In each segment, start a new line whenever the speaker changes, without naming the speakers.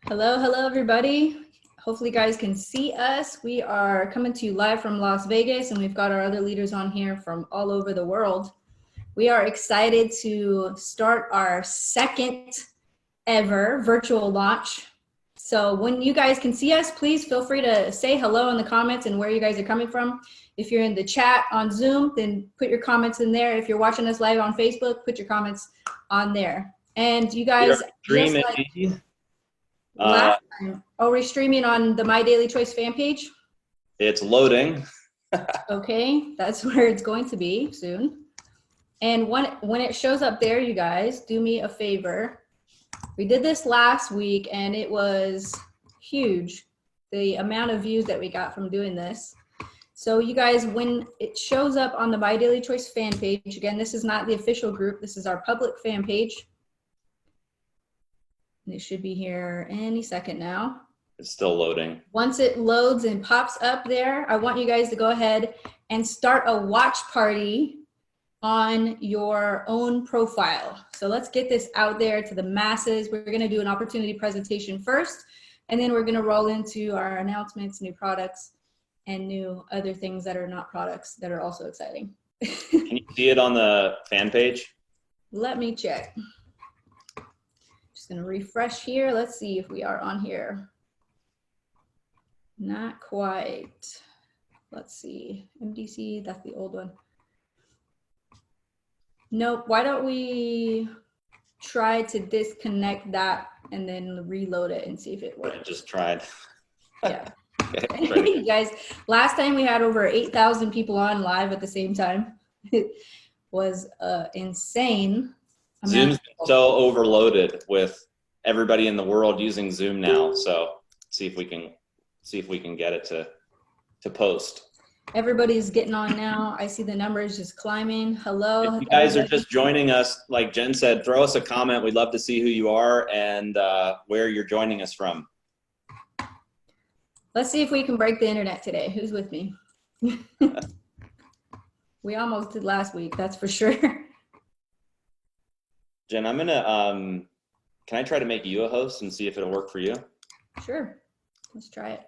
Hello, hello, everybody. Hopefully you guys can see us. We are coming to you live from Las Vegas, and we've got our other leaders on here from all over the world. We are excited to start our second ever virtual launch. So when you guys can see us, please feel free to say hello in the comments and where you guys are coming from. If you're in the chat on Zoom, then put your comments in there. If you're watching us live on Facebook, put your comments on there. And you guys, just like last time, are we streaming on the My Daily Choice fan page?
It's loading.
Okay, that's where it's going to be soon. And when it shows up there, you guys, do me a favor. We did this last week and it was huge, the amount of views that we got from doing this. So you guys, when it shows up on the My Daily Choice fan page, again, this is not the official group, this is our public fan page. And it should be here any second now.
It's still loading.
Once it loads and pops up there, I want you guys to go ahead and start a watch party on your own profile. So let's get this out there to the masses. We're going to do an opportunity presentation first, and then we're going to roll into our announcements, new products, and new other things that are not products that are also exciting.
Can you see it on the fan page?
Let me check. Just going to refresh here. Let's see if we are on here. Not quite. Let's see. MDC, that's the old one. Nope. Why don't we try to disconnect that and then reload it and see if it works?
I just tried.
Yeah.
Okay,
You guys, last time we had over 8,000 people on live at the same time. It was insane.
Zoom's so overloaded with everybody in the world using Zoom now. So see if we can get it to post.
Everybody's getting on now. I see the numbers just climbing. Hello.
If you guys are just joining us, like Jen said, throw us a comment. We'd love to see who you are and where you're joining us from.
Let's see if we can break the internet today. Who's with me? We almost did last week, that's for sure.
Jen, I'm gonna, can I try to make you a host and see if it'll work for you?
Sure, let's try it.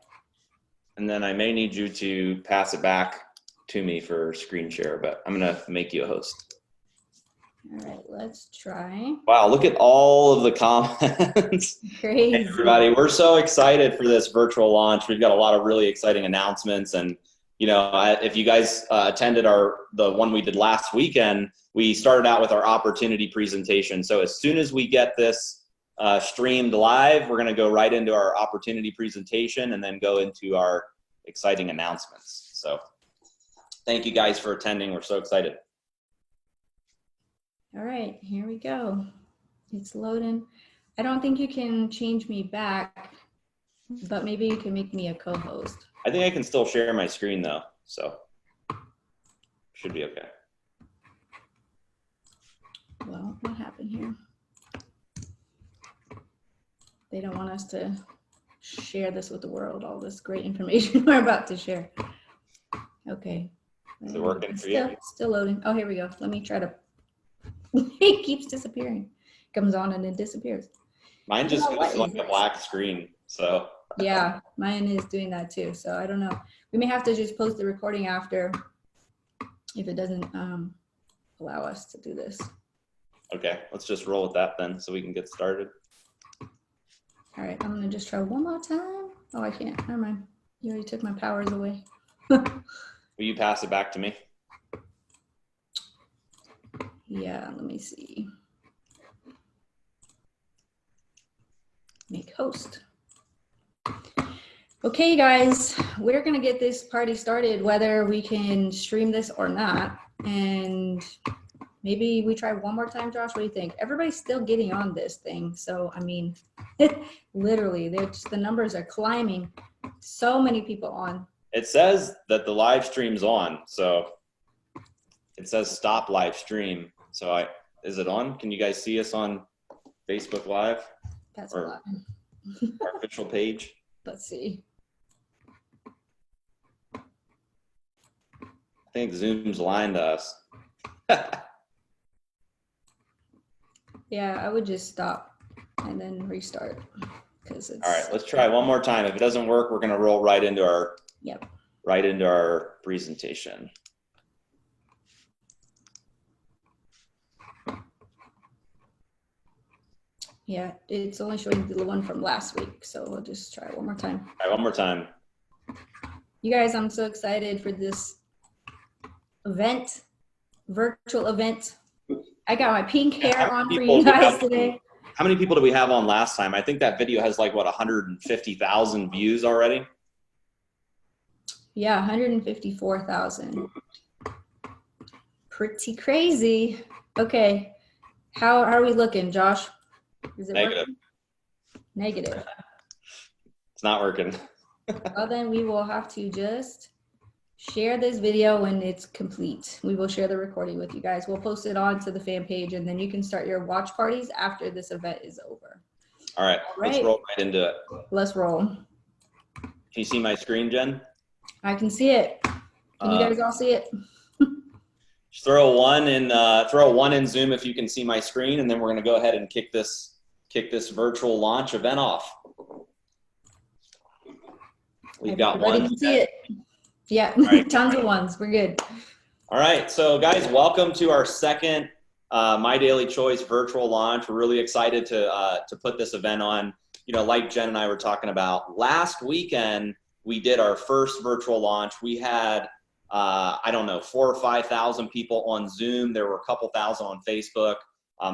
And then I may need you to pass it back to me for screen share, but I'm gonna make you a host.
All right, let's try.
Wow, look at all of the comments.
Crazy.
Hey everybody, we're so excited for this virtual launch. We've got a lot of really exciting announcements, and you know, if you guys attended the one we did last weekend, we started out with our opportunity presentation. So as soon as we get this streamed live, we're gonna go right into our opportunity presentation and then go into our exciting announcements. So thank you guys for attending. We're so excited.
All right, here we go. It's loading. I don't think you can change me back, but maybe you can make me a co-host.
I think I can still share my screen though, so should be okay.
Well, what happened here? They don't want us to share this with the world, all this great information we're about to share. Okay.
Is it working for you?
Still loading. Oh, here we go. Let me try to, it keeps disappearing. Comes on and it disappears.
Mine just looks like a black screen, so.
Yeah, mine is doing that too. So I don't know. We may have to just post the recording after if it doesn't allow us to do this.
Okay, let's just roll with that then so we can get started.
All right, I'm gonna just try one more time. Oh, I can't, never mind. You already took my powers away.
Will you pass it back to me?
Yeah, let me see. Make host. Okay, guys, we're gonna get this party started, whether we can stream this or not. And maybe we try one more time, Josh, what do you think? Everybody's still getting on this thing. So, I mean, literally, the numbers are climbing. So many people on.
It says that the live stream's on, so it says stop live stream. So is it on? Can you guys see us on Facebook Live?
That's a lot.
Our official page?
Let's see.
I think Zoom's lying to us.
Yeah, I would just stop and then restart because it's.
All right, let's try one more time. If it doesn't work, we're going to roll right into our presentation.
Yeah, it's only showing the one from last week, so we'll just try it one more time.
All right, one more time.
You guys, I'm so excited for this event, virtual event. I got my pink hair on for you guys today.
How many people do we have on last time? I think that video has like, what, 150,000 views already?
Yeah, 154,000. Pretty crazy. Okay, how are we looking, Josh? Is it
Negative.
working? Negative.
It's not working.
Well, then we will have to just share this video when it's complete. We will share the recording with you guys. We'll post it onto the fan page, and then you can start your watch parties after this event is over.
All right, let's roll right into it.
Let's roll.
Can you see my screen, Jen?
I can see it. Can you guys all see it?
Just throw one in Zoom if you can see my screen, and then we're going to go ahead and kick this virtual launch event off. We've got one.
Can see it. Yeah, right. Tons of ones. We're good.
All right, so guys, welcome to our second My Daily Choice virtual launch. We're really excited to put this event on. You know, like Jen and I were talking about, last weekend we did our first virtual launch. We had I don't know, 4,000 or 5,000 people on Zoom. There were a couple thousand on Facebook.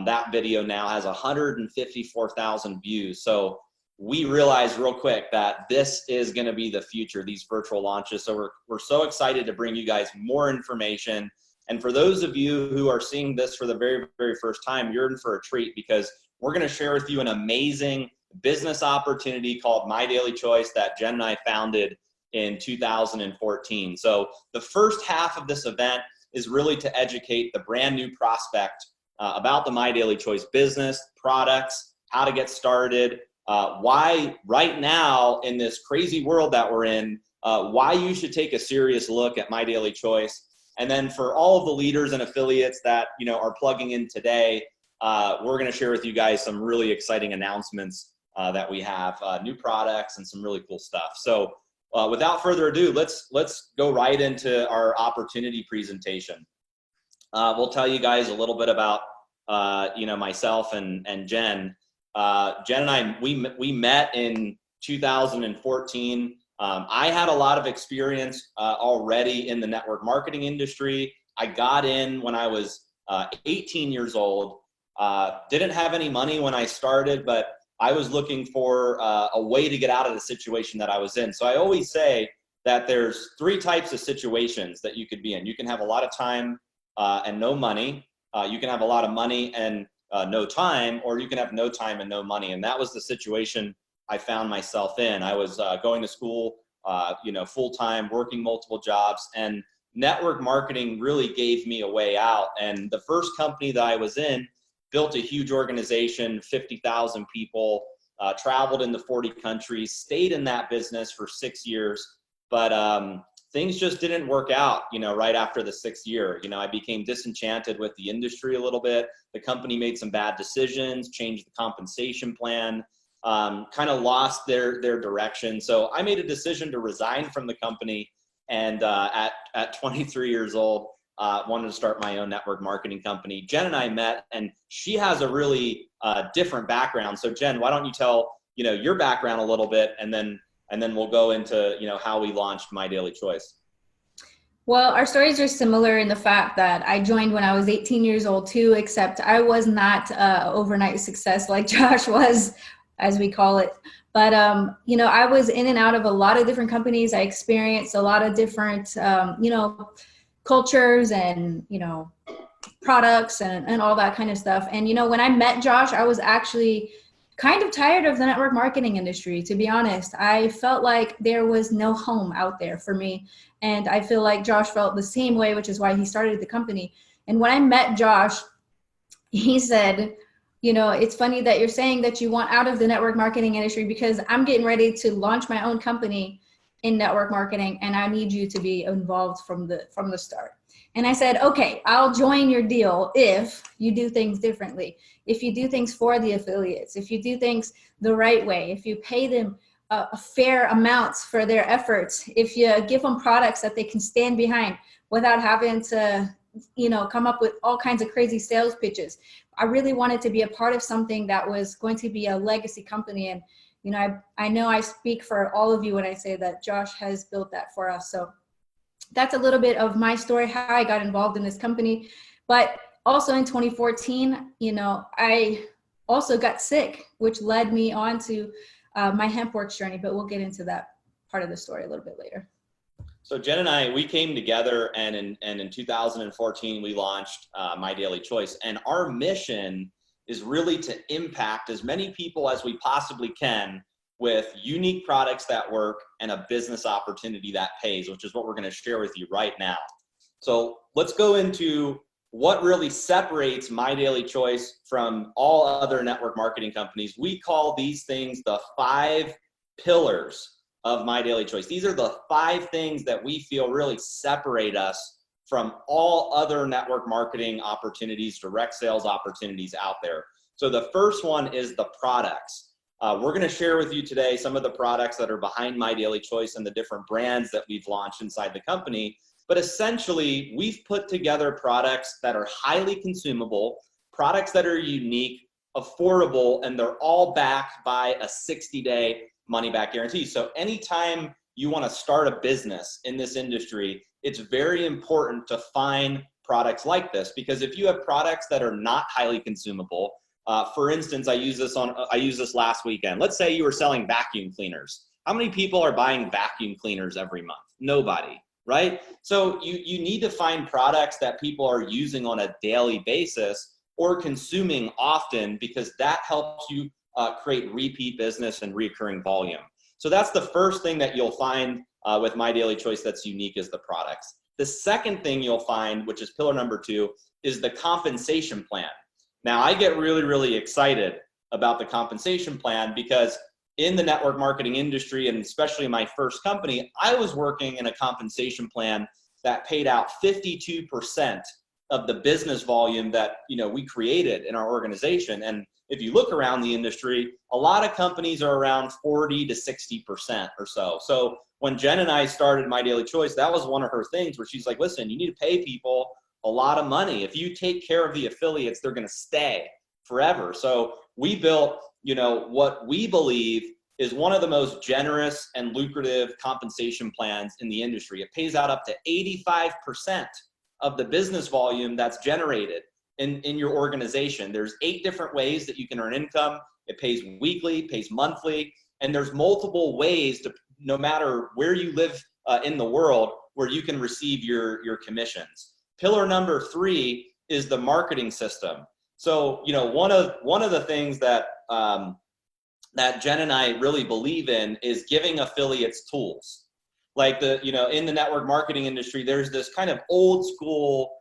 That video now has 154,000 views. So we realized real quick that this is going to be the future, these virtual launches. So we're so excited to bring you guys more information. And for those of you who are seeing this for the very, very first time, you're in for a treat, because we're going to share with you an amazing business opportunity called My Daily Choice that Jen and I founded in 2014. So the first half of this event is really to educate the brand new prospect about the My Daily Choice business, products, how to get started, why right now in this crazy world that we're in, why you should take a serious look at My Daily Choice. And then for all of the leaders and affiliates that are plugging in today, we're going to share with you guys some really exciting announcements that we have, new products and some really cool stuff. So without further ado, let's go right into our opportunity presentation. We'll tell you guys a little bit about myself and Jen. Jen and I, we met in 2014. I had a lot of experience already in the network marketing industry. I got in when I was 18 years old. Didn't have any money when I started, but I was looking for a way to get out of the situation that I was in. So I always say that there's three types of situations that you could be in. You can have a lot of time and no money. You can have a lot of money and no time, or you can have no time and no money. And that was the situation I found myself in. I was going to school, full-time, working multiple jobs, and network marketing really gave me a way out. And the first company that I was in built a huge organization, 50,000 people, traveled into 40 countries, stayed in that business for 6 years, but things just didn't work out, right after the 6th year. I became disenchanted with the industry a little bit. The company made some bad decisions, changed the compensation plan, kind of lost their direction. So I made a decision to resign from the company, and at 23 years old, wanted to start my own network marketing company. Jen and I met, and she has a really different background. So Jen, why don't you tell your background a little bit, and then we'll go into how we launched My Daily Choice.
Well, our stories are similar in the fact that I joined when I was 18 years old too, except I was not overnight success like Josh was, as we call it. But, I was in and out of a lot of different companies. I experienced a lot of different, cultures and, products and all that kind of stuff. And, when I met Josh, I was actually kind of tired of the network marketing industry, to be honest. I felt like there was no home out there for me. And I feel like Josh felt the same way, which is why he started the company. And when I met Josh, he said, it's funny that you're saying that you want out of the network marketing industry, because I'm getting ready to launch my own company in network marketing, and I need you to be involved from the start. And I said, okay, I'll join your deal if you do things differently, if you do things for the affiliates, if you do things the right way, if you pay them a fair amount for their efforts, if you give them products that they can stand behind without having to, you know, come up with all kinds of crazy sales pitches. I really wanted to be a part of something that was going to be a legacy company. And, you know, I know I speak for all of you when I say that Josh has built that for us. So that's a little bit of my story, how I got involved in this company. But also in 2014, you know, I also got sick, which led me on to my HempWorks journey, but we'll get into that part of the story a little bit later.
So Jen and I, we came together, and in 2014, we launched My Daily Choice. And our mission is really to impact as many people as we possibly can with unique products that work and a business opportunity that pays, which is what we're going to share with you right now. So let's go into what really separates My Daily Choice from all other network marketing companies. We call these things the 5 pillars of My Daily Choice. These are the 5 things that we feel really separate us from all other network marketing opportunities, direct sales opportunities out there. So the first one is the products. We're going to share with you today some of the products that are behind My Daily Choice and the different brands that we've launched inside the company. But essentially, we've put together products that are highly consumable, products that are unique, affordable, and they're all backed by a 60-day money-back guarantee. So anytime you want to start a business in this industry, it's very important to find products like this, because if you have products that are not highly consumable, for instance, I used this last weekend. Let's say you were selling vacuum cleaners. How many people are buying vacuum cleaners every month? Nobody, right? So you need to find products that people are using on a daily basis or consuming often, because that helps you create repeat business and recurring volume. So that's the first thing that you'll find with My Daily Choice that's unique, is the products. The second thing you'll find, which is pillar number 2, is the compensation plan. Now, I get really, really excited about the compensation plan, because in the network marketing industry, and especially my first company, I was working in a compensation plan that paid out 52% of the business volume that, you know, we created in our organization. And if you look around the industry, a lot of companies are around 40 to 60% or so. So when Jen and I started My Daily Choice, that was one of her things where she's like, listen, you need to pay people a lot of money. If you take care of the affiliates, they're going to stay forever. So we built, you know, what we believe is one of the most generous and lucrative compensation plans in the industry. It pays out up to 85% of the business volume that's generated in your organization. There's 8 different ways that you can earn income. It pays weekly, pays monthly, and there's multiple ways to, no matter where you live in the world, where you can receive your commissions. Pillar number 3 is the marketing system. So, you know, one of the things that that Jen and I really believe in is giving affiliates tools. Like in the network marketing industry, there's this kind of old school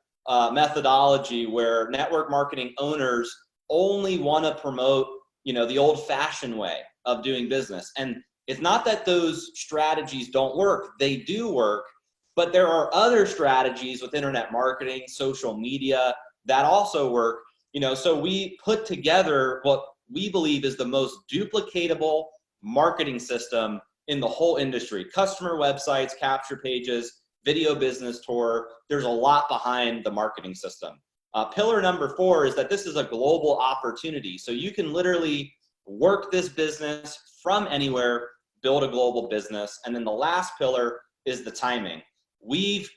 methodology where network marketing owners only want to promote, you know, the old fashioned way of doing business. And it's not that those strategies don't work. They do work. But there are other strategies with internet marketing, social media, that also work. You know, so we put together what we believe is the most duplicatable marketing system in the whole industry. Customer websites, capture pages, video business tour. There's a lot behind the marketing system. Pillar number 4 is that this is a global opportunity. So you can literally work this business from anywhere, build a global business. And then the last pillar is the timing. We've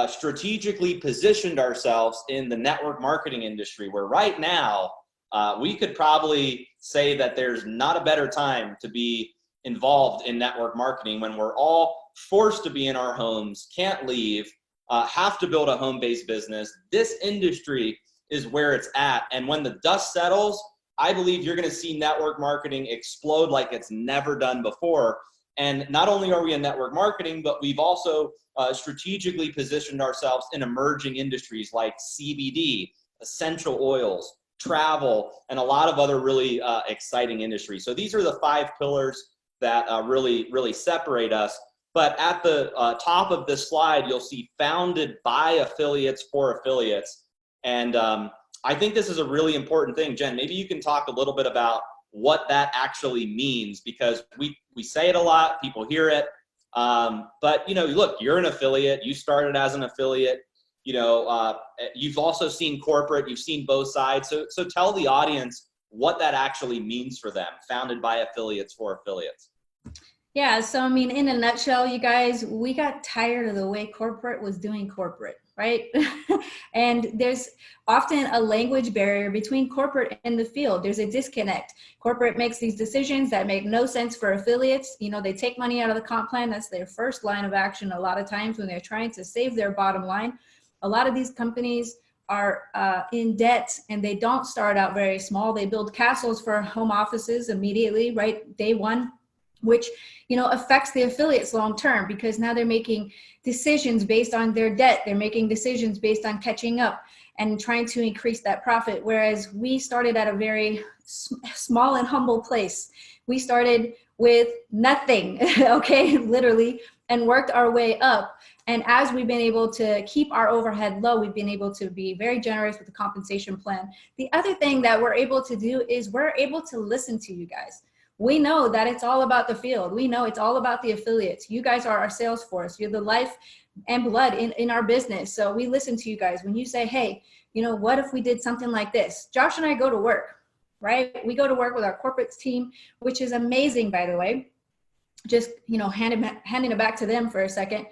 strategically positioned ourselves in the network marketing industry, where right now we could probably say that there's not a better time to be involved in network marketing, when we're all forced to be in our homes, can't leave, have to build a home-based business. This industry is where it's at. And when the dust settles, I believe you're going to see network marketing explode like it's never done before. And not only are we in network marketing, but we've also strategically positioned ourselves in emerging industries like CBD, essential oils, travel, and a lot of other really exciting industries. So these are the 5 pillars that really separate us. But at the top of this slide, you'll see founded by affiliates for affiliates. And I think this is a really important thing. Jen, maybe you can talk a little bit about what that actually means, because we say it a lot, people hear it. But, you know, look, you're an affiliate, you started as an affiliate, you know, you've also seen corporate, you've seen both sides. So tell the audience what that actually means for them, founded by affiliates for affiliates.
Yeah, so I mean, in a nutshell, you guys, we got tired of the way corporate was doing corporate, right? And there's often a language barrier between corporate and the field. There's a disconnect. Corporate makes these decisions that make no sense for affiliates. You know, they take money out of the comp plan. That's their first line of action a lot of times when they're trying to save their bottom line. A lot of these companies are in debt, and they don't start out very small. They build castles for home offices immediately, right? Day one, which, you know, affects the affiliates long term, because now they're making decisions based on their debt. They're making decisions based on catching up and trying to increase that profit. Whereas we started at a very small and humble place. We started with nothing, okay, literally, and worked our way up. And as we've been able to keep our overhead low, we've been able to be very generous with the compensation plan. The other thing that we're able to do is we're able to listen to you guys. We know that it's all about the field. We know it's all about the affiliates. You guys are our sales force. You're the life and blood in our business. So we listen to you guys. When you say, hey, you know, what if we did something like this? Josh and I go to work, right? We go to work with our corporate team, which is amazing, by the way. Just, you know, handing it back to them for a second.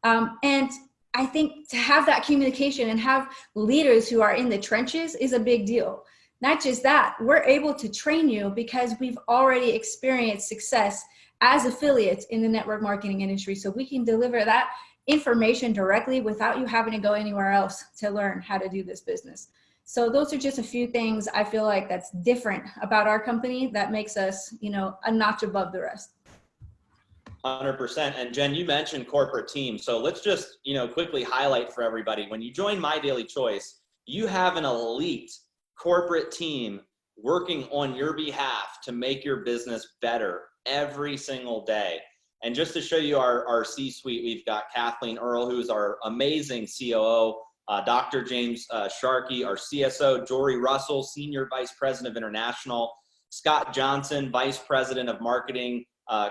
And I think to have that communication and have leaders who are in the trenches is a big deal. Not just that, we're able to train you because we've already experienced success as affiliates in the network marketing industry. So we can deliver that information directly without you having to go anywhere else to learn how to do this business. So those are just a few things I feel like that's different about our company that makes us, you know, a notch above the rest.
100%. And Jen, you mentioned corporate team. So let's just, you know, quickly highlight for everybody. When you join My Daily Choice, you have an elite corporate team working on your behalf to make your business better every single day. And just to show you our C-suite, we've got Kathleen Earl, who's our amazing COO, Dr. James Sharkey, our CSO, Jory Russell, Senior Vice President of International, Scott Johnson, Vice President of Marketing,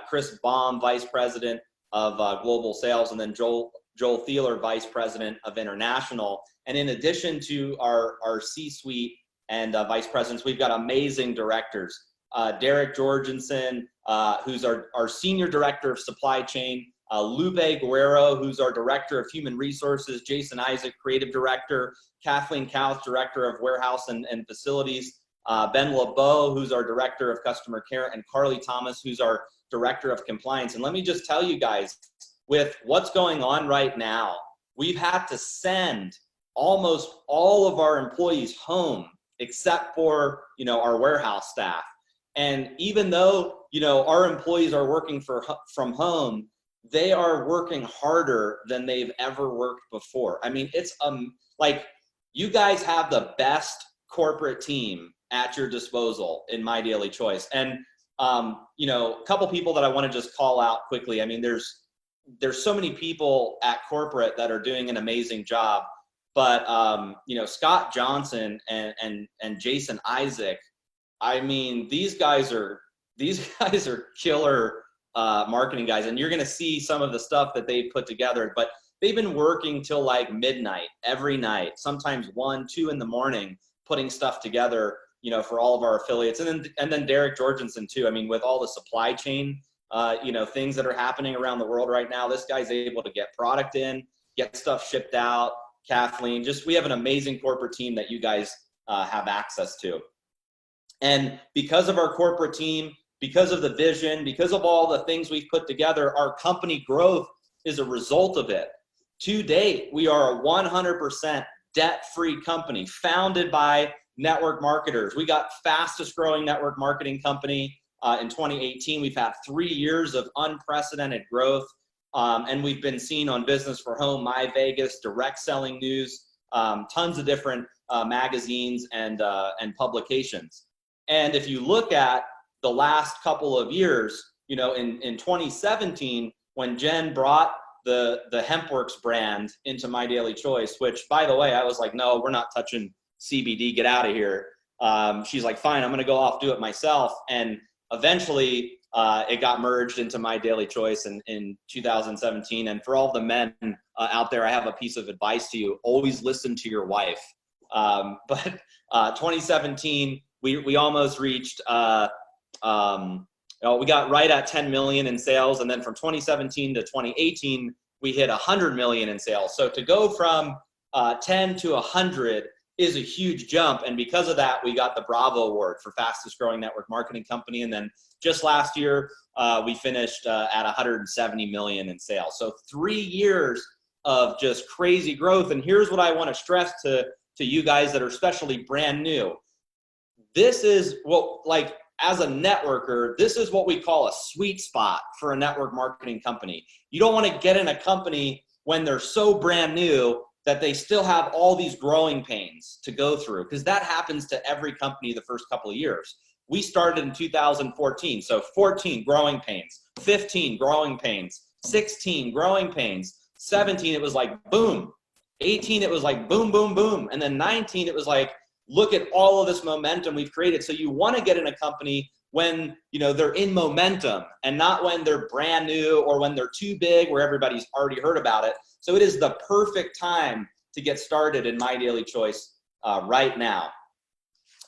Chris Baum, Vice President of Global Sales, and then Joel Thieler, Vice President of International. And in addition to our C-suite and vice presidents, we've got amazing directors. Derek Jorgensen, who's our Senior Director of Supply Chain, Lupe Guerrero, who's our Director of Human Resources, Jason Isaac, Creative Director, Kathleen Kauth, Director of Warehouse and Facilities, Ben LeBeau, who's our Director of Customer Care, and Carly Thomas, who's our Director of Compliance. And let me just tell you guys, with what's going on right now, we've had to send almost all of our employees home, except for, you know, our warehouse staff. And even though, you know, our employees are working from home, they are working harder than they've ever worked before. I mean, it's like, you guys have the best corporate team at your disposal in My Daily Choice. And you know, a couple people that I want to just call out quickly. I mean, there's so many people at corporate that are doing an amazing job. But, you know, Scott Johnson and Jason Isaac, I mean, these guys are killer marketing guys. And you're going to see some of the stuff that they've put together. But they've been working till like midnight every night, sometimes 1, 2 in the morning, putting stuff together, you know, for all of our affiliates. And then Derek Jorgensen too. I mean, with all the supply chain, you know, things that are happening around the world right now, this guy's able to get product in, get stuff shipped out. Kathleen, we have an amazing corporate team that you guys have access to. And because of our corporate team, because of the vision, because of all the things we've put together, our company growth is a result of it. To date, we are a 100% debt-free company founded by network marketers. We got fastest growing network marketing company in 2018. We've had 3 years of unprecedented growth. And we've been seen on Business for Home, My Vegas, Direct Selling News, tons of different magazines and publications. And if you look at the last couple of years, you know, in 2017, when Jen brought the HempWorks brand into My Daily Choice, which, by the way, I was like, no, we're not touching CBD, get out of here. She's like, fine, I'm going to go off, do it myself. And eventually it got merged into My Daily Choice in 2017. And for all the men out there, I have a piece of advice to you. Always listen to your wife. But 2017, we almost reached, we got right at 10 million in sales. And then from 2017 to 2018, we hit 100 million in sales. So to go from 10 to 100 is a huge jump. And because of that, we got the Bravo Award for fastest growing network marketing company. And then just last year, we finished at 170 million in sales. So 3 years of just crazy growth. And here's what I want to stress to you guys that are especially brand new. This is what, like, as a networker, this is what we call a sweet spot for a network marketing company. You don't want to get in a company when they're so brand new that they still have all these growing pains to go through, because that happens to every company the first couple of years. We started in 2014, so 14 growing pains, 15 growing pains, 16 growing pains, 17 it was like boom, 18 it was like boom, boom, boom, and then 19 it was like, look at all of this momentum we've created. So you want to get in a company when, you know, they're in momentum and not when they're brand new or when they're too big where everybody's already heard about it. So it is the perfect time to get started in My Daily Choice right now.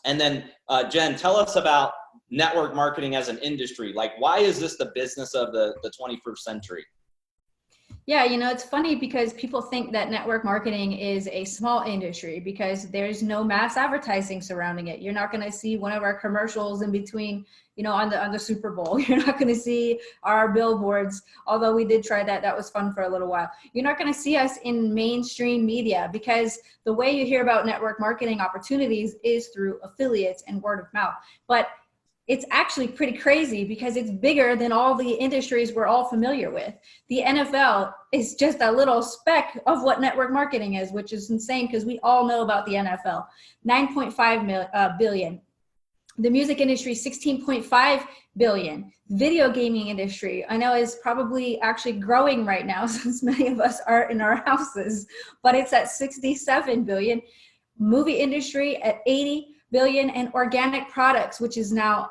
And then Jen, tell us about network marketing as an industry. Like, why is this the business of the 21st century?
Yeah, you know, it's funny because people think that network marketing is a small industry because there's no mass advertising surrounding it. You're not going to see one of our commercials in between, you know, on the Super Bowl. You're not going to see our billboards, although we did try that. That was fun for a little while. You're not going to see us in mainstream media because the way you hear about network marketing opportunities is through affiliates and word of mouth. But it's actually pretty crazy because it's bigger than all the industries we're all familiar with. The NFL is just a little speck of what network marketing is, which is insane because we all know about the NFL. 9.5 billion. The music industry, 16.5 billion. Video gaming industry, I know, is probably actually growing right now since many of us are in our houses, but it's at 67 billion. Movie industry at 80 billion, and organic products, which is now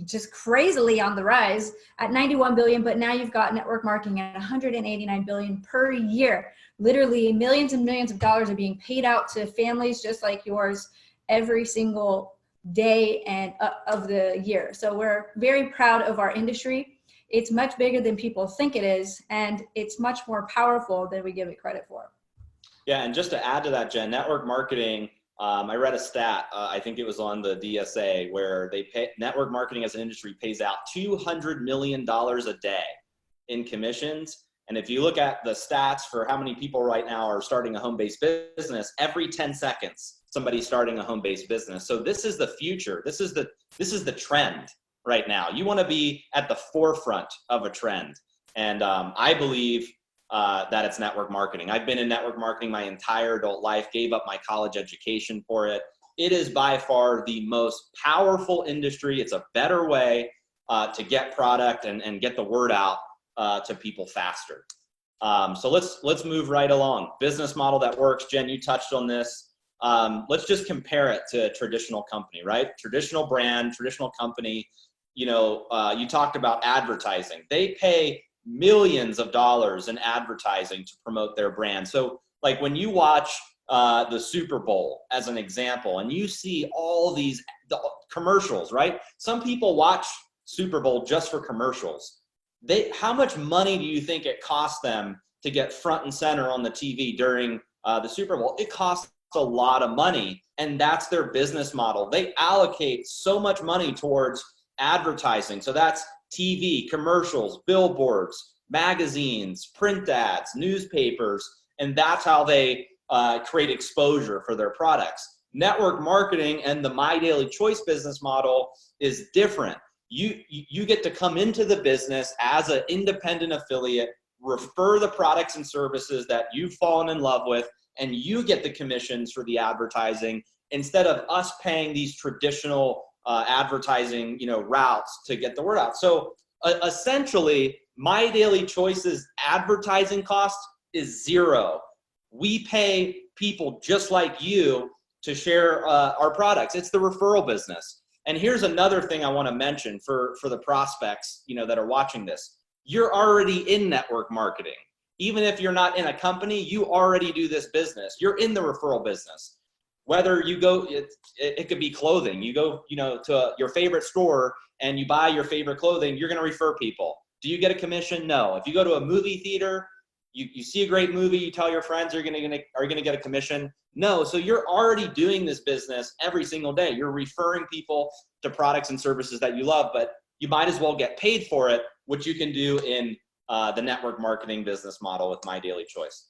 just crazily on the rise at 91 billion. But now you've got network marketing at 189 billion per year. Literally millions and millions of dollars are being paid out to families just like yours every single day and of the year. So we're very proud of our industry. It's much bigger than people think it is, and it's much more powerful than we give it credit for. Yeah,
and just to add to that, Jen, network marketing, I read a stat, I think it was on the DSA, where network marketing as an industry pays out $200 million a day in commissions. And if you look at the stats for how many people right now are starting a home-based business, every 10 seconds, somebody's starting a home-based business. So this is the future. This is the trend right now. You want to be at the forefront of a trend. And I believe that it's network marketing. I've been in network marketing my entire adult life, gave up my college education for it. It is by far the most powerful industry. It's a better way to get product and get the word out to people faster. So let's move right along. Business model that works. Jen, you touched on this. Let's just compare it to a traditional company, right? Traditional brand, traditional company. You know, you talked about advertising. They pay millions of dollars in advertising to promote their brand. So like when you watch the Super Bowl as an example, and you see all these commercials, right? Some people watch Super Bowl just for commercials. How much money do you think it costs them to get front and center on the TV during the Super Bowl? It costs a lot of money, and that's their business model. They allocate so much money towards advertising. So that's TV, commercials, billboards, magazines, print ads, newspapers, and that's how they create exposure for their products. Network marketing and the My Daily Choice business model is different. You get to come into the business as an independent affiliate, refer the products and services that you've fallen in love with, and you get the commissions for the advertising instead of us paying these traditional advertising, routes to get the word out. So essentially, My Daily Choice's advertising cost is zero. We pay people just like you to share our products. It's the referral business. And here's another thing I want to mention for the prospects, that are watching this. You're already in network marketing. Even if you're not in a company, you already do this business. You're in the referral business. Whether you go, it could be clothing. You go, to your favorite store and you buy your favorite clothing, you're going to refer people. Do you get a commission? No. If you go to a movie theater, you see a great movie, you tell your friends, are you going to get a commission? No. So you're already doing this business every single day. You're referring people to products and services that you love, but you might as well get paid for it, which you can do in the network marketing business model with My Daily Choice.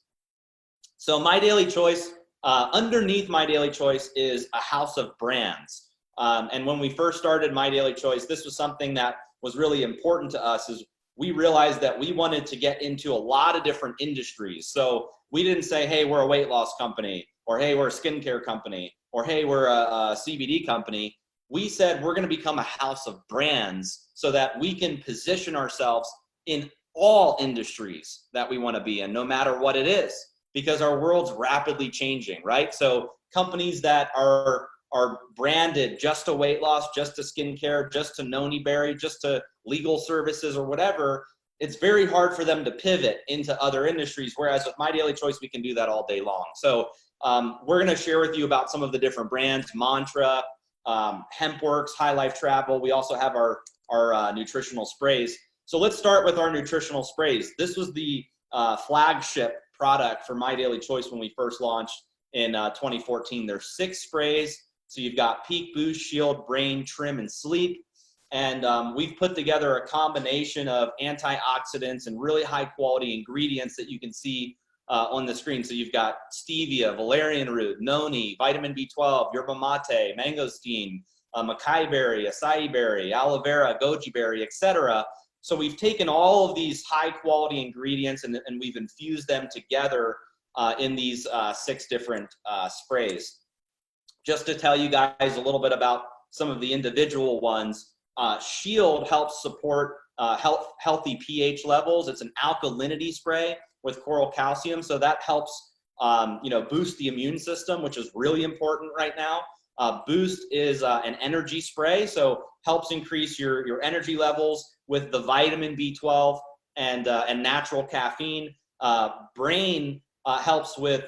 So My Daily Choice, underneath My Daily Choice is a house of brands. And when we first started My Daily Choice, this was something that was really important to us, is we realized that we wanted to get into a lot of different industries. So we didn't say, hey, we're a weight loss company, or hey, we're a skincare company, or hey, we're a CBD company. We said we're going to become a house of brands so that we can position ourselves in all industries that we want to be in, no matter what it is, because our world's rapidly changing, right? So companies that are branded just to weight loss, just to skincare, just to Noni Berry, just to legal services or whatever, it's very hard for them to pivot into other industries. Whereas with My Daily Choice, we can do that all day long. So we're going to share with you about some of the different brands: Mantra, HempWorks, High Life Travel. We also have our nutritional sprays. So let's start with our nutritional sprays. This was the flagship product for My Daily Choice when we first launched in 2014. There's 6 sprays. So you've got Peak, Boost, Shield, Brain, Trim, and Sleep. And we've put together a combination of antioxidants and really high quality ingredients that you can see on the screen. So you've got stevia, valerian root, noni, vitamin B12, yerba mate, mangosteen, acai berry, acai berry, aloe vera, goji berry, etc. So we've taken all of these high quality ingredients and we've infused them together in these 6 different sprays. Just to tell you guys a little bit about some of the individual ones, Shield helps support healthy pH levels. It's an alkalinity spray with coral calcium, so that helps boost the immune system, which is really important right now. Boost is an energy spray, so helps increase your energy levels with the vitamin B12 and natural caffeine. Brain helps with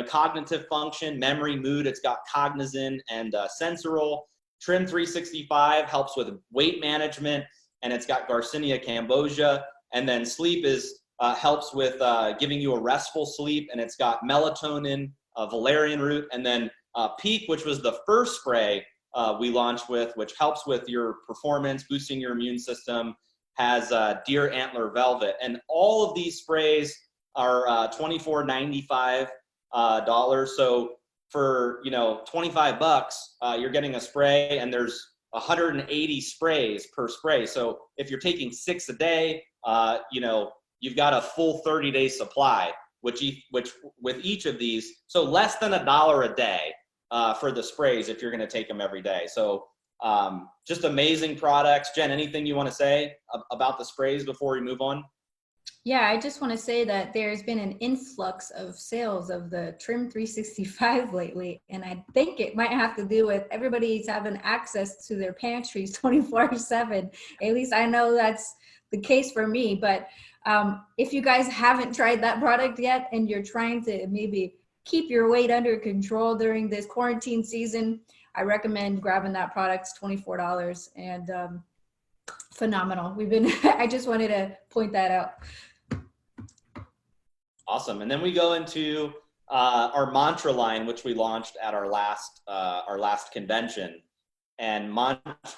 cognitive function, memory, mood. It's got cognizin and sensoril. Trim 365 helps with weight management, and it's got Garcinia cambogia. And then Sleep is helps with giving you a restful sleep, and it's got melatonin, valerian root, and then Peak, which was the first spray we launched with, which helps with your performance, boosting your immune system, has deer antler velvet. And all of these sprays are $24.95. So for 25 bucks, you're getting a spray, and there's 180 sprays per spray. So if you're taking 6 a day, you've got a full 30-day supply, which with each of these, so less than $1 a day for the sprays if you're going to take them every day. So just amazing products. Jen, anything you want to say about the sprays before we move on?
Yeah, I just want to say that there's been an influx of sales of the Trim 365 lately, and I think it might have to do with everybody's having access to their pantries 24/7. At least I know that's the case for me. But if you guys haven't tried that product yet and you're trying to maybe keep your weight under control during this quarantine season, I recommend grabbing that product. It's $24 and phenomenal. I just wanted to point that out.
Awesome. And then we go into our Mantra line, which we launched at our last convention. And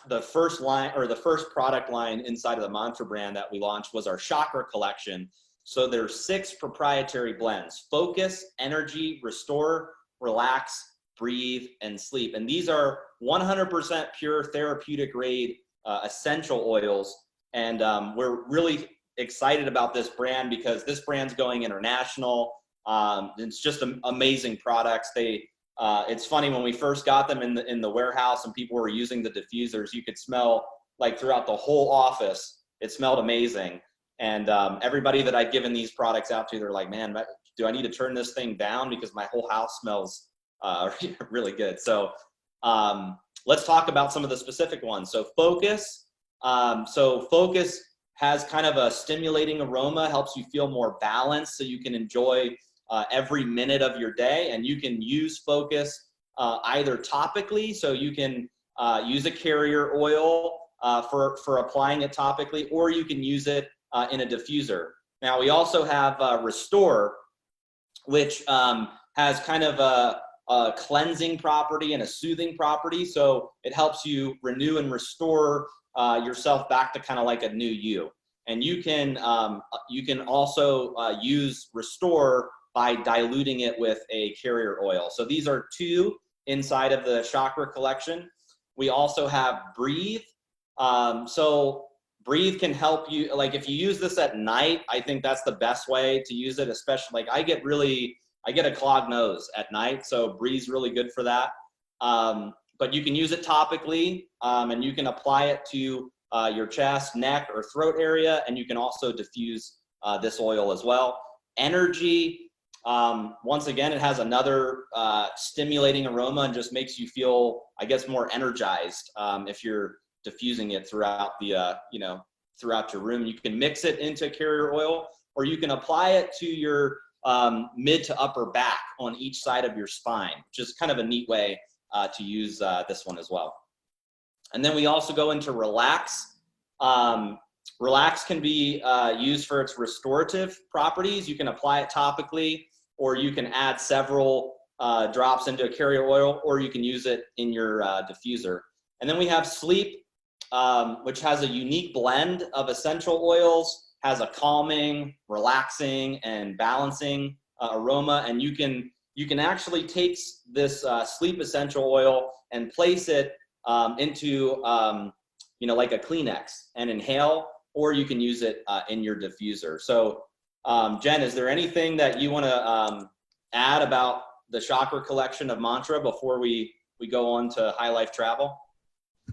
the first line, or the first product line inside of the Mantra brand that we launched, was our Chakra collection. So there's 6 proprietary blends: Focus, Energy, Restore, Relax, Breathe, and Sleep. And these are 100% pure therapeutic grade essential oils. And we're really excited about this brand because this brand's going international. It's just amazing products. It's funny, when we first got them in the warehouse and people were using the diffusers, you could smell, like, throughout the whole office, it smelled amazing. And everybody that I've given these products out to, they're like, man, do I need to turn this thing down because my whole house smells really good. So let's talk about some of the specific ones. So Focus. Focus has kind of a stimulating aroma, helps you feel more balanced so you can enjoy every minute of your day. And you can use Focus either topically, so you can use a carrier oil for applying it topically, or you can use it in a diffuser. Now we also have Restore, which has kind of a cleansing property and a soothing property. So it helps you renew and restore yourself back to kind of like a new you. And you can also use Restore by diluting it with a carrier oil. So these are two inside of the chakra collection. We also have Breathe. So Breathe can help you, like if you use this at night, I think that's the best way to use it, especially like I get a clogged nose at night, so Breathe's really good for that. But you can use it topically, and you can apply it to your chest, neck, or throat area, and you can also diffuse this oil as well. Energy, once again, it has another stimulating aroma and just makes you feel, I guess, more energized if you're diffusing it throughout the throughout your room. You can mix it into carrier oil, or you can apply it to your mid to upper back on each side of your spine, which is kind of a neat way to use this one as well. And then we also go into Relax. Relax can be used for its restorative properties. You can apply it topically, or you can add several drops into a carrier oil, or you can use it in your diffuser. And then we have Sleep, which has a unique blend of essential oils, has a calming, relaxing, and balancing aroma. And you can actually take this sleep essential oil and place it into like a Kleenex and inhale, or you can use it in your diffuser. So Jen, is there anything that you want to add about the chakra collection of Mantra before we go on to High Life Travel?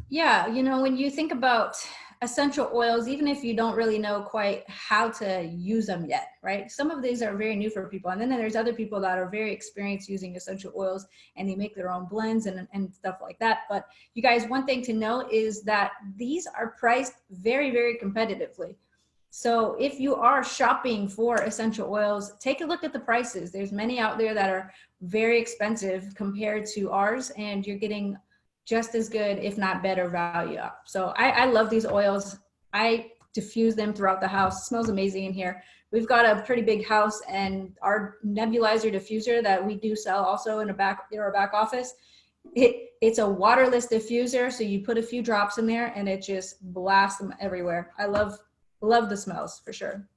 Yeah, when you think about essential oils, even if you don't really know quite how to use them yet, right? Some of these are very new for people. And then there's other people that are very experienced using essential oils, and they make their own blends and stuff like that. But you guys, one thing to know is that these are priced very, very competitively. So if you are shopping for essential oils, take a look at the prices. There's many out there that are very expensive compared to ours, and you're getting just as good, if not better value up. So I love these oils. I diffuse them throughout the house. It smells amazing in here. We've got a pretty big house, and our nebulizer diffuser that we do sell also in our back office, it's a waterless diffuser. So you put a few drops in there and it just blasts them everywhere. I love the smells for sure.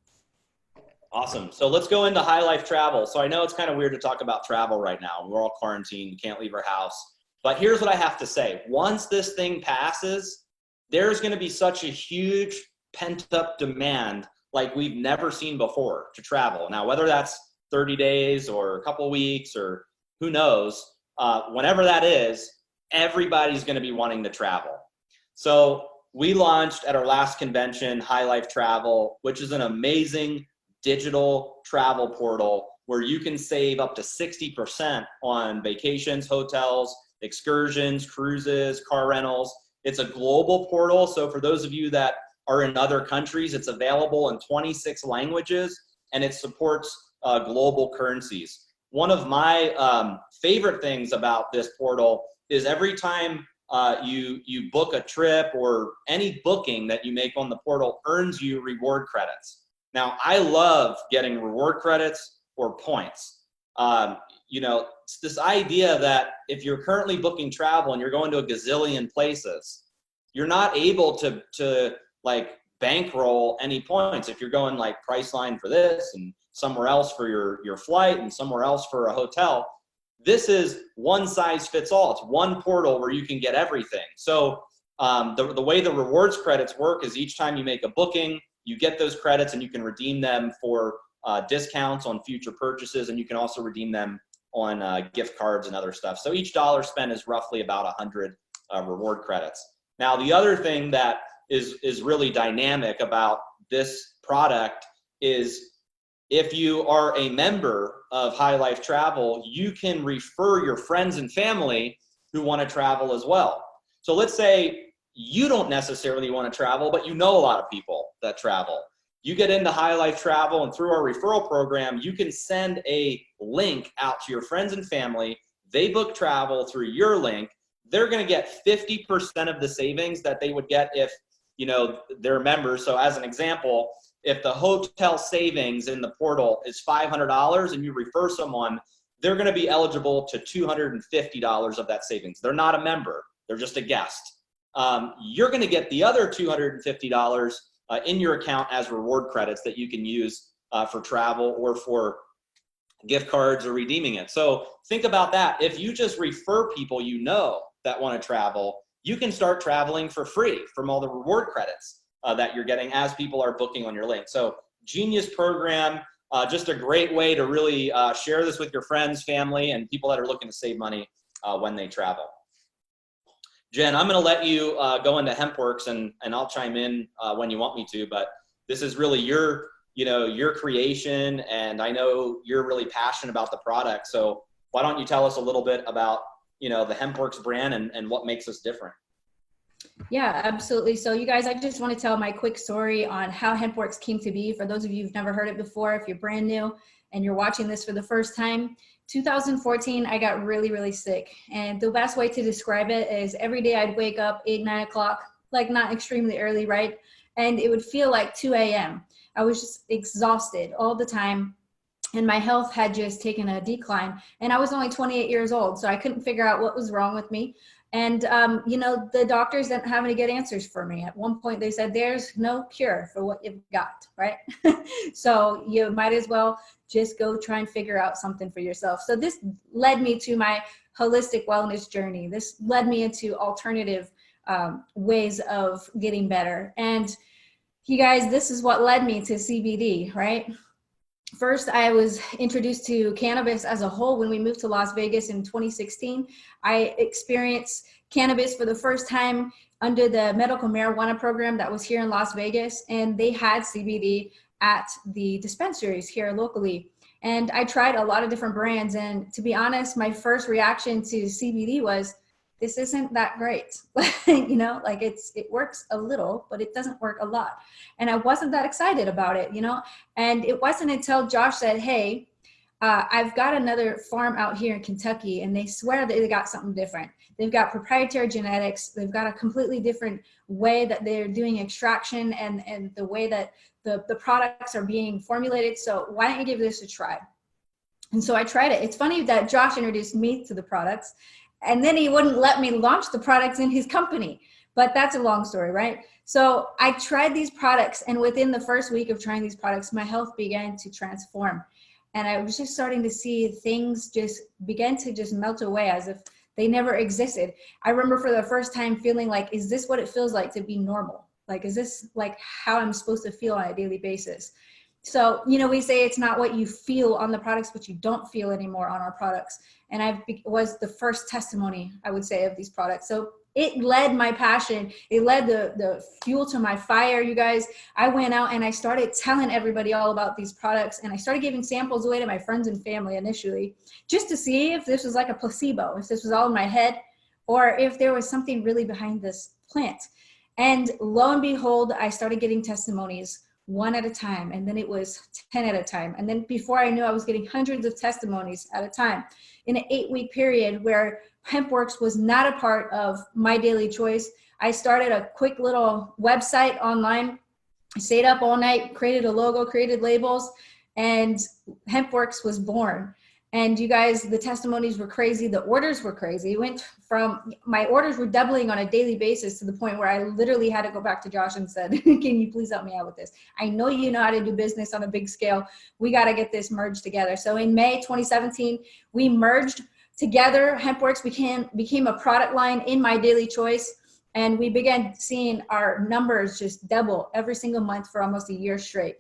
Awesome. So let's go into High Life Travel. So I know it's kind of weird to talk about travel right now. We're all quarantined, can't leave our house. But here's what I have to say. Once this thing passes, there's going to be such a huge pent-up demand like we've never seen before to travel. Now, whether that's 30 days or a couple weeks or who knows, whenever that is, everybody's going to be wanting to travel. So we launched at our last convention, High Life Travel, which is an amazing digital travel portal where you can save up to 60% on vacations, hotels, excursions, cruises, car rentals. It's a global portal. So for those of you that are in other countries, it's available in 26 languages, and it supports global currencies. One of my favorite things about this portal is every time you book a trip, or any booking that you make on the portal earns you reward credits. Now, I love getting reward credits or points. It's this idea that if you're currently booking travel and you're going to a gazillion places, you're not able to like bankroll any points. If you're going like Priceline for this and somewhere else for your flight and somewhere else for a hotel, this is one size fits all. It's one portal where you can get everything. So the way the rewards credits work is each time you make a booking, you get those credits and you can redeem them for discounts on future purchases, and you can also redeem them on gift cards and other stuff. So each dollar spent is roughly about 100 reward credits. Now, the other thing that is really dynamic about this product is if you are a member of High Life Travel, you can refer your friends and family who want to travel as well. So let's say you don't necessarily want to travel, but you know a lot of people that travel. You get into High Life Travel, and through our referral program, you can send a link out to your friends and family. They book travel through your link. They're going to get 50% of the savings that they would get if, you know, they're members. So as an example, if the hotel savings in the portal is $500 and you refer someone, they're going to be eligible to $250 of that savings. They're not a member. They're just a guest. You're going to get the other $250 in your account as reward credits that you can use for travel or for gift cards or redeeming it. So think about that. If you just refer people you know that want to travel, you can start traveling for free from all the reward credits that you're getting as people are booking on your link. So genius program, just a great way to really share this with your friends, family, and people that are looking to save money when they travel. Jen, I'm going to let you go into HempWorks, and I'll chime in when you want me to, but this is really your, you know, your creation, and I know you're really passionate about the product. So why don't you tell us a little bit about, you know, the HempWorks brand and what makes us different?
Yeah, absolutely. So you guys, I just want to tell my quick story on how HempWorks came to be. For those of you who've never heard it before, if you're brand new and you're watching this for the first time, 2014, I got really, really sick. And the best way to describe it is every day I'd wake up 8, 9 o'clock, like not extremely early, right? And it would feel like 2 a.m. I was just exhausted all the time. And my health had just taken a decline. And I was only 28 years old, so I couldn't figure out what was wrong with me. And, you know, the doctors didn't have any good answers for me. At one point, they said, there's no cure for what you've got, right? So you might as well just go try and figure out something for yourself. So this led me to my holistic wellness journey. This led me into alternative ways of getting better. And you guys, this is what led me to CBD, right? First, I was introduced to cannabis as a whole when we moved to Las Vegas in 2016. I experienced cannabis for the first time under the medical marijuana program that was here in Las Vegas, and they had CBD at the dispensaries here locally. And I tried a lot of different brands, and to be honest, my first reaction to CBD was, this isn't that great. You know, like it works a little, but it doesn't work a lot. And I wasn't that excited about it, you know? And it wasn't until Josh said, hey, I've got another farm out here in Kentucky, and they swear that they got something different. They've got proprietary genetics. They've got a completely different way that they're doing extraction and the way that the products are being formulated. So why don't you give this a try? And so I tried it. It's funny that Josh introduced me to the products, and then he wouldn't let me launch the products in his company. But that's a long story, right? So I tried these products, and within the first week of trying these products, my health began to transform. And I was just starting to see things just begin to just melt away as if they never existed. I remember for the first time feeling like, is this what it feels like to be normal? Like, is this like how I'm supposed to feel on a daily basis? So, you know, we say it's not what you feel on the products, but you don't feel anymore on our products. And I was the first testimony, I would say, of these products. So it led my passion. It led the fuel to my fire, you guys. I went out and I started telling everybody all about these products, and I started giving samples away to my friends and family initially, just to see if this was like a placebo, if this was all in my head, or if there was something really behind this plant. And lo and behold, I started getting testimonies one at a time, and then it was 10 at a time. And then before I knew, I was getting hundreds of testimonies at a time in an 8-week period where HempWorks was not a part of my daily choice. I started a quick little website online. I stayed up all night, created a logo, created labels, and HempWorks was born. And you guys, the testimonies were crazy. The orders were crazy. It went from, my orders were doubling on a daily basis to the point where I literally had to go back to Josh and said, can you please help me out with this? I know you know how to do business on a big scale. We got to get this merged together. So in May 2017, we merged together. HempWorks became a product line in my daily choice. And we began seeing our numbers just double every single month for almost a year straight.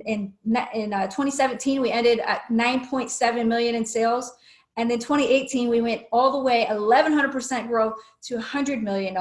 In 2017, we ended at 9.7 million in sales. And then 2018, we went all the way 1,100% growth to $100 million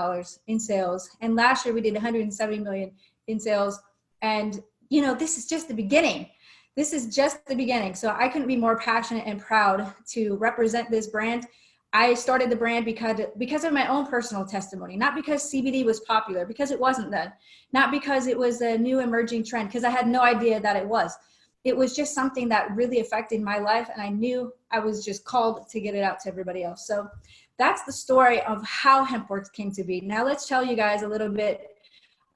in sales. And last year we did 170 million in sales. And, you know, this is just the beginning. This is just the beginning. So I couldn't be more passionate and proud to represent this brand. I started the brand because of my own personal testimony, not because CBD was popular, because it wasn't then, not because it was a new emerging trend, because I had no idea that it was. It was just something that really affected my life, and I knew I was just called to get it out to everybody else. So that's the story of how HempWorks came to be. Now let's tell you guys a little bit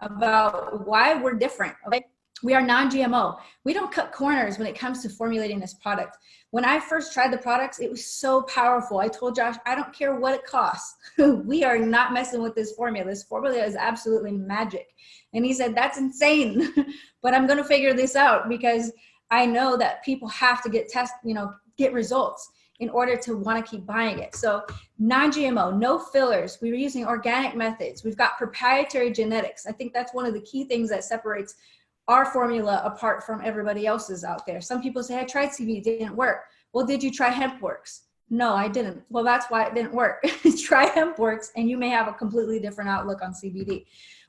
about why we're different. Okay? We are non-GMO. We don't cut corners when it comes to formulating this product. When I first tried the products, it was so powerful. I told Josh, I don't care what it costs. We are not messing with this formula. This formula is absolutely magic. And he said, that's insane, but I'm gonna figure this out because I know that people have to get results in order to want to keep buying it. So non-GMO, no fillers. We were using organic methods. We've got proprietary genetics. I think that's one of the key things that separates our formula apart from everybody else's out there. Some people say, I tried CBD, it didn't work. Well, did you try HempWorks? No, I didn't. Well, that's why it didn't work. Try HempWorks and you may have a completely different outlook on CBD.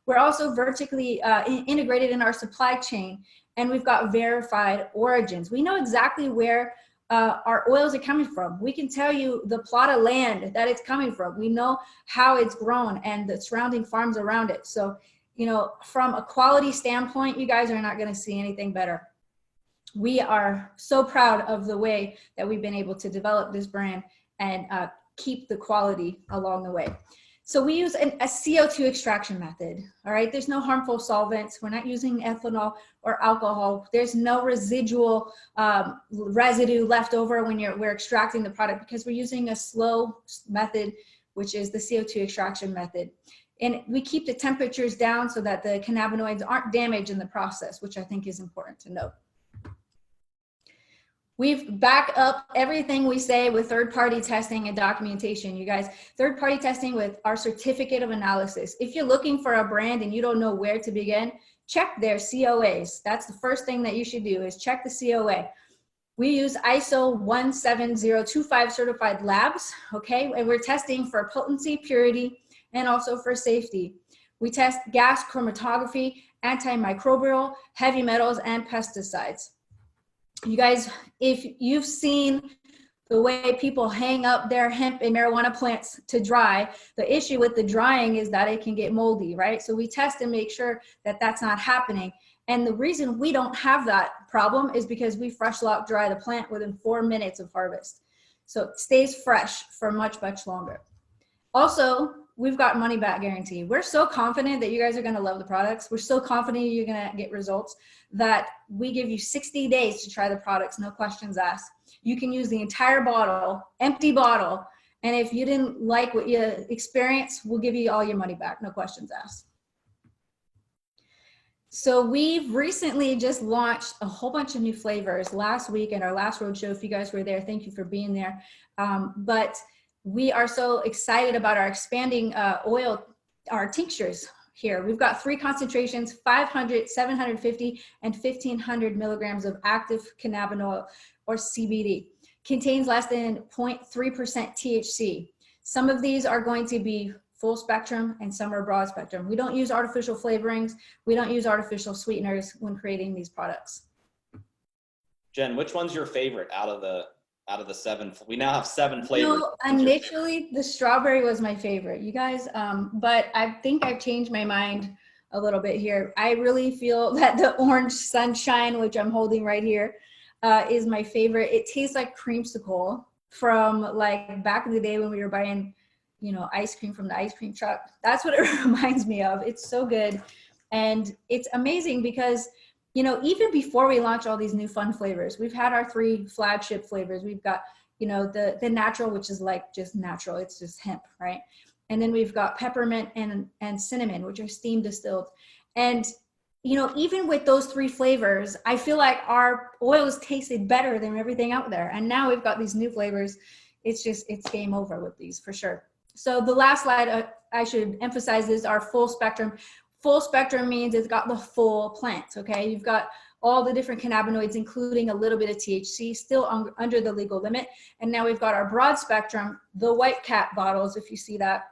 We're also vertically integrated in our supply chain, and we've got verified origins. We know exactly where our oils are coming from. We can tell you the plot of land that it's coming from. We know how it's grown and the surrounding farms around it. So, you know, from a quality standpoint, you guys are not going to see anything better. We are so proud of the way that we've been able to develop this brand and keep the quality along the way. So we use a CO2 extraction method, all right? There's no harmful solvents. We're not using ethanol or alcohol. There's no residual residue left over when we're extracting the product because we're using a slow method, which is the CO2 extraction method. And we keep the temperatures down so that the cannabinoids aren't damaged in the process, which I think is important to note. We've backed up everything we say with third-party testing and documentation. You guys, third-party testing with our certificate of analysis. If you're looking for a brand and you don't know where to begin, check their COAs. That's the first thing that you should do is check the COA. We use ISO 17025 certified labs, okay? And we're testing for potency, purity, and also for safety. We test gas chromatography, antimicrobial, heavy metals, and pesticides. You guys, if you've seen the way people hang up their hemp and marijuana plants to dry, the issue with the drying is that it can get moldy, right? So we test and make sure that that's not happening. And the reason we don't have that problem is because we fresh lock dry the plant within 4 minutes of harvest. So it stays fresh for much, much longer. Also, we've got money back guarantee. We're so confident that you guys are gonna love the products. We're so confident you're gonna get results that we give you 60 days to try the products, no questions asked. You can use the entire bottle, empty bottle, and if you didn't like what you experienced, we'll give you all your money back, no questions asked. So we've recently just launched a whole bunch of new flavors last week in our last roadshow. If you guys were there, thank you for being there. But we are so excited about our expanding oil, our tinctures here. We've got 3 concentrations, 500, 750, and 1500 milligrams of active cannabinoid or CBD. Contains less than 0.3% THC. Some of these are going to be full spectrum and some are broad spectrum. We don't use artificial flavorings. We don't use artificial sweeteners when creating these products.
Jen, which one's your favorite out of the 7? We now have 7 flavors.
Initially the strawberry was my favorite, you guys, but I think I've changed my mind a little bit here. I really feel that the orange sunshine, which I'm holding right here, is my favorite. It tastes like creamsicle from like back in the day when we were buying, you know, ice cream from the ice cream truck. That's what it reminds me of. It's so good. And it's amazing because, you know, even before we launch all these new fun flavors, we've had our 3 flagship flavors. We've got, you know, the natural, which is like just natural. It's just hemp, right? And then we've got peppermint and cinnamon, which are steam distilled. And, you know, even with those 3 flavors, I feel like our oils tasted better than everything out there. And now we've got these new flavors. It's game over with these for sure. So the last slide I should emphasize is our full spectrum. Full spectrum means it's got the full plant, okay? You've got all the different cannabinoids, including a little bit of THC, still under the legal limit. And now we've got our broad spectrum, the white cap bottles, if you see that.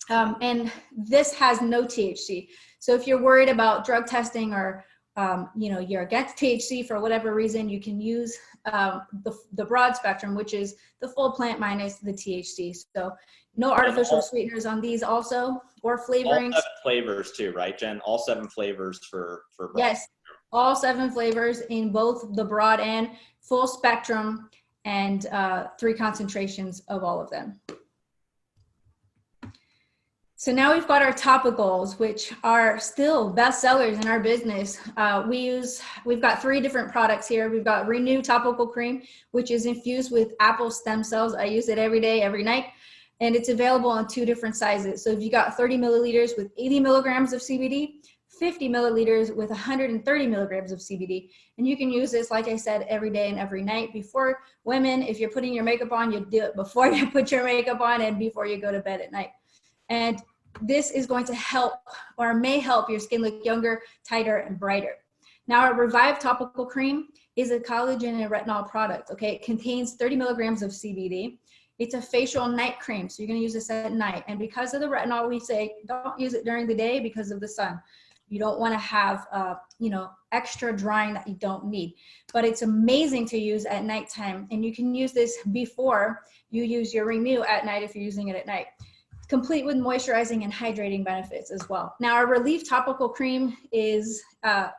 And this has no THC. So if you're worried about drug testing or you know, you're against THC for whatever reason, you can use the broad spectrum, which is the full plant minus the THC. So no artificial sweeteners on these also, or flavorings.
All 7 flavors too, right, Jen? All 7 flavors for broad.
Yes, all 7 flavors in both the broad and full spectrum, and 3 concentrations of all of them. So now we've got our topicals, which are still best sellers in our business. We've got 3 different products here. We've got Renew Topical Cream, which is infused with apple stem cells. I use it every day, every night, and it's available in 2 different sizes. So if you got 30 milliliters with 80 milligrams of CBD, 50 milliliters with 130 milligrams of CBD. And you can use this, like I said, every day and every night. Before women, if you're putting your makeup on, you do it before you put your makeup on and before you go to bed at night. And this is going to help, or may help, your skin look younger, tighter, and brighter. Now, our Revive Topical Cream is a collagen and retinol product, okay? It contains 30 milligrams of CBD. It's a facial night cream, so you're gonna use this at night. And because of the retinol, we say don't use it during the day because of the sun. You don't wanna have, you know, extra drying that you don't need. But it's amazing to use at nighttime, and you can use this before you use your Renew at night if you're using it at night. Complete with moisturizing and hydrating benefits as well. Now, our Relief Topical Cream is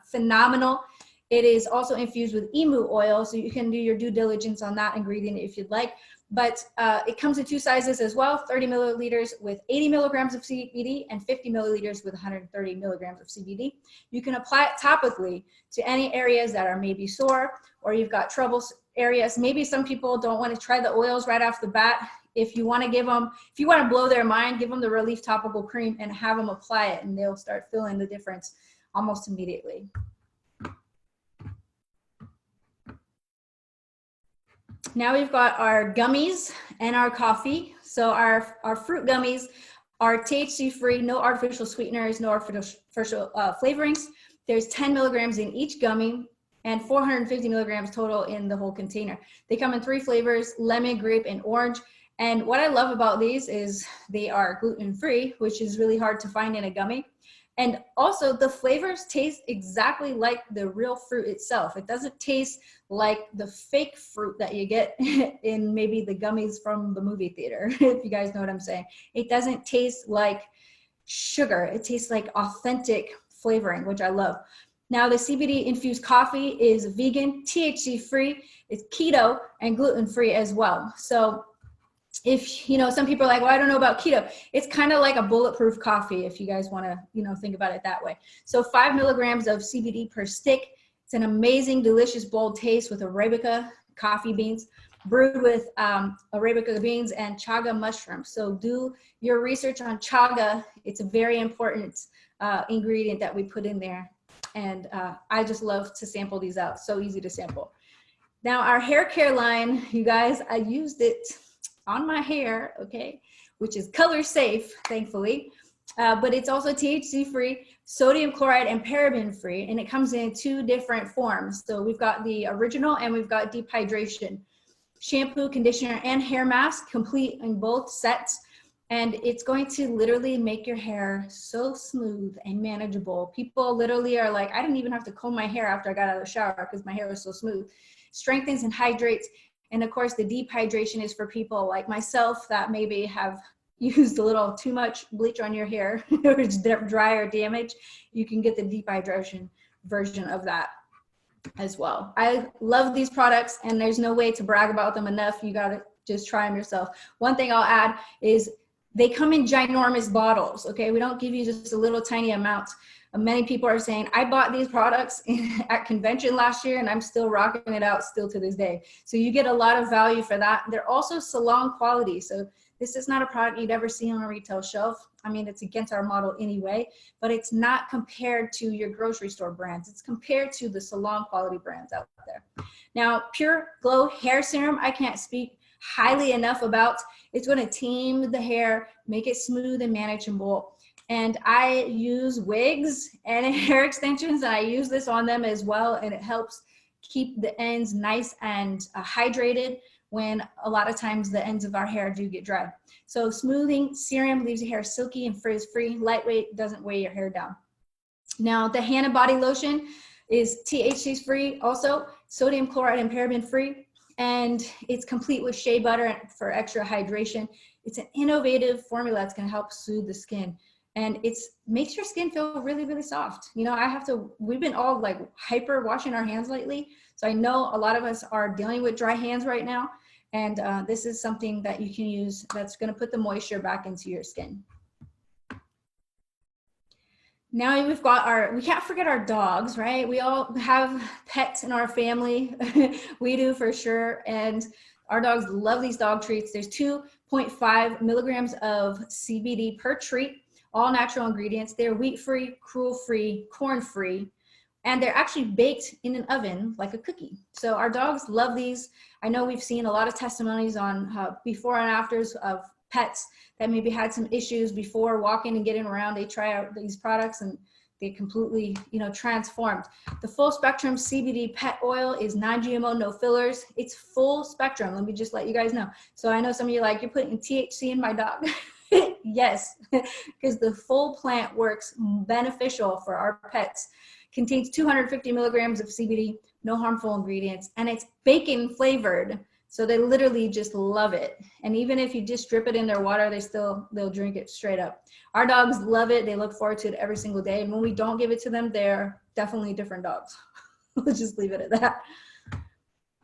phenomenal. It is also infused with emu oil, so you can do your due diligence on that ingredient if you'd like. But it comes in 2 sizes as well, 30 milliliters with 80 milligrams of CBD and 50 milliliters with 130 milligrams of CBD. You can apply it topically to any areas that are maybe sore, or you've got trouble areas. Maybe some people don't want to try the oils right off the bat. If you want to give them, if you want to blow their mind, give them the Relief Topical Cream and have them apply it, and they'll start feeling the difference almost immediately. Now we've got our gummies and our coffee. So our fruit gummies are THC-free, no artificial sweeteners, no artificial flavorings. There's 10 milligrams in each gummy and 450 milligrams total in the whole container. They come in 3 flavors, lemon, grape, and orange. And what I love about these is they are gluten-free, which is really hard to find in a gummy. And also the flavors taste exactly like the real fruit itself. It doesn't taste like the fake fruit that you get in maybe the gummies from the movie theater, if you guys know what I'm saying. It doesn't taste like sugar. It tastes like authentic flavoring, which I love. Now, the CBD infused coffee is vegan, THC-free, it's keto, and gluten-free as well. So if, you know, some people are like, well, I don't know about keto. It's kind of like a bulletproof coffee, if you guys want to, you know, think about it that way. So 5 milligrams of CBD per stick. It's an amazing, delicious, bold taste with Arabica coffee beans, brewed with Arabica beans and chaga mushrooms. So do your research on chaga. It's a very important ingredient that we put in there. And I just love to sample these out. So easy to sample. Now, our hair care line, you guys, I used it on my hair, okay, which is color safe, thankfully, but it's also THC free, sodium chloride and paraben free, and it comes in 2 different forms. So we've got the original and we've got deep hydration, shampoo, conditioner, and hair mask, complete in both sets. And it's going to literally make your hair so smooth and manageable. People literally are like, I didn't even have to comb my hair after I got out of the shower because my hair was so smooth. Strengthens and hydrates. And of course, the deep hydration is for people like myself that maybe have used a little too much bleach on your hair, or it's dry or damaged. You can get the deep hydration version of that as well. I love these products, and there's no way to brag about them enough. You gotta just try them yourself. One thing I'll add is they come in ginormous bottles, okay? We don't give you just a little tiny amount. Many people are saying, I bought these products at convention last year and I'm still rocking it out still to this day. So you get a lot of value for that. They're also salon quality. So this is not a product you'd ever see on a retail shelf. I mean, it's against our model anyway, but it's not compared to your grocery store brands. It's compared to the salon quality brands out there. Now, Pure Glow Hair Serum, I can't speak highly enough about. It's going to tame the hair, make it smooth and manageable. And I use wigs and hair extensions, and I use this on them as well. And it helps keep the ends nice and hydrated when a lot of times the ends of our hair do get dry. So smoothing serum leaves your hair silky and frizz-free, lightweight, doesn't weigh your hair down. Now, the Hannah Body Lotion is THC free, also sodium chloride and paraben free, and it's complete with shea butter for extra hydration. It's an innovative formula that's going to help soothe the skin, and it's makes your skin feel really, really soft. You know, we've been all like hyper washing our hands lately, so I know a lot of us are dealing with dry hands right now, and this is something that you can use that's going to put the moisture back into your skin. Now we've got we can't forget our dogs, right? We all have pets in our family. We do for sure. And our dogs love these dog treats. There's 2.5 milligrams of CBD per treat, all natural ingredients. They're wheat-free, cruel-free, corn-free, and they're actually baked in an oven like a cookie. So our dogs love these. I know we've seen a lot of testimonies on before and afters of pets that maybe had some issues before walking and getting around. They try out these products and they completely, you know, transformed. The full spectrum CBD pet oil is non-GMO, no fillers. It's full spectrum. Let me just let you guys know. So I know some of you are like, you're putting THC in my dog. Yes, because the full plant works beneficial for our pets. Contains 250 milligrams of CBD, no harmful ingredients, and it's bacon flavored. So they literally just love it. And even if you just drip it in their water, they'll drink it straight up. Our dogs love it. They look forward to it every single day. And when we don't give it to them, they're definitely different dogs. We'll just leave it at that.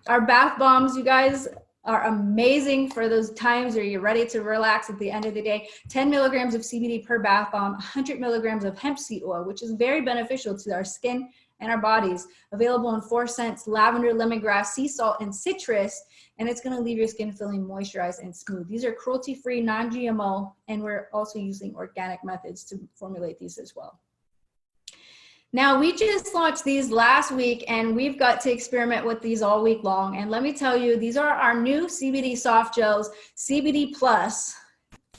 Our bath bombs, you guys, are amazing for those times where you're ready to relax at the end of the day. 10 milligrams of CBD per bath bomb, 100 milligrams of hemp seed oil, which is very beneficial to our skin and our bodies. Available in 4 scents: lavender, lemongrass, sea salt, and citrus. And it's gonna leave your skin feeling moisturized and smooth. These are cruelty-free, non-GMO, and we're also using organic methods to formulate these as well. Now, we just launched these last week, and we've got to experiment with these all week long. And let me tell you, these are our new CBD soft gels, CBD Plus,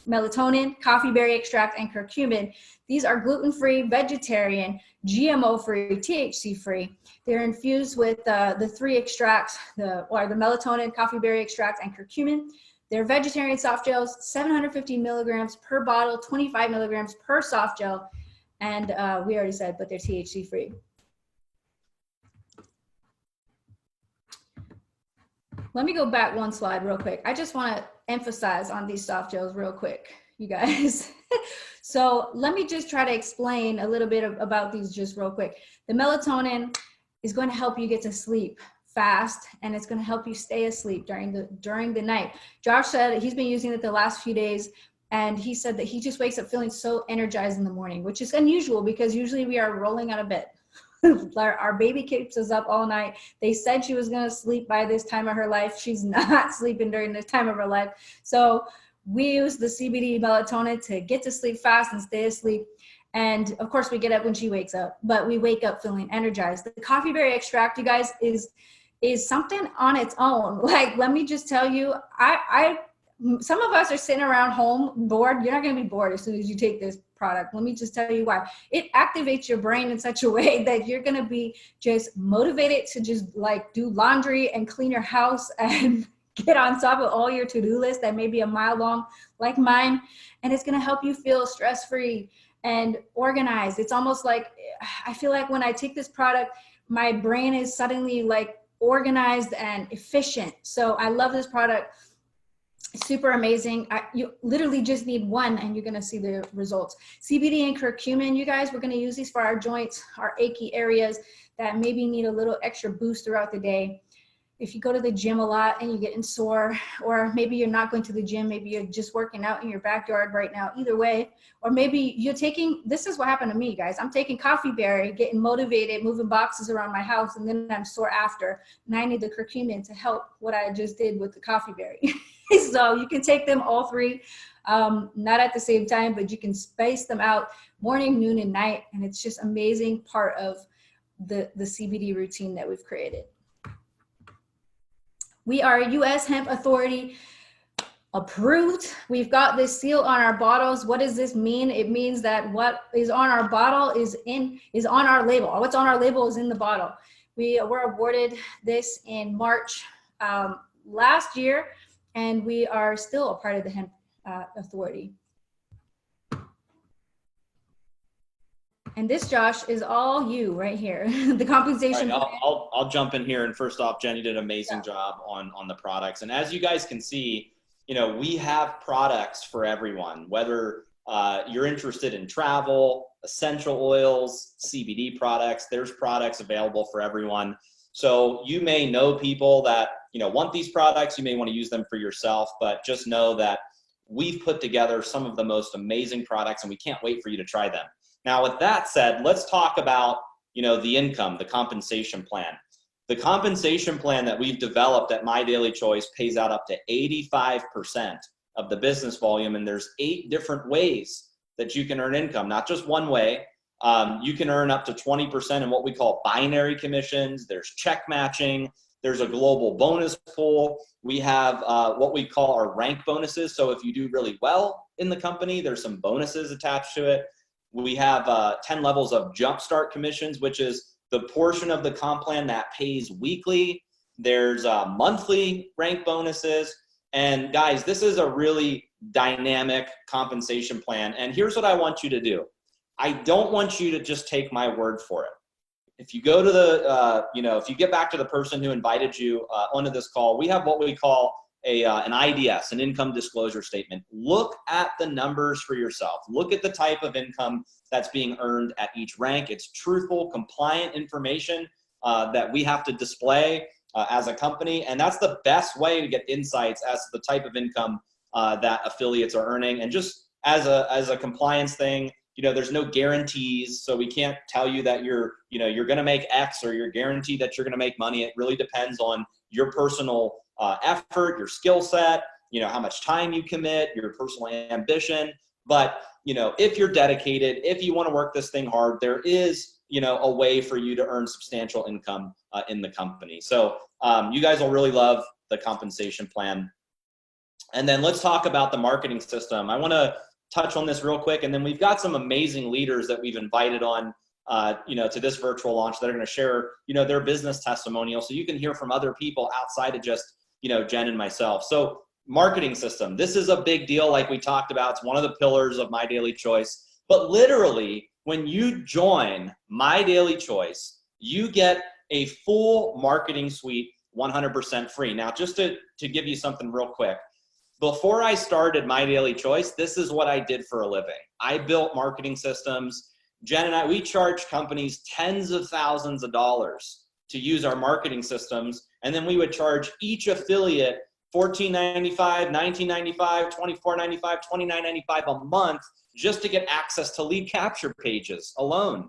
melatonin, coffee berry extract, and curcumin. These are gluten-free, vegetarian, GMO-free, THC-free. They're infused with the 3 extracts, the melatonin, coffee berry extract, and curcumin. They're vegetarian soft gels, 750 milligrams per bottle, 25 milligrams per soft gel. And we already said, but they're THC-free. Let me go back one slide real quick. I just want to emphasize on these soft gels real quick, you guys. So let me just try to explain a little bit about these just real quick. The melatonin is going to help you get to sleep fast, and it's going to help you stay asleep during the night. Josh said he's been using it the last few days, and he said that he just wakes up feeling so energized in the morning, which is unusual because usually we are rolling out of bed. Our baby keeps us up all night. They said she was going to sleep by this time of her life. She's not sleeping during this time of her life. So we use the CBD melatonin to get to sleep fast and stay asleep. And of course we get up when she wakes up, but we wake up feeling energized. The coffee berry extract, you guys, is something on its own. Like, let me just tell you, some of us are sitting around home bored. You're not going to be bored as soon as you take this product. Let me just tell you why. It activates your brain in such a way that you're going to be just motivated to just like do laundry and clean your house and get on top of all your to-do lists that may be a mile long like mine. And it's going to help you feel stress-free and organized. It's almost like, I feel like when I take this product, my brain is suddenly like organized and efficient. So I love this product. Super amazing. You literally just need one and you're going to see the results. CBD and curcumin, you guys, we're going to use these for our joints, our achy areas that maybe need a little extra boost throughout the day. If you go to the gym a lot and you're getting sore, or maybe you're not going to the gym, maybe you're just working out in your backyard right now, either way, or maybe you're taking, this is what happened to me, guys. I'm taking coffee berry, getting motivated, moving boxes around my house, and then I'm sore after, and I need the curcumin to help what I just did with the coffee berry. So you can take them all three, not at the same time, but you can space them out morning, noon, and night, and it's just amazing part of the CBD routine that we've created. We are U.S. Hemp Authority approved. We've got this seal on our bottles. What does this mean? It means that what is on our bottle is on our label. What's on our label is in the bottle. We were awarded this in March last year, and we are still a part of the Hemp Authority. And this, Josh, is all you right here. The compensation
All
plan.
right, I'll jump in here. And first off, Jenny did an amazing job on the products. And as you guys can see, we have products for everyone, whether you're interested in travel, essential oils, CBD products. There's products available for everyone. So you may know people that want these products. You may want to use them for yourself, but just know that we've put together some of the most amazing products, and we can't wait for you to try them. Now, with that said, let's talk about the income, the compensation plan. The compensation plan that we've developed at My Daily Choice pays out up to 85% of the business volume, and there's 8 different ways that you can earn income, not just one way. You can earn up to 20% in what we call binary commissions. There's check matching. There's a global bonus pool. We have what we call our rank bonuses. So if you do really well in the company, there's some bonuses attached to it. We have 10 levels of jumpstart commissions, which is the portion of the comp plan that pays weekly. There's monthly rank bonuses. And guys, this is a really dynamic compensation plan. And here's what I want you to do. I don't want you to just take my word for it. If you go to the, if you get back to the person who invited you onto this call, we have what we call an IDS, an income disclosure statement. Look at the numbers for yourself. Look at the type of income that's being earned at each rank. It's truthful, compliant information that we have to display as a company. And that's the best way to get insights as to the type of income that affiliates are earning. And just as a compliance thing, there's no guarantees, so we can't tell you that you're going to make X or you're guaranteed that you're going to make money. It really depends on your personal effort, your skill set, how much time you commit, your personal ambition. But if you're dedicated, if you want to work this thing hard, there is a way for you to earn substantial income in the company. So you guys will really love the compensation plan. And then let's talk about the marketing system. I want to touch on this real quick, and then we've got some amazing leaders that we've invited on to this virtual launch that are going to share their business testimonial, so you can hear from other people outside of just Jen and myself. So marketing system, this is a big deal. Like we talked about, it's one of the pillars of My Daily Choice. But literally, when you join My Daily Choice, you get a full marketing suite 100% free. Now, just to give you something real quick, before I started My Daily Choice, this is what I did for a living. I built marketing systems. Jen and I, we charge companies tens of thousands of dollars to use our marketing systems. And then we would charge each affiliate $14.95, $19.95, $24.95, $29.95 a month just to get access to lead capture pages alone.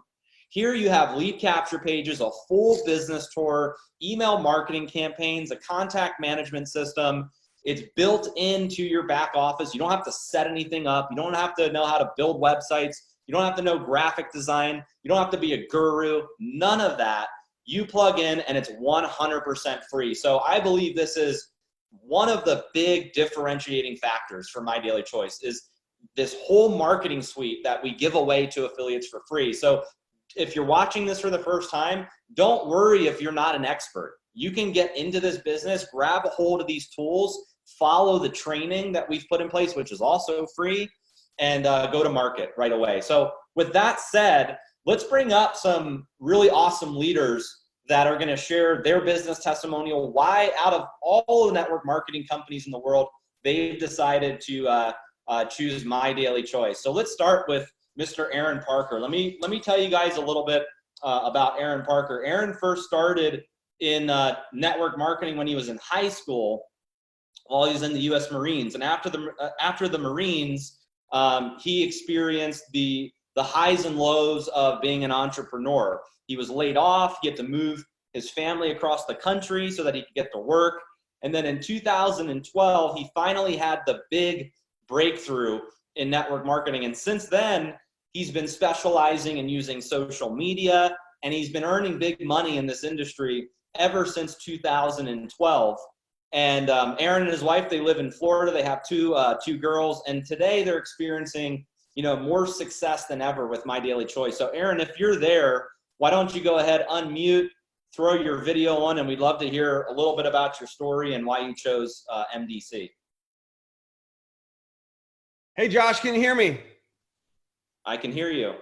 Here you have lead capture pages, a full business tour, email marketing campaigns, a contact management system. It's built into your back office. You don't have to set anything up. You don't have to know how to build websites. You don't have to know graphic design. You don't have to be a guru. None of that. You plug in and it's 100% free. So I believe this is one of the big differentiating factors for My Daily Choice is this whole marketing suite that we give away to affiliates for free. So if you're watching this for the first time, don't worry if you're not an expert. You can get into this business, grab a hold of these tools, follow the training that we've put in place, which is also free, and go to market right away. So with that said, let's bring up some really awesome leaders that are going to share their business testimonial, why out of all the network marketing companies in the world, they've decided to choose My Daily Choice. So let's start with Mr. Aaron Parker. Let me tell you guys a little bit about Aaron Parker. Aaron first started in network marketing when he was in high school while he was in the U.S. Marines. And after the Marines, he experienced the highs and lows of being an entrepreneur. He was laid off. He had to move his family across the country so that he could get to work. And then in 2012, he finally had the big breakthrough in network marketing. And since then, he's been specializing in using social media, and he's been earning big money in this industry ever since 2012. And Aaron and his wife, they live in Florida. They have two girls, and today they're experiencing more success than ever with My Daily Choice. So Aaron, if you're there, why don't you go ahead, unmute, throw your video on, and we'd love to hear a little bit about your story and why you chose MDC.
Hey, Josh, can you hear me?
I can hear you.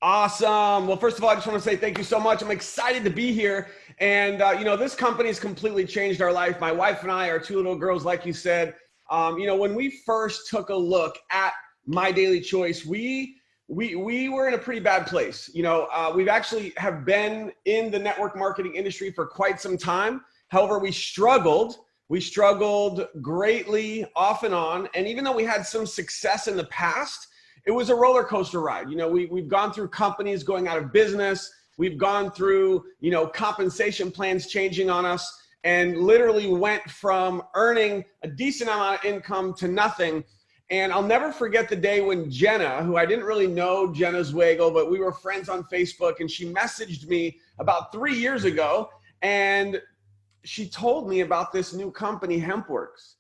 Awesome. Well, first of all, I just want to say thank you so much. I'm excited to be here. And, this company has completely changed our life. My wife and I, our two little girls, like you said, when we first took a look at My Daily Choice, we were in a pretty bad place. We've actually have been in the network marketing industry for quite some time. However, we struggled greatly off and on. And even though we had some success in the past, it was a roller coaster ride. We've gone through companies going out of business. We've gone through, compensation plans changing on us, and literally went from earning a decent amount of income to nothing. And I'll never forget the day when Jenna, who I didn't really know Jenna Zwagel, but we were friends on Facebook, and she messaged me about 3 years ago, and she told me about this new company, HempWorks.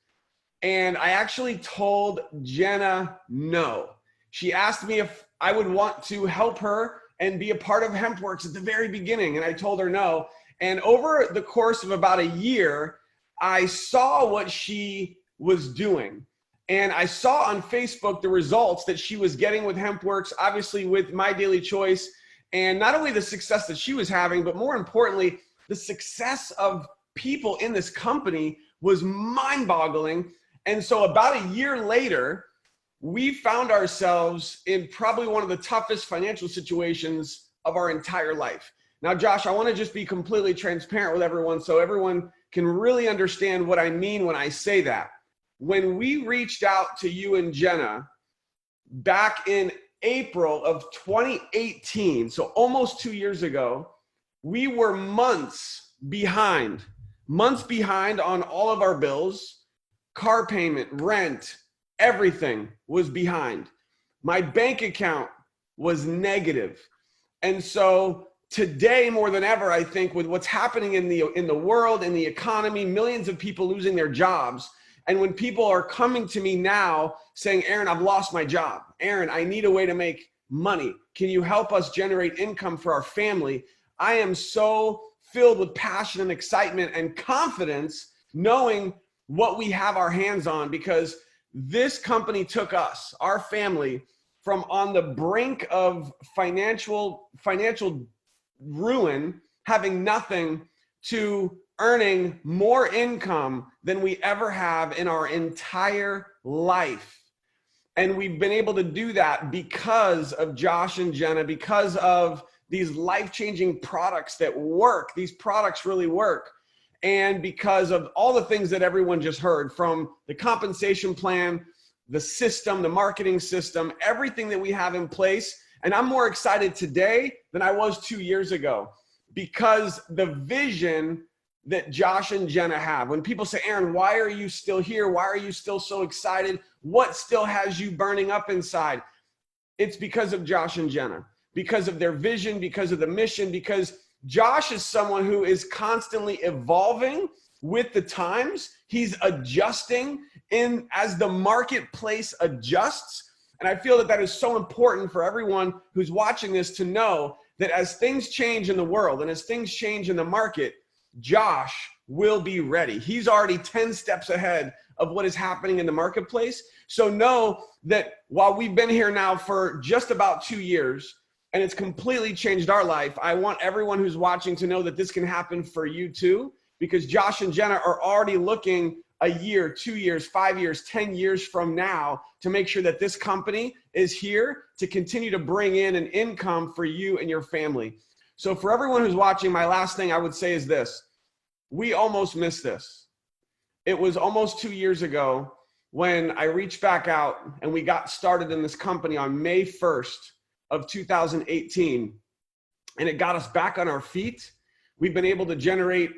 And I actually told Jenna no. She asked me if I would want to help her and be a part of HempWorks at the very beginning. And I told her no. And over the course of about a year, I saw what she was doing. And I saw on Facebook the results that she was getting with HempWorks, obviously with My Daily Choice, and not only the success that she was having, but more importantly, the success of people in this company was mind-boggling. And so about a year later, we found ourselves in probably one of the toughest financial situations of our entire life. Now, Josh, I want to just be completely transparent with everyone so everyone can really understand what I mean when I say that. When we reached out to you and Jenna back in April of 2018, so almost 2 years ago, we were months behind on all of our bills, car payment, rent, everything was behind. My bank account was negative. And so today, more than ever, I think with what's happening in the world, in the economy, millions of people losing their jobs. And when people are coming to me now saying, Aaron, I've lost my job. Aaron, I need a way to make money. Can you help us generate income for our family? I am so filled with passion and excitement and confidence knowing what we have our hands on, because this company took us, our family, from on the brink of financial ruin, having nothing, to earning more income than we ever have in our entire life. And we've been able to do that because of Josh and Jenna, because of these life-changing products that work. These products really work. And because of all the things that everyone just heard, from the compensation plan, the system, the marketing system, everything that we have in place. And I'm more excited today than I was 2 years ago, because the vision that Josh and Jenna have. When people say, Aaron, why are you still here? Why are you still so excited? What still has you burning up inside? It's because of Josh and Jenna, because of their vision, because of the mission, because Josh is someone who is constantly evolving with the times. He's adjusting as the marketplace adjusts. And I feel that that is so important for everyone who's watching this to know that as things change in the world and as things change in the market, Josh will be ready. He's already 10 steps ahead of what is happening in the marketplace. So know that while we've been here now for just about 2 years, and it's completely changed our life, I want everyone who's watching to know that this can happen for you too, because Josh and Jenna are already looking a year, 2 years, 5 years, 10 years from now to make sure that this company is here to continue to bring in an income for you and your family. So for everyone who's watching, my last thing I would say is this. We almost missed this. It was almost 2 years ago when I reached back out and we got started in this company on May 1st of 2018, and it got us back on our feet. We've been able to generate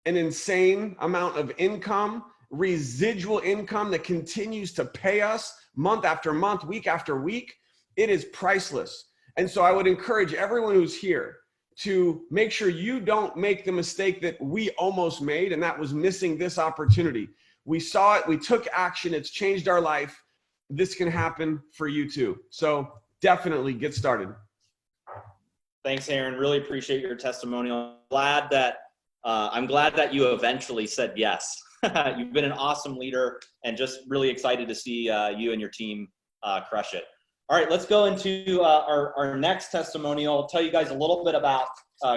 an insane amount of income, residual income that continues to pay us month after month, week after week. It is priceless. And so I would encourage everyone who's here to make sure you don't make the mistake that we almost made, and that was missing this opportunity. We saw it, we took action, it's changed our life. This can happen for you too. So definitely get started.
Thanks, Aaron. Really appreciate your testimonial. I'm glad that you eventually said yes. You've been an awesome leader, and just really excited to see you and your team crush it. All right, let's go into our next testimonial. I'll tell you guys a little bit about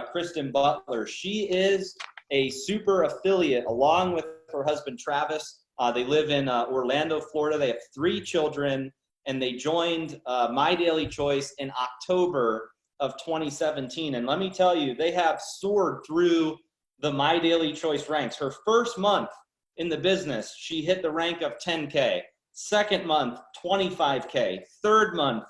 Kristen Butler. She is a super affiliate along with her husband, Travis. They live in Orlando, Florida. They have 3 children, and they joined My Daily Choice in October of 2017. And let me tell you, they have soared through the My Daily Choice ranks. Her first month in the business, she hit the rank of 10K. Second month, 25K. Third month,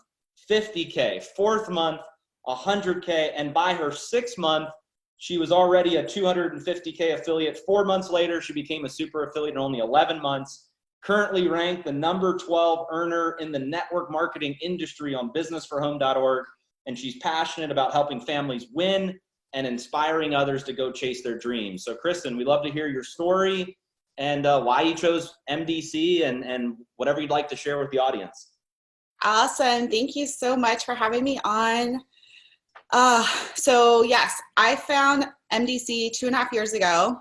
50K. Fourth month, 100K. And by her 6th month, she was already a 250K affiliate. 4 months later, she became a super affiliate in only 11 months. Currently ranked the number 12 earner in the network marketing industry on businessforhome.org. And she's passionate about helping families win and inspiring others to go chase their dreams. So Kristen, we'd love to hear your story and why you chose MDC and whatever you'd like to share with the audience.
Awesome. Thank you so much for having me on. So yes, I found MDC 2.5 years ago,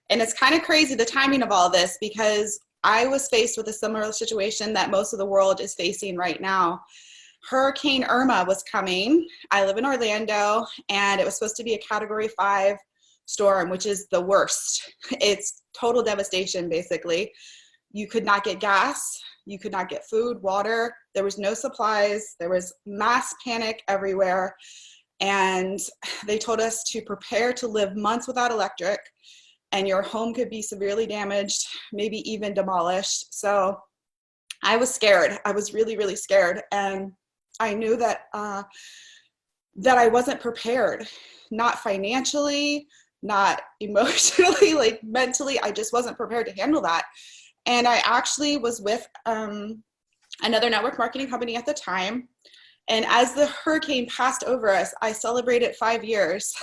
and it's kind of crazy the timing of all this because I was faced with a similar situation that most of the world is facing right now. Hurricane Irma was coming. I live in Orlando, and it was supposed to be a Category 5 storm, which is the worst. It's total devastation, basically. You could not get gas. You could not get food, water. There was no supplies. There was mass panic everywhere. And they told us to prepare to live months without electric, and your home could be severely damaged, maybe even demolished. So I was scared. I was really, really scared. And I knew that that I wasn't prepared, not financially, not emotionally, like mentally. I just wasn't prepared to handle that. And I actually was with another network marketing company at the time. And as the hurricane passed over us, I celebrated 5 years.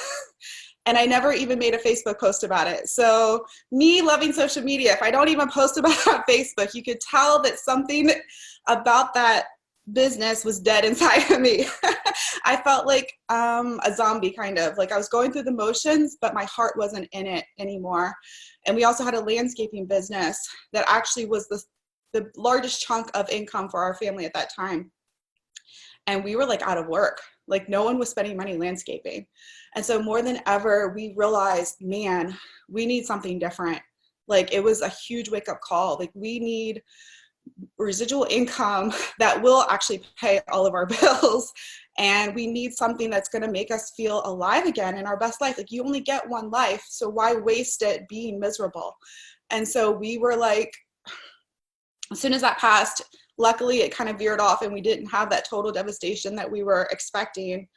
And I never even made a Facebook post about it. So me loving social media, if I don't even post about it on Facebook, you could tell that something about that business was dead inside of me. I felt like a zombie, kind of like I was going through the motions, but my heart wasn't in it anymore. And we also had a landscaping business that actually was the largest chunk of income for our family at that time. And we were like out of work. Like no one was spending money landscaping. And so more than ever, we realized, man, we need something different. Like it was a huge wake up call. Like we need residual income that will actually pay all of our bills. And we need something that's going to make us feel alive again in our best life. Like you only get one life, so why waste it being miserable? And so we were like, as soon as that passed, luckily it kind of veered off and we didn't have that total devastation that we were expecting,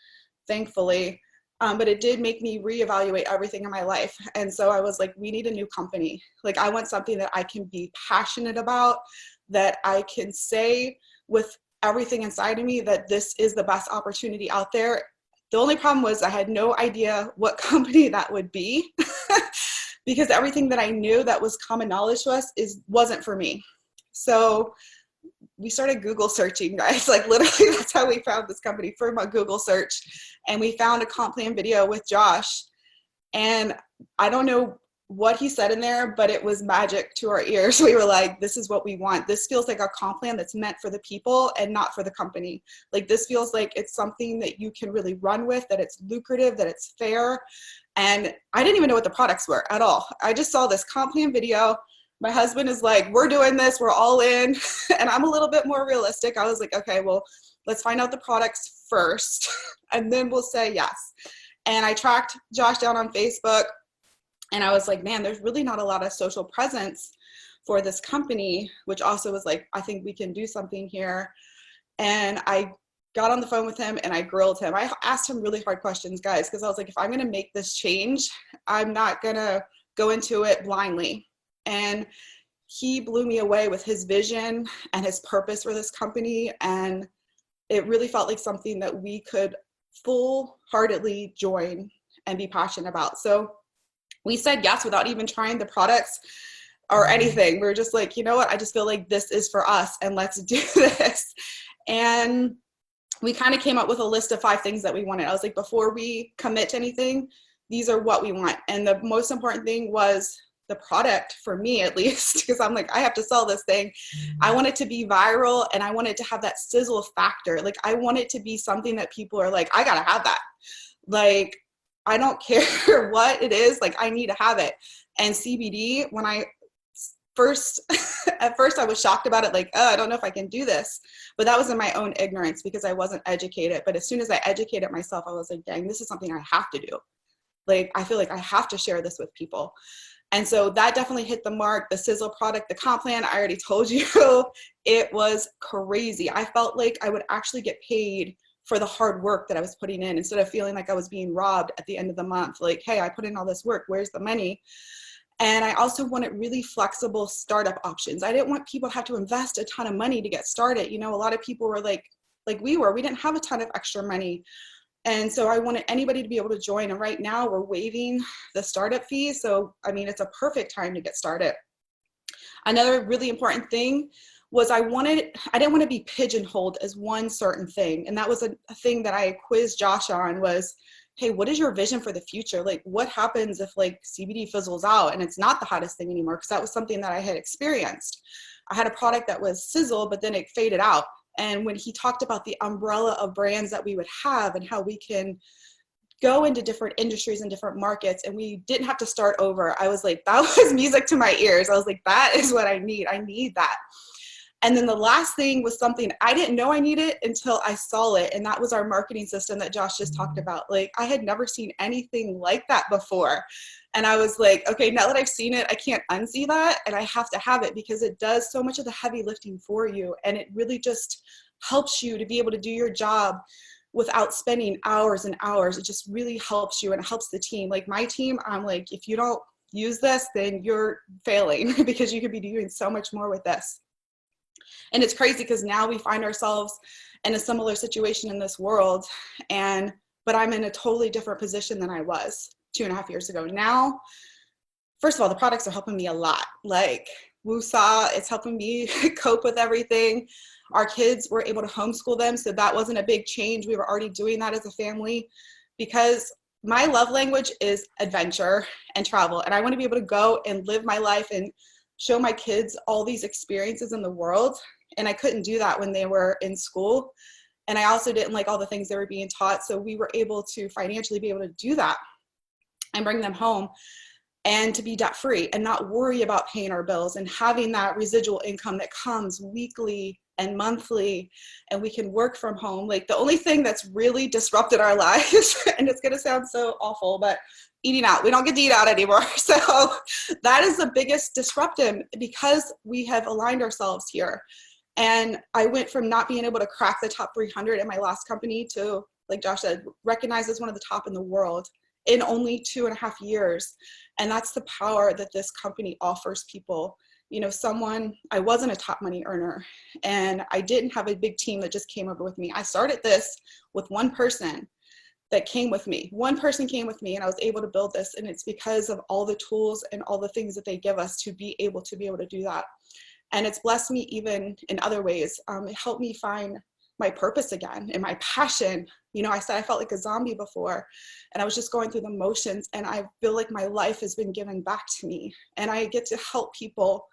thankfully. But it did make me reevaluate everything in my life. And so I was like, we need a new company. Like I want something that I can be passionate about, that I can say with everything inside of me that this is the best opportunity out there. The only problem was I had no idea what company that would be because everything that I knew that was common knowledge to us wasn't for me. So we started Google searching, guys. Like literally that's how we found this company, from a Google search. And we found a comp plan video with Josh. And I don't know what he said in there, but it was magic to our ears. We were like, this is what we want. This feels like a comp plan that's meant for the people and not for the company. Like this feels like it's something that you can really run with, that it's lucrative, that it's fair. And I didn't even know what the products were at all. I just saw this comp plan video. My husband is like, we're doing this, we're all in. And I'm a little bit more realistic. I was like, okay, well, let's find out the products first and then we'll say yes. And I tracked Josh down on Facebook. And I was like, man, there's really not a lot of social presence for this company, which also was like, I think we can do something here. And I got on the phone with him and I grilled him. I asked him really hard questions, guys, because I was like, if I'm going to make this change, I'm not going to go into it blindly. And he blew me away with his vision and his purpose for this company. And it really felt like something that we could full-heartedly join and be passionate about. So we said yes without even trying the products or anything. We were just like, you know what? I just feel like this is for us and let's do this. And we kind of came up with a list of 5 things that we wanted. I was like, before we commit to anything, these are what we want. And the most important thing was the product, for me at least, because I'm like, I have to sell this thing. I want it to be viral, and I want it to have that sizzle factor. Like, I want it to be something that people are like, I gotta have that. Like, I don't care what it is, like, I need to have it. And CBD, when I first, at first I was shocked about it, like, oh, I don't know if I can do this. But that was in my own ignorance because I wasn't educated. But as soon as I educated myself, I was like, dang, this is something I have to do. Like, I feel like I have to share this with people. And so that definitely hit the mark. The Sizzle product, the comp plan, I already told you, it was crazy. I felt like I would actually get paid for the hard work that I was putting in, instead of feeling like I was being robbed at the end of the month. Like, hey, I put in all this work, where's the money? And I also wanted really flexible startup options. I didn't want people to have to invest a ton of money to get started. You know, a lot of people were like we didn't have a ton of extra money. And so I wanted anybody to be able to join. And right now we're waiving the startup fee. So, I mean, it's a perfect time to get started. Another really important thing was I didn't want to be pigeonholed as one certain thing. And that was a thing that I quizzed Josh on was, hey, what is your vision for the future? Like, what happens if like CBD fizzles out and it's not the hottest thing anymore? Because that was something that I had experienced. I had a product that was Sizzle, but then it faded out. And when he talked about the umbrella of brands that we would have and how we can go into different industries and different markets, and we didn't have to start over, I was like, that was music to my ears. I was like, that is what I need. I need that. And then the last thing was something I didn't know I needed until I saw it. And that was our marketing system that Josh just talked about. Like, I had never seen anything like that before. And I was like, okay, now that I've seen it, I can't unsee that. And I have to have it because it does so much of the heavy lifting for you. And it really just helps you to be able to do your job without spending hours and hours. It just really helps you, and it helps the team. Like my team, I'm like, if you don't use this, then you're failing because you could be doing so much more with this. And it's crazy because now we find ourselves in a similar situation in this world, but I'm in a totally different position than I was 2.5 years ago. Now, first of all, the products are helping me a lot. Like Woosah, it's helping me cope with everything. Our kids were able to homeschool them, so that wasn't a big change. We were already doing that as a family because my love language is adventure and travel, and I want to be able to go and live my life and show my kids all these experiences in the world. And I couldn't do that when they were in school. And I also didn't like all the things they were being taught. So we were able to financially be able to do that and bring them home and to be debt free and not worry about paying our bills and having that residual income that comes weekly and monthly, and we can work from home. Like the only thing that's really disrupted our lives, and it's gonna sound so awful, but eating out. We don't get to eat out anymore. So that is the biggest disruption because we have aligned ourselves here. And I went from not being able to crack the top 300 in my last company to, like Josh said, recognized as one of the top in the world in only 2.5 years. And that's the power that this company offers people. You know, I wasn't a top money earner, and I didn't have a big team that just came over with me. I started this with one person that came with me. One person came with me, and I was able to build this. And it's because of all the tools and all the things that they give us to be able to do that. And it's blessed me even in other ways. It helped me find my purpose again and my passion. You know, I said I felt like a zombie before, and I was just going through the motions, and I feel like my life has been given back to me. And I get to help people,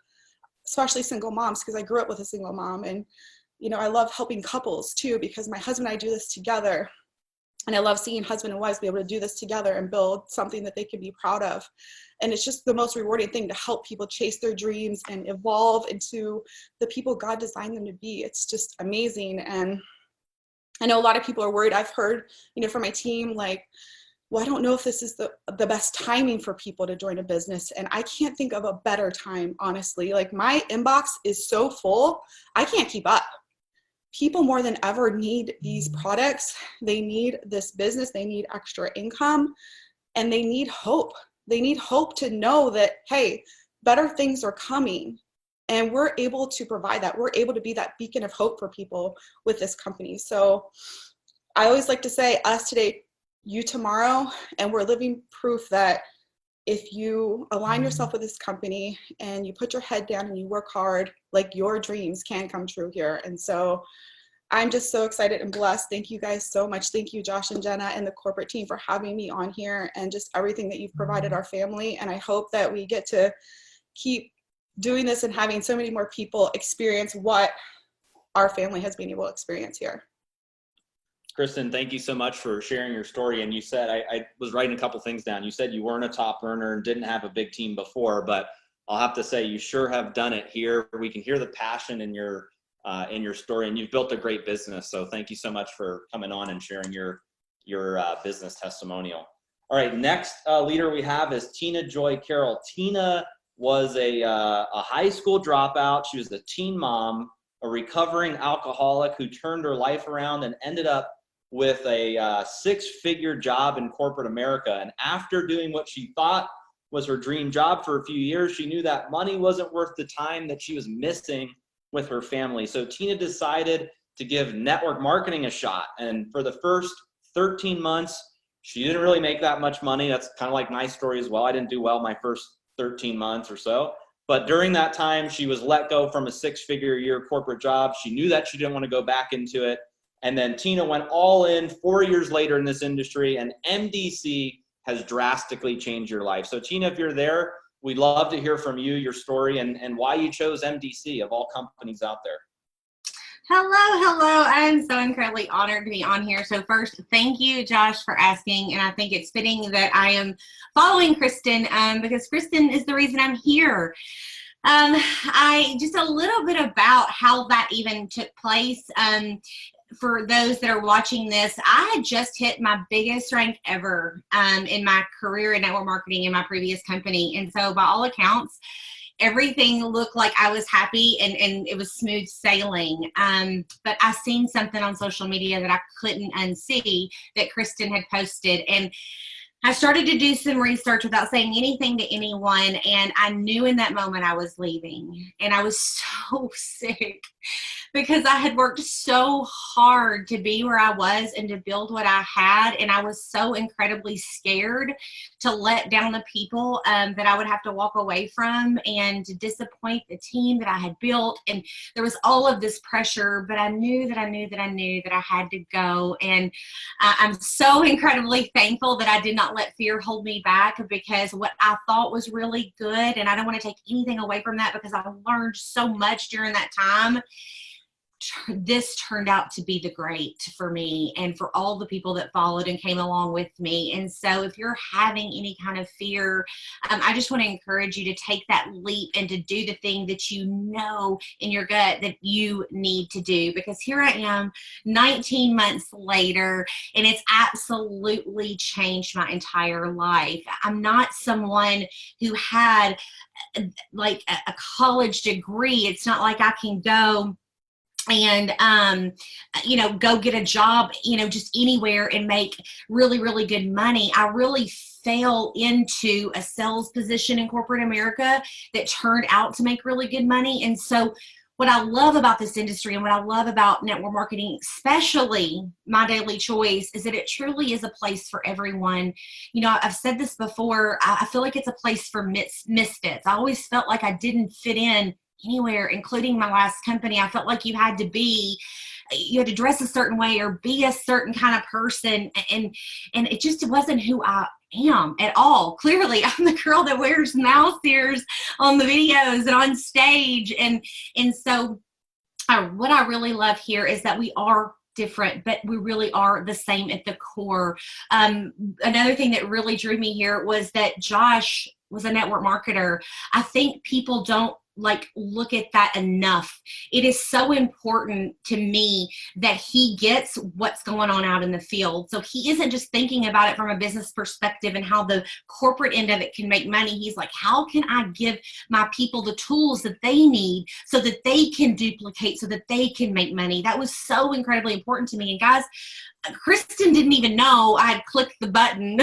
especially single moms, because I grew up with a single mom. And, you know, I love helping couples too, because my husband and I do this together. And I love seeing husband and wives be able to do this together and build something that they can be proud of. And it's just the most rewarding thing to help people chase their dreams and evolve into the people God designed them to be. It's just amazing. And I know a lot of people are worried. I've heard, you know, from my team, like, well, I don't know if this is the best timing for people to join a business. And I can't think of a better time, honestly. Like my inbox is so full, I can't keep up. People more than ever need these products. They need this business. They need extra income, and they need hope. They need hope to know that, hey, better things are coming, and we're able to provide that. We're able to be that beacon of hope for people with this company. So I always like to say, us today, you tomorrow, and we're living proof that if you align yourself with this company and you put your head down and you work hard, like your dreams can come true here. And so I'm just so excited and blessed. Thank you guys so much. Thank you, Josh and Jenna and the corporate team for having me on here and just everything that you've provided our family. And I hope that we get to keep doing this and having so many more people experience what our family has been able to experience here.
Kristen, thank you so much for sharing your story. And you said, I was writing a couple things down. You said you weren't a top earner and didn't have a big team before, but I'll have to say you sure have done it here. We can hear the passion in your story, and you've built a great business. So thank you so much for coming on and sharing your business testimonial. All right, next leader we have is Tina Joy Carroll. Tina was a high school dropout. She was a teen mom, a recovering alcoholic who turned her life around and ended up with a six-figure job in corporate America. And after doing what she thought was her dream job for a few years, she knew that money wasn't worth the time that she was missing with her family. So Tina decided to give network marketing a shot. And for the first 13 months, she didn't really make that much money. That's kind of like my story as well. I didn't do well my first 13 months or so. But during that time, she was let go from a six-figure a year corporate job. She knew that she didn't want to go back into it. And then Tina went all in 4 years later in this industry, and MDC has drastically changed your life. So Tina, if you're there, we'd love to hear from you, your story, and why you chose MDC of all companies out there.
Hello. I'm so incredibly honored to be on here. So first, thank you, Josh, for asking. And I think it's fitting that I am following Kristen because Kristen is the reason I'm here. Just a little bit about how that even took place. For those that are watching this, I had just hit my biggest rank ever in my career in network marketing in my previous company. And so by all accounts, everything looked like I was happy and it was smooth sailing. But I seen something on social media that I couldn't unsee that Kristen had posted. And I started to do some research without saying anything to anyone. And I knew in that moment I was leaving. And I was so sick because I had worked so hard to be where I was and to build what I had. And I was so incredibly scared to let down the people that I would have to walk away from and to disappoint the team that I had built. And there was all of this pressure, but I knew that I had to go. And I'm so incredibly thankful that I did not let fear hold me back, because what I thought was really good, and I don't want to take anything away from that because I learned so much during that time, this turned out to be the great for me and for all the people that followed and came along with me. And so if you're having any kind of fear, I just want to encourage you to take that leap and to do the thing that you know in your gut that you need to do. Because here I am 19 months later, and it's absolutely changed my entire life. I'm not someone who had like a college degree. It's not like I can go and go get a job, just anywhere and make really, really good money. I really fell into a sales position in corporate America that turned out to make really good money. And so what I love about this industry and what I love about network marketing, especially My Daily Choice, is that it truly is a place for everyone. I've said this before, I feel like it's a place for misfits. I always felt like I didn't fit in anywhere, including my last company. I felt like you had to dress a certain way or be a certain kind of person. And it wasn't who I am at all. Clearly, I'm the girl that wears mouse ears on the videos and on stage. And so what I really love here is that we are different, but we really are the same at the core. Another thing that really drew me here was that Josh was a network marketer. I think people don't look at that enough. It is so important to me that he gets what's going on out in the field. So he isn't just thinking about it from a business perspective and how the corporate end of it can make money. He's like, how can I give my people the tools that they need so that they can duplicate, so that they can make money? That was so incredibly important to me. And guys, Kristen didn't even know I had clicked the button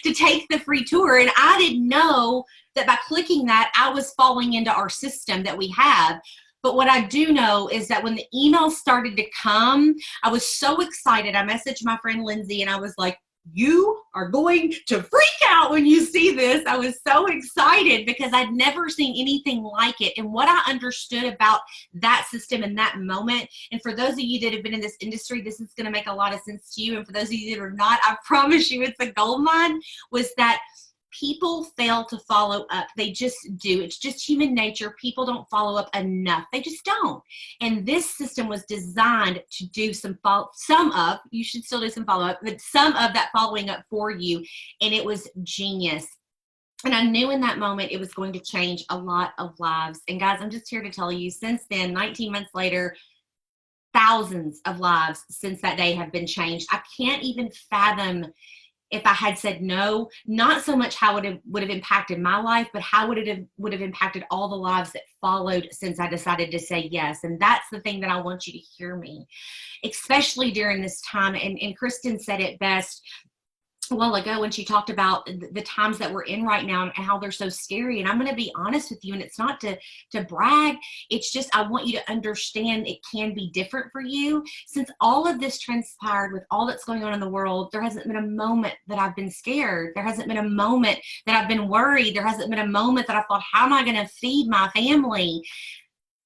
to take the free tour. And I didn't know that by clicking that, I was falling into our system that we have. But what I do know is that when the emails started to come, I was so excited. I messaged my friend Lindsay and I was like, you are going to freak out when you see this. I was so excited because I'd never seen anything like it. And what I understood about that system in that moment, and for those of you that have been in this industry, this is going to make a lot of sense to you. And for those of you that are not, I promise you it's a gold mine, was that people fail to follow up. They just do. It's just human nature. People don't follow up enough. They just don't. And this system was designed to do some of, you should still do some follow-up, but some of that following up for you. And it was genius. And I knew in that moment it was going to change a lot of lives. And guys, I'm just here to tell you, since then, 19 months later, thousands of lives since that day have been changed. I can't even fathom if I had said no, not so much how it would have impacted my life, but how would have impacted all the lives that followed since I decided to say yes. And that's the thing that I want you to hear me, especially during this time. And Kristen said it best a while ago when she talked about the times that we're in right now and how they're so scary. And I'm going to be honest with you, and it's not to brag. It's just, I want you to understand it can be different for you. Since all of this transpired with all that's going on in the world, there hasn't been a moment that I've been scared. There hasn't been a moment that I've been worried. There hasn't been a moment that I thought, how am I going to feed my family?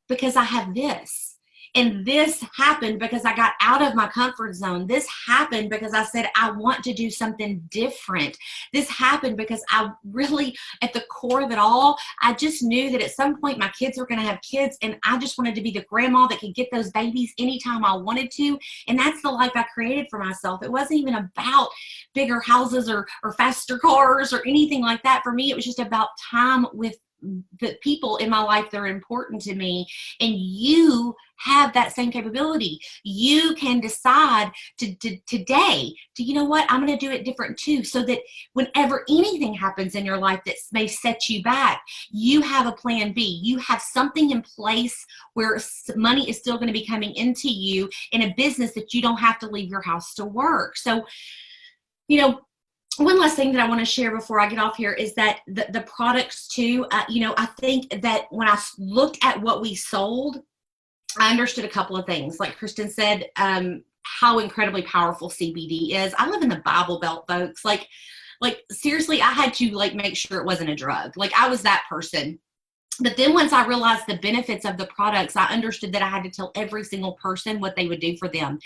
Because I have this. And this happened because I got out of my comfort zone. This happened because I said, I want to do something different. This happened because I really, at the core of it all, I just knew that at some point my kids were going to have kids, and I just wanted to be the grandma that could get those babies anytime I wanted to. And that's the life I created for myself. It wasn't even about bigger houses or faster cars or anything like that. For me, it was just about time with the people in my life that are important to me. And you have that same capability. You can decide today to, you know what, I'm going to do it different too, so that whenever anything happens in your life that may set you back, you have a plan B. You have something in place where money is still going to be coming into you in a business that you don't have to leave your house to work. So, you know, one last thing that I want to share before I get off here is that the products too, you know, I think that when I looked at what we sold, I understood a couple of things. Like Kristen said, how incredibly powerful CBD is. I live in the Bible Belt, folks. Like seriously, I had to make sure it wasn't a drug. Like, I was that person. But then once I realized the benefits of the products, I understood that I had to tell every single person what they would do for them.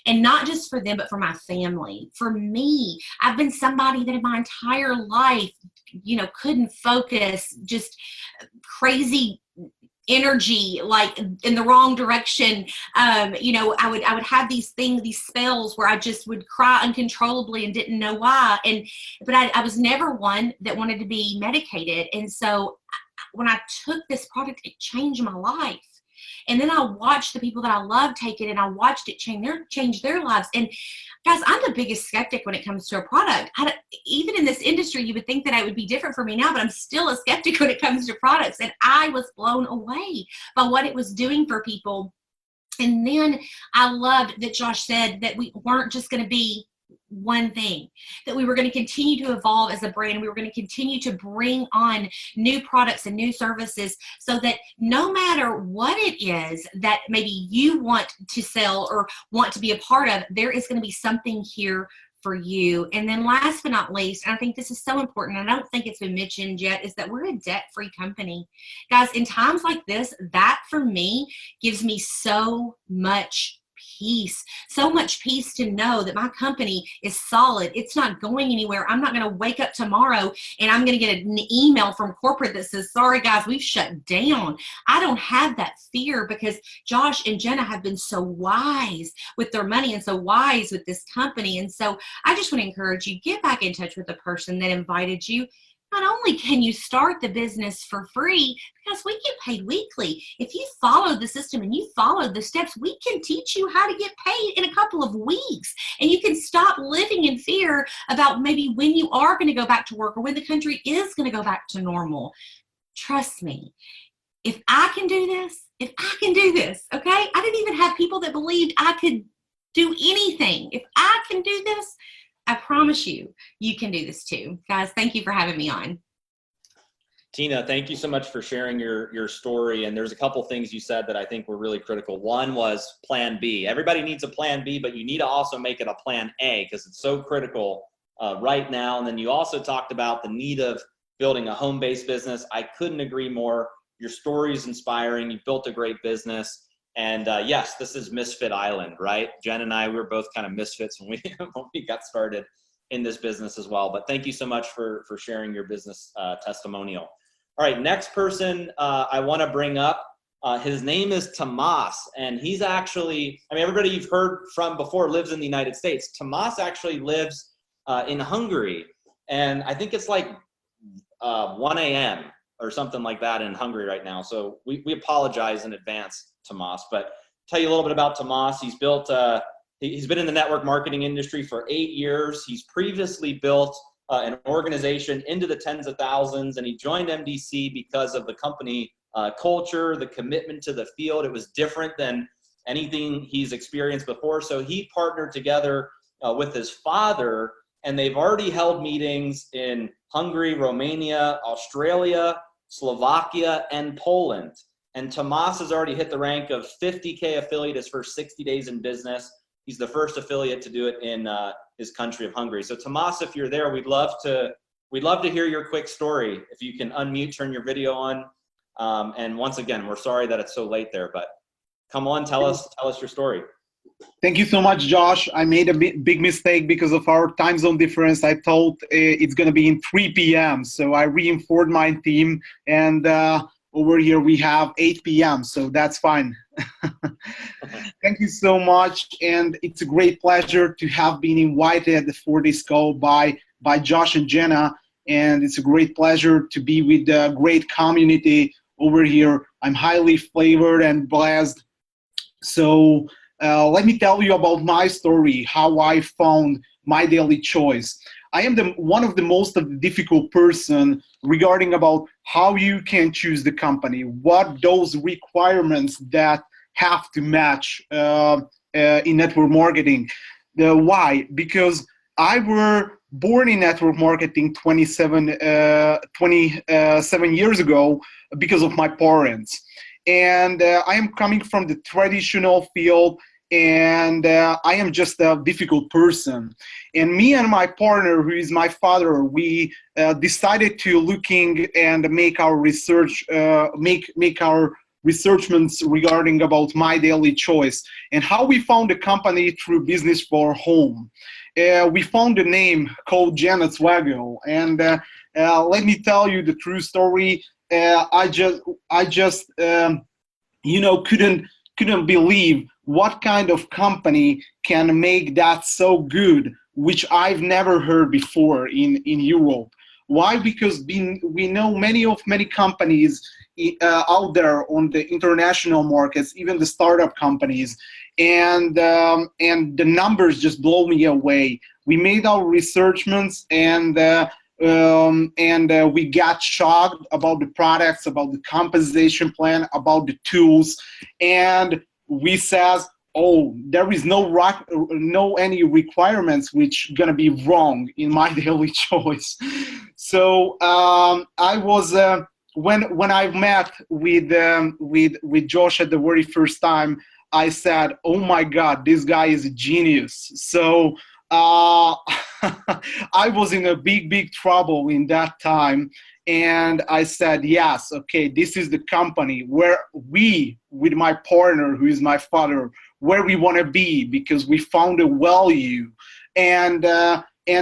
And not just for them, but for my family. For me, I've been somebody that in my entire life, you know, couldn't focus, just crazy energy, like in the wrong direction. You know, I would have these spells where I just would cry uncontrollably and didn't know why. But I was never one that wanted to be medicated. And so when I took this product, it changed my life. And then I watched the people that I love take it, and I watched it change their lives. And guys, I'm the biggest skeptic when it comes to a product. Even in this industry, you would think that it would be different for me now, but I'm still a skeptic when it comes to products. And I was blown away by what it was doing for people. And then I loved that Josh said that we weren't just going to be one thing, that we were going to continue to evolve as a brand. We were going to continue to bring on new products and new services, so that no matter what it is that maybe you want to sell or want to be a part of, there is going to be something here for you. And then last but not least, and I think this is so important, I don't think it's been mentioned yet, is that we're a debt-free company. Guys, in times like this, that for me gives me so much peace, so much peace to know that my company is solid. It's not going anywhere. I'm not going to wake up tomorrow and I'm going to get an email from corporate that says, sorry guys, we've shut down. I don't have that fear, because Josh and Jenna have been so wise with their money and so wise with this company. And so I just want to encourage you, get back in touch with the person that invited you. Not only can you start the business for free, because we get paid weekly. If you follow the system and you follow the steps, we can teach you how to get paid in a couple of weeks. And you can stop living in fear about maybe when you are going to go back to work or when the country is going to go back to normal. Trust me, if I can do this, okay? I didn't even have people that believed I could do anything. If I can do this, I promise you, you can do this too. Guys, thank you for having me on.
Tina, thank you so much for sharing your story. And there's a couple things you said that I think were really critical. One was plan B. Everybody needs a plan B, but you need to also make it a plan A, because it's so critical right now. And then you also talked about the need of building a home-based business. I couldn't agree more. Your story is inspiring. You've built a great business. And yes, this is Misfit Island, right? Jen and I, we were both kind of misfits when we got started in this business as well. But thank you so much for sharing your business testimonial. All right, next person I want to bring up, his name is Tomas, and he's actually, I mean, everybody you've heard from before lives in the United States. Tomas actually lives in Hungary, and I think it's like 1 a.m. or something like that in Hungary right now. So we apologize in advance, Tomas, but tell you a little bit about Tomas. He's built, he's been in the network marketing industry for 8 years. He's previously built an organization into the tens of thousands, and he joined MDC because of the company culture, the commitment to the field. It was different than anything he's experienced before. So he partnered together with his father, and they've already held meetings in Hungary, Romania, Australia, Slovakia, and Poland. And Tomas has already hit the rank of 50K affiliate his first 60 days in business. He's the first affiliate to do it in his country of Hungary. So Tomas, if you're there, we'd love to hear your quick story. If you can unmute, turn your video on. And once again, we're sorry that it's so late there, but come on, tell us your story.
Thank you so much, Josh. I made a big mistake because of our time zone difference. I thought it's going to be in 3 p.m. So I reinforced my team, and over here we have 8 p.m. So that's fine. Thank you so much. And it's a great pleasure to have been invited for this call by Josh and Jenna. And it's a great pleasure to be with the great community over here. I'm highly flavored and blessed. So let me tell you about my story, how I found my daily choice. I am one of the most difficult person regarding about how you can choose the company, what those requirements that have to match in network marketing. Why? Because I were born in network marketing 27 years ago because of my parents. And I am coming from the traditional field, and I am just a difficult person. And me and my partner, who is my father, we decided to looking and make our research, make our researchments regarding about my daily choice and how we found a company through Business for Home. We found a name called Janet's Waggle, and let me tell you the true story. I just couldn't believe what kind of company can make that so good, which I've never heard before in Europe. Why? Because we know many companies out there on the international markets, even the startup companies, and the numbers just blow me away. We made our researchments, and we got shocked about the products, about the compensation plan, about the tools, and we says, oh, there is no any requirements which gonna be wrong in my daily choice. So I was when I met with Josh at the very first time, I said, oh my God, this guy is a genius. So I was in a big trouble in that time, and I said, yes, okay, this is the company where we, with my partner, who is my father, where we want to be, because we found a value, and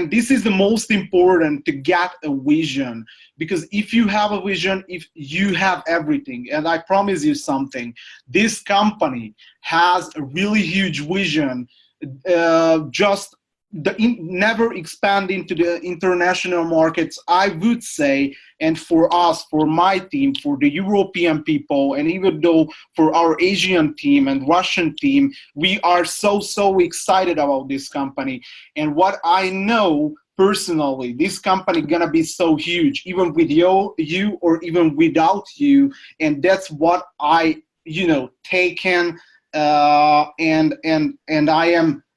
this is the most important, to get a vision, because if you have a vision, if you have everything. And I promise you something, this company has a really huge vision, just never expand into the international markets, I would say. And for us, for my team, for the European people, and even though for our Asian team and Russian team, we are so excited about this company. And what I know personally, this company gonna be so huge, even with you or even without you. And that's what I taken, and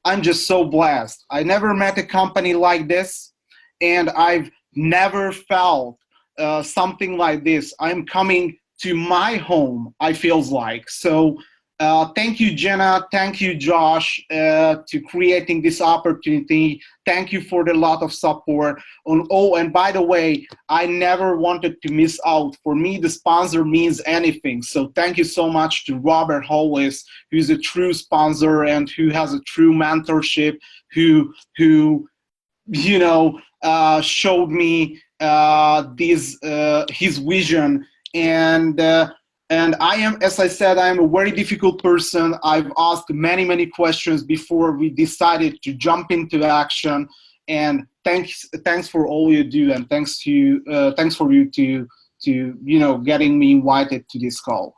I'm just so blessed. I never met a company like this, and I've never felt something like this. I'm coming to my home, I feels like. So Thank you, Jenna. Thank you, Josh, to creating this opportunity. Thank you for the lot of support. Oh, and by the way, I never wanted to miss out. For me, the sponsor means anything. So thank you so much to Robert Hollis, who's a true sponsor and who has a true mentorship, who you know, showed me his vision. And I am, as I said, I am a very difficult person. I've asked many questions before we decided to jump into action. And thanks for all you do, and thanks for you to you know, getting me invited to this call.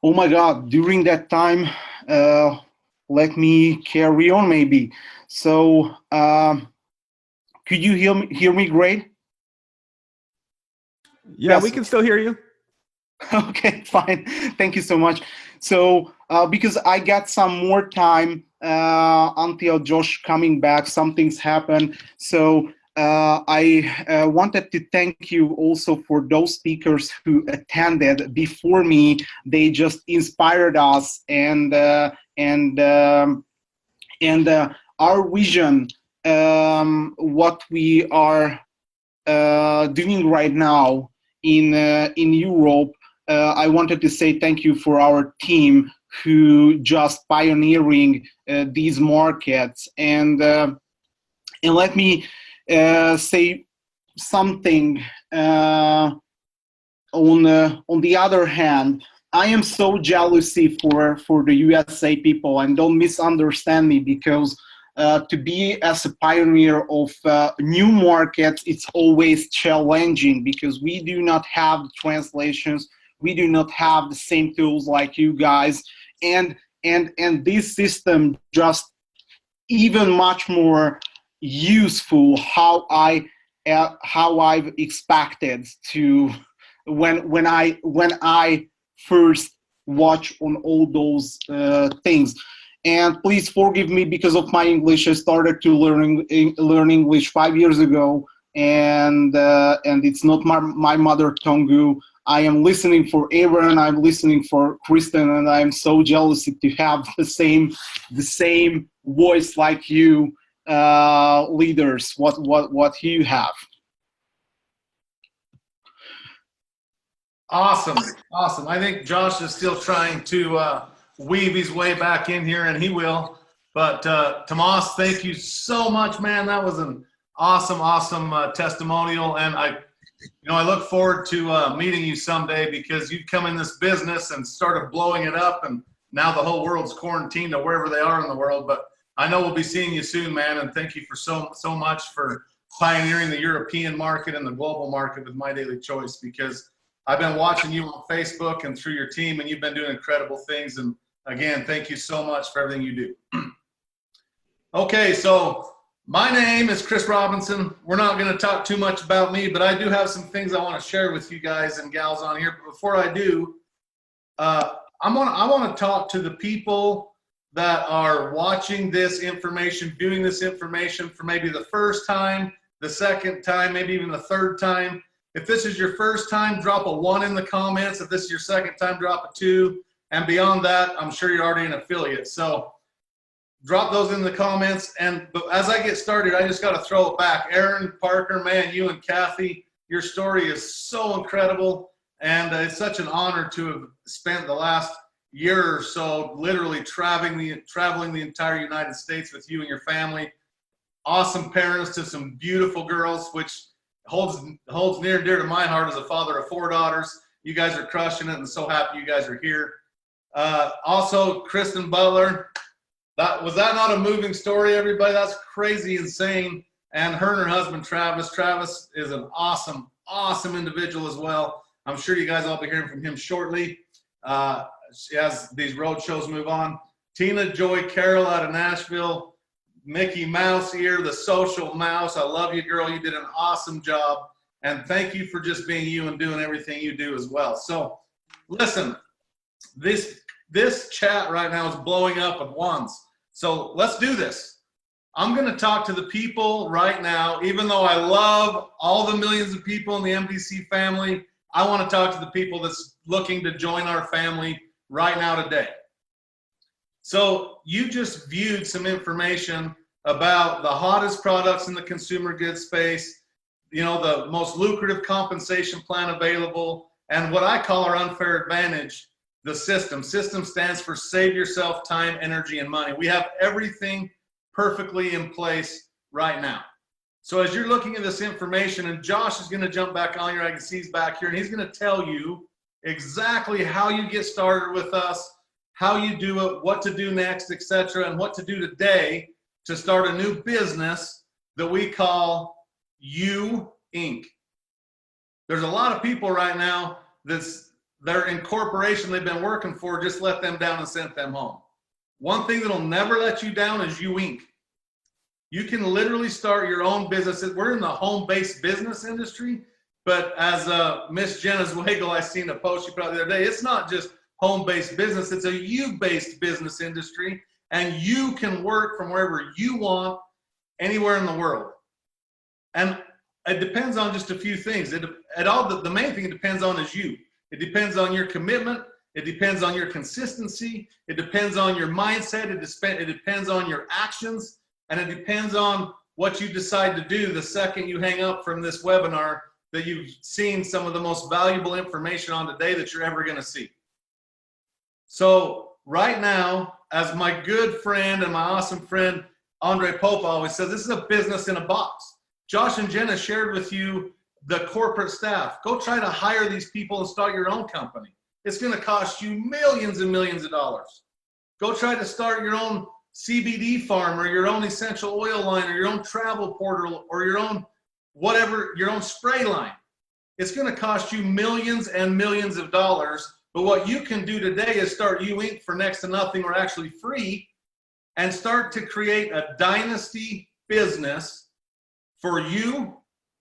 Oh my God, during that time, let me carry on maybe. So could you hear me great?
Yeah,
Yes.
we can still hear you.
Okay, fine. Thank you so much. So because I got some more time until Josh coming back, some things happened. So I wanted to thank you also for those speakers who attended before me. They just inspired us, and our vision, what we are doing right now in Europe. I wanted to say thank you for our team who just pioneering these markets, and let me say something. On the other hand, I am so jealousy for the USA people, and don't misunderstand me, because to be as a pioneer of new markets, it's always challenging, because we do not have the translations, we do not have the same tools like you guys, and this system just even much more useful how I've expected to when I first watch on all those things. And please forgive me because of my English. I started to learn English 5 years ago, and it's not my mother tongue. I am listening for Aaron, I'm listening for Kristen, and I am so jealous to have the same voice like you leaders. What you have.
Awesome. I think Josh is still trying to weave his way back in here, and he will. But Tomas, thank you so much, man. That was an awesome testimonial, and I look forward to meeting you someday, because you've come in this business and started blowing it up, and now the whole world's quarantined to wherever they are in the world. But I know we'll be seeing you soon, man, and thank you for so much for pioneering the European market and the global market with My Daily Choice, because I've been watching you on Facebook and through your team, and you've been doing incredible things. And again, thank you so much for everything you do. Okay, so my name is Chris Robinson. We're not going to talk too much about me, but I do have some things I want to share with you guys and gals on here. But before I do, I want to talk to the people that are watching this information, viewing this information for maybe the first time, the second time, maybe even the third time. If this is your first time, drop a 1 in the comments. If this is your second time, drop a 2. And beyond that, I'm sure you're already an affiliate. So drop those in the comments. But as I get started, I just got to throw it back. Aaron, Parker, man, you and Kathy, your story is so incredible. And it's such an honor to have spent the last year or so literally traveling the entire United States with you and your family. Awesome parents to some beautiful girls, which holds near and dear to my heart as a father of 4 daughters. You guys are crushing it, and so happy you guys are here. Also, Kristen Butler. Was that not a moving story, everybody? That's crazy, insane. And her and her husband, Travis. Travis is an awesome, awesome individual as well. I'm sure you guys will be hearing from him shortly as these road shows move on. Tina Joy Carroll out of Nashville. Mickey Mouse here, the social mouse. I love you, girl. You did an awesome job. And thank you for just being you and doing everything you do as well. So listen, this chat right now is blowing up at once. So let's do this. I'm going to talk to the people right now. Even though I love all the millions of people in the MDC family, I want to talk to the people that's looking to join our family right now today. So you just viewed some information about the hottest products in the consumer goods space, you know, the most lucrative compensation plan available, and what I call our unfair advantage, the system. System stands for save yourself time, energy, and money. We have everything perfectly in place right now. So as you're looking at this information, and Josh is going to jump back on here, I can see he's back here, and he's going to tell you exactly how you get started with us, how you do it, what to do next, etc., and what to do today to start a new business that we call You Inc. There's a lot of people right now their incorporation they've been working for just let them down and sent them home. One thing that'll never let you down is You Inc. You can literally start your own business. We're in the home-based business industry, but as Miss Jenna Zweigel, I seen a post she put out the other day, it's not just home-based business, it's a you-based business industry, and you can work from wherever you want, anywhere in the world. And it depends on just a few things. The main thing it depends on is you. It depends on your commitment. It depends on your consistency. It depends on your mindset. It depends on your actions. And it depends on what you decide to do the second you hang up from this webinar that you've seen some of the most valuable information on today that you're ever going to see. So right now, as my good friend and my awesome friend, Andre Pope always says, this is a business in a box. Josh and Jenna shared with you the corporate staff. Go try to hire these people and start your own company. It's going to cost you millions and millions of dollars. Go try to start your own CBD farm or your own essential oil line or your own travel portal or your own whatever, your own spray line. It's going to cost you millions and millions of dollars. But what you can do today is start You Inc. for next to nothing or actually free and start to create a dynasty business for you,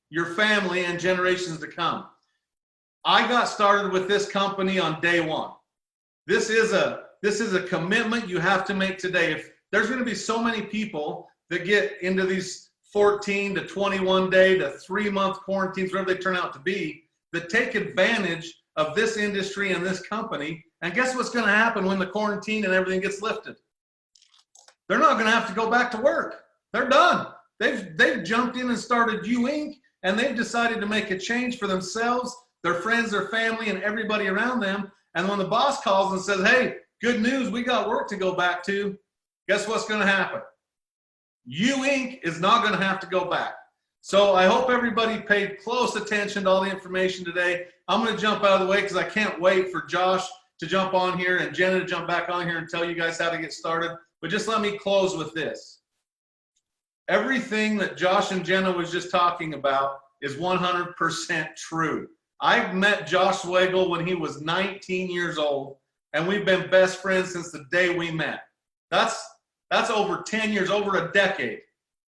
your family, and generations to come. I got started with this company on day one. This is a commitment you have to make today. If there's going to be so many people that get into these 14 to 21 day to 3-month quarantines, whatever they turn out to be, that take advantage of this industry and this company. And guess what's going to happen when the quarantine and everything gets lifted? They're not going to have to go back to work. They're done. They've jumped in and started You Inc. and they've decided to make a change for themselves, their friends, their family, and everybody around them. And when the boss calls and says, hey, good news, we got work to go back to, guess what's going to happen? You Inc. is not going to have to go back. So I hope everybody paid close attention to all the information today. I'm going to jump out of the way because I can't wait for Josh to jump on here and Jenna to jump back on here and tell you guys how to get started. But just let me close with this. Everything that Josh and Jenna was just talking about is 100% true. I met Josh Zweigel when he was 19 years old, and we've been best friends since the day we met. That's over 10 years, over a decade.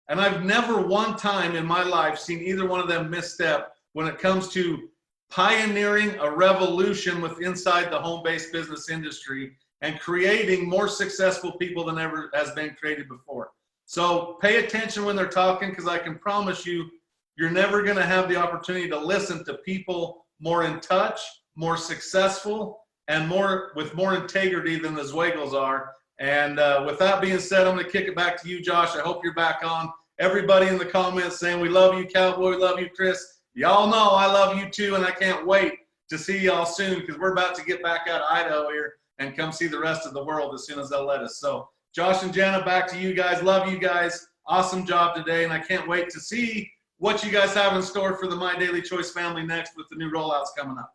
And I've never one time in my life seen either one of them misstep when it comes to pioneering a revolution with inside the home-based business industry and creating more successful people than ever has been created before. So pay attention when they're talking, because I can promise you, you're never going to have the opportunity to listen to people more in touch, more successful, and with more integrity than the Zweigels are. And with that being said, I'm going to kick it back to you, Josh. I hope you're back on. Everybody in the comments saying, we love you, Cowboy. We love you, Chris. Y'all know I love you too, and I can't wait to see y'all soon, because we're about to get back out of Idaho here and come see the rest of the world as soon as they'll let us. So Josh and Jenna, back to you guys. Love you guys. Awesome job today, and I can't wait to see what you guys have in store for the My Daily Choice family next with the new rollouts coming up.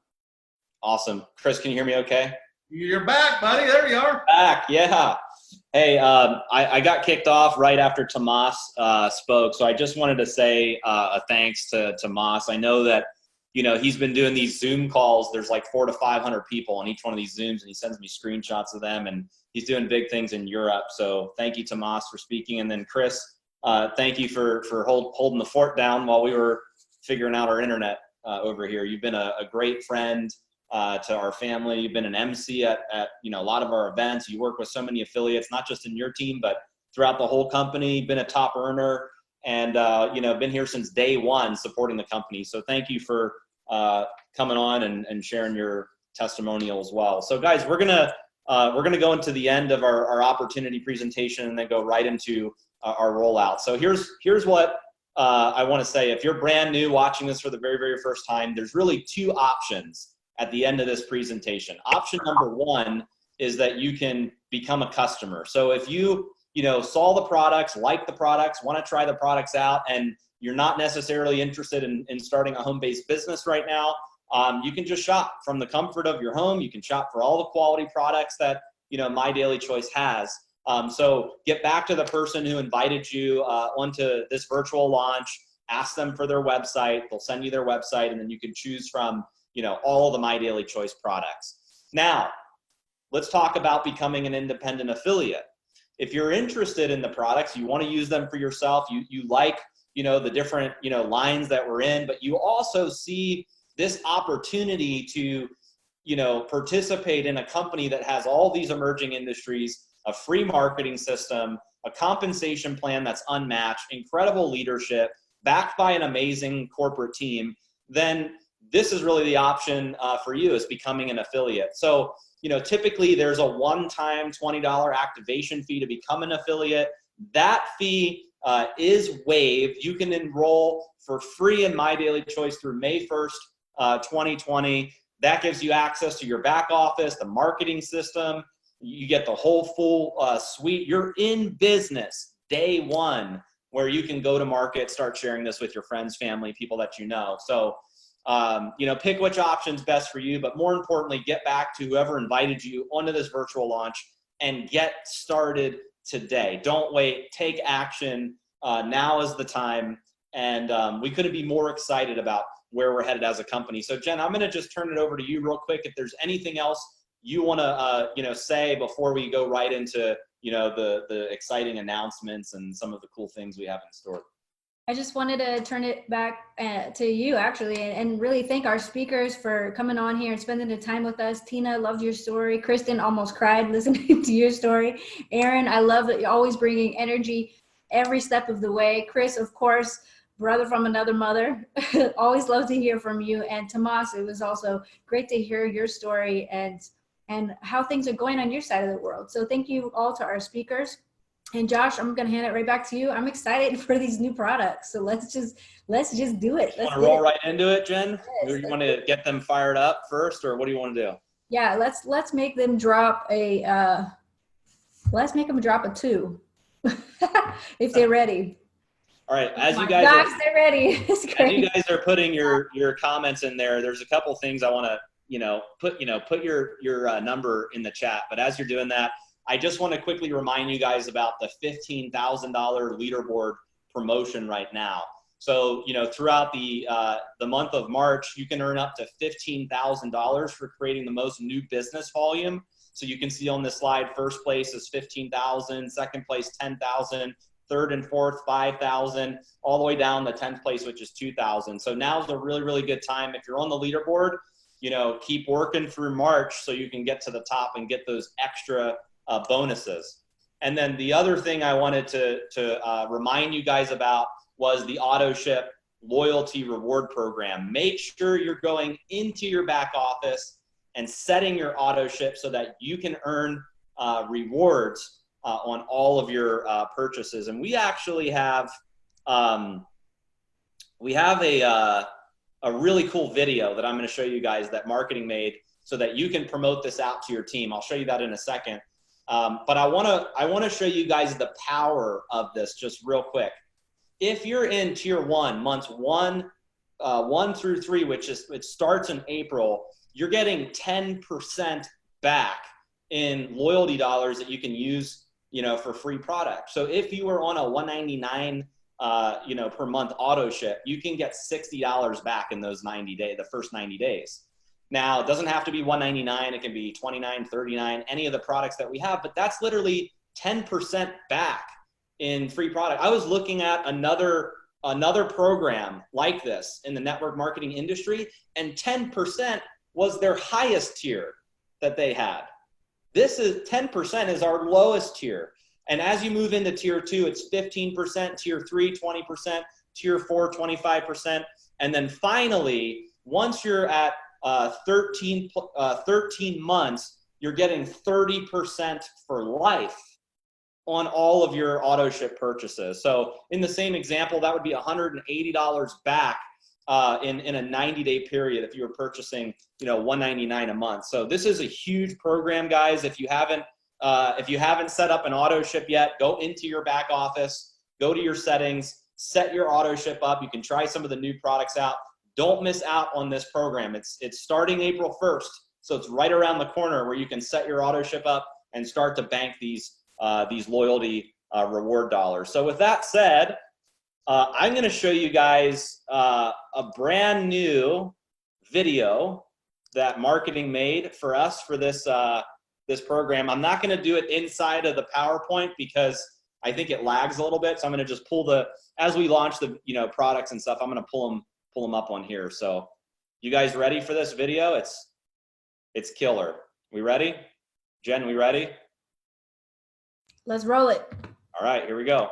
Awesome. Chris, can you hear me okay?
You're back, buddy. There you are.
Back, yeah. Hey, I got kicked off right after Tomas spoke, so I just wanted to say a thanks to Tomas. I know that, you know, he's been doing these Zoom calls. There's like 400 to 500 people on each one of these Zooms, and he sends me screenshots of them, and he's doing big things in Europe. So thank you, Tomas, for speaking. And then Chris, thank you for holding the fort down while we were figuring out our internet over here. You've been a great friend to our family. You've been an MC at you know, a lot of our events. You work with so many affiliates, not just in your team, but throughout the whole company. Been a top earner, and you know, been here since day one supporting the company. So thank you for coming on and sharing your testimonial as well. So guys, we're gonna go into the end of our opportunity presentation and then go right into our rollout. So here's what I want to say. If you're brand new watching this for the very, very first time, there's really two options at the end of this presentation. Option number one is that you can become a customer. So if you know, saw the products, like the products, want to try the products out, and you're not necessarily interested in starting a home-based business right now, you can just shop from the comfort of your home. You can shop for all the quality products that, you know, My Daily Choice has. So get back to the person who invited you onto this virtual launch, ask them for their website. They'll send you their website, and then you can choose from, you know, all the My Daily Choice products. Now, let's talk about becoming an independent affiliate. If you're interested in the products, you want to use them for yourself, you like, you know, the different, you know, lines that we're in, but you also see this opportunity to, you know, participate in a company that has all these emerging industries, a free marketing system, a compensation plan that's unmatched, incredible leadership, backed by an amazing corporate team, then this is really the option for you, is becoming an affiliate. So, you know, typically there's a one-time $20 activation fee to become an affiliate. That fee is waived. You can enroll for free in My Daily Choice through May 1st, 2020. That gives you access to your back office, the marketing system. You get the whole full suite. You're in business day one, where you can go to market, start sharing this with your friends, family, people that you know. So, you know, pick which option's best for you, but more importantly, get back to whoever invited you onto this virtual launch and get started today. Don't wait, take action. Now is the time. And we couldn't be more excited about where we're headed as a company. So Jen, I'm gonna just turn it over to you real quick. If there's anything else you wanna you know, say before we go right into, you know, the exciting announcements and some of the cool things we have in store.
I just wanted to turn it back to you, actually, and really thank our speakers for coming on here and spending the time with us. Tina, loved your story. Kristen almost cried listening to your story. Aaron, I love that you're always bringing energy every step of the way. Chris, of course, brother from another mother. Always love to hear from you. And Tomas, it was also great to hear your story and how things are going on your side of the world. So thank you all to our speakers. And Josh, I'm gonna hand it right back to you. I'm excited for these new products. So let's just do it.
You want to roll right into it, Jen? Yes, or you want to get them fired up first, or what do you want to do?
Yeah, let's make them drop a let's make them drop a 2 if they're ready.
All right, as you
guys,
are,
they're ready. It's great.
As you guys are putting your comments in there, there's a couple things I want to put your number in the chat. But as you're doing that, I just want to quickly remind you guys about the $15,000 leaderboard promotion right now. So, you know, throughout the month of March, you can earn up to $15,000 for creating the most new business volume. So you can see on this slide, first place is 15,000, second place 10,000, third and fourth 5,000, all the way down to 10th place, which is 2,000. So now's a really, really good time. If you're on the leaderboard, you know, keep working through March so you can get to the top and get those extra bonuses. And then the other thing I wanted to remind you guys about was the auto ship loyalty reward program. Make sure you're going into your back office and setting your auto ship so that you can earn rewards on all of your purchases. And we actually have a really cool video that I'm going to show you guys that marketing made so that you can promote this out to your team. I'll show you that in a second. But I want to show you guys the power of this just real quick. if you're in tier 1, months 1 through 3, it starts in April, you're getting 10% back in loyalty dollars that you can use, for free product. So if you were on a $199, per month auto ship, you can get $60 back in those the first 90 days. Now, it doesn't have to be $199. It can be $29, $39, any of the products that we have, but that's literally 10% back in free product. I was looking at another program like this in the network marketing industry, and 10% was their highest tier that they had. 10% is our lowest tier. And as you move into tier 2, it's 15%, tier 3, 20%, tier 4, 25%. And then finally, once you're at 13 months, you're getting 30% for life on all of your auto ship purchases. So in the same example, that would be $180 back in a 90-day period if you were purchasing, $199 a month. So this is a huge program, guys. If you haven't set up an auto ship yet, go into your back office, go to your settings, set your auto ship up. You can try some of the new products out. Don't miss out on this program. It's starting April 1st, so it's right around the corner where you can set your auto ship up and start to bank these loyalty reward dollars. So with that said, I'm going to show you guys a brand new video that marketing made for us for this program. I'm not going to do it inside of the PowerPoint because I think it lags a little bit. So I'm going to just as we launch the products and stuff, I'm going to pull them up on here. So you guys ready for this video? It's killer. We ready? Jen, we ready?
Let's roll it.
All right, here we go.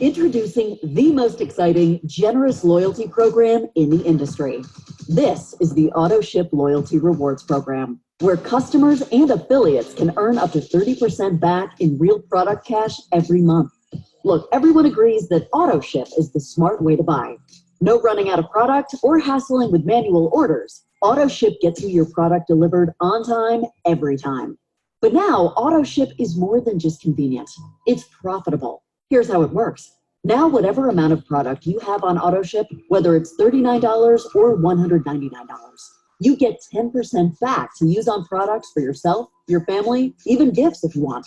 Introducing the most exciting, generous loyalty program in the industry. This is the Auto Ship Loyalty Rewards Program, where customers and affiliates can earn up to 30% back in real product cash every month. Look, everyone agrees that Auto Ship is the smart way to buy. No running out of product or hassling with manual orders. Auto Ship gets you your product delivered on time, every time. But now, Auto Ship is more than just convenient. It's profitable. Here's how it works. Now, whatever amount of product you have on Auto Ship, whether it's $39 or $199, you get 10% back to use on products for yourself, your family, even gifts if you want.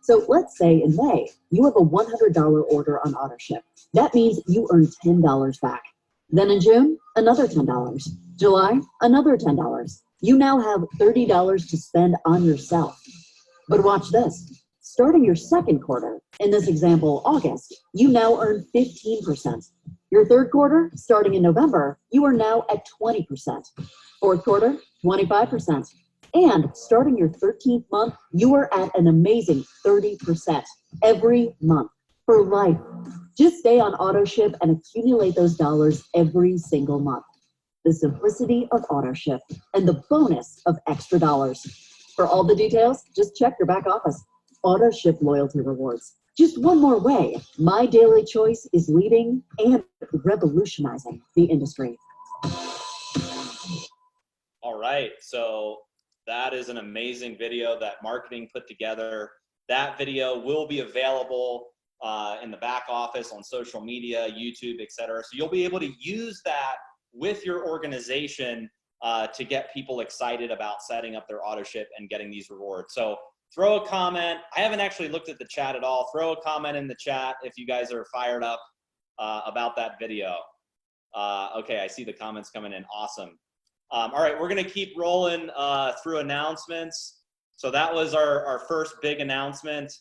So let's say in May, you have a $100 order on Auto Ship. That means you earn $10 back. Then in June, another $10. July, another $10. You now have $30 to spend on yourself. But watch this. Starting your second quarter, in this example, August, you now earn 15%. Your third quarter, starting in November, you are now at 20%. Fourth quarter, 25%. And starting your 13th month, you are at an amazing 30% every month for life. Just stay on Auto Ship and accumulate those dollars every single month. The simplicity of Auto Ship and the bonus of extra dollars. For all the details, just check your back office. Auto Ship Loyalty Rewards. Just one more way, my daily choice is leading and revolutionizing the industry.
All right, so that is an amazing video that marketing put together. That video will be available in the back office, on social media, YouTube, etc. So you'll be able to use that with your organization to get people excited about setting up their auto ship and getting these rewards. So throw a comment. I haven't actually looked at the chat at all. Throw a comment in the chat if you guys are fired up about that video. Okay, I see the comments coming in. Awesome. All right, we're gonna keep rolling through announcements. So that was our first big announcement.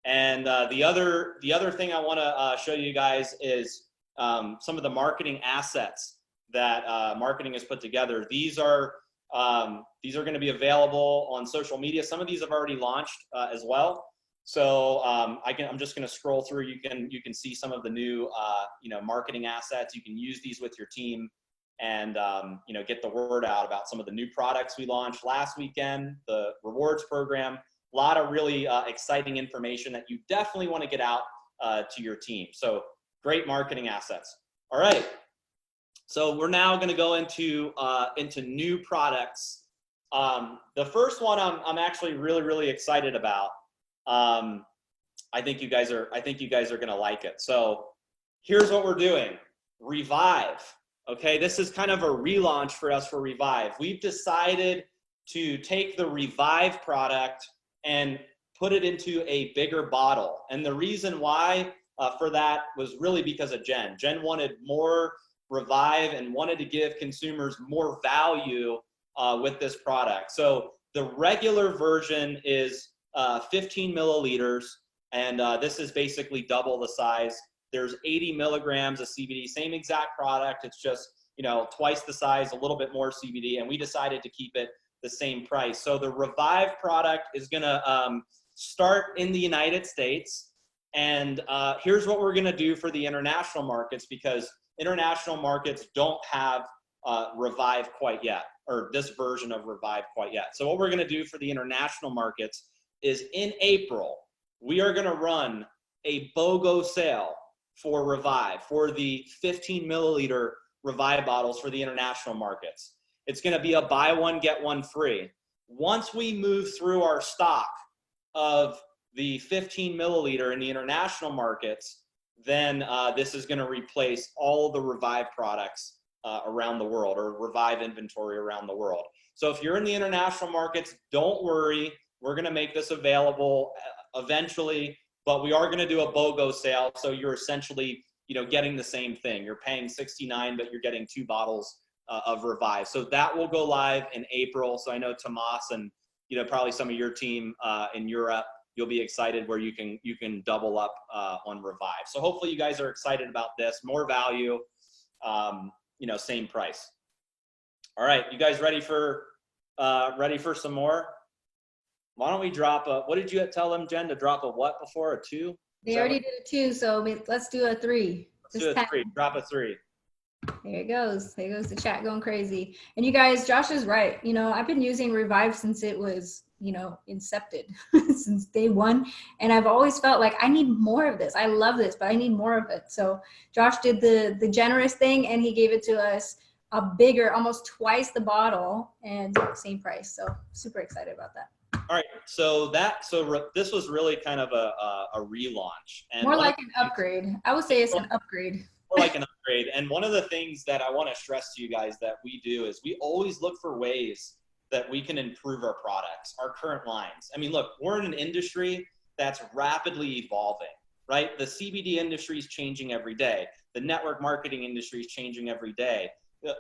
And the other thing I wanna show you guys is some of the marketing assets that marketing has put together. These are going to be available on social media. Some of these have already launched as well. So I'm just going to scroll through. You can see some of the new marketing assets. You can use these with your team and get the word out about some of the new products we launched last weekend, the rewards program. A lot of really exciting information that you definitely want to get out to your team. So great marketing assets. All right. So we're now going to go into new products. The first one I'm actually really excited about. I think you guys are going to like it. So here's what we're doing. Revive. Okay, this is kind of a relaunch for us for Revive. We've decided to take the Revive product and put it into a bigger bottle. And the reason why for that was really because of Jen. Jen wanted more Revive and wanted to give consumers more value with this product. So the regular version is 15 milliliters, and this is basically double the size. There's 80 milligrams of CBD, same exact product. It's just, you know, twice the size, a little bit more CBD, and we decided to keep it the same price. So the Revive product is gonna start in the United States. And here's what we're gonna do for the international markets, because international markets don't have Revive quite yet, or this version of Revive quite yet. So what we're gonna do for the international markets is in April, we are gonna run a BOGO sale for Revive, for the 15 milliliter Revive bottles for the international markets. It's gonna be a buy one, get one free. Once we move through our stock of the 15 milliliter in the international markets, then this is gonna replace all the Revive products around the world, or Revive inventory around the world. So if you're in the international markets, don't worry. We're gonna make this available eventually, but we are gonna do a BOGO sale. So you're essentially, you know, getting the same thing. You're paying $69, but you're getting 2 bottles of Revive. So that will go live in April. So I know Tomas and, you know, probably some of your team in Europe, you'll be excited where you can double up on Revive. So hopefully you guys are excited about this. More value, you know, same price. All right, you guys ready for some more? Why don't we drop a, what did you tell them, Jen, to drop a what before, a 2?
They already did a 2, so let's do a 3.
Let's do a 3, drop a 3.
There it goes. There goes the chat going crazy. And you guys, Josh is right. You know, I've been using Revive since it was, you know, incepted, since day 1. And I've always felt like I need more of this. I love this, but I need more of it. So Josh did the generous thing, and he gave it to us a bigger, almost twice the bottle, and same price. So super excited about that.
All right, so this was really kind of a relaunch. And
more like an upgrade. I would say it's an upgrade.
More like an upgrade. And one of the things that I want to stress to you guys that we do is we always look for ways that we can improve our products, our current lines. I mean, look, we're in an industry that's rapidly evolving, right? The CBD industry is changing every day. The network marketing industry is changing every day.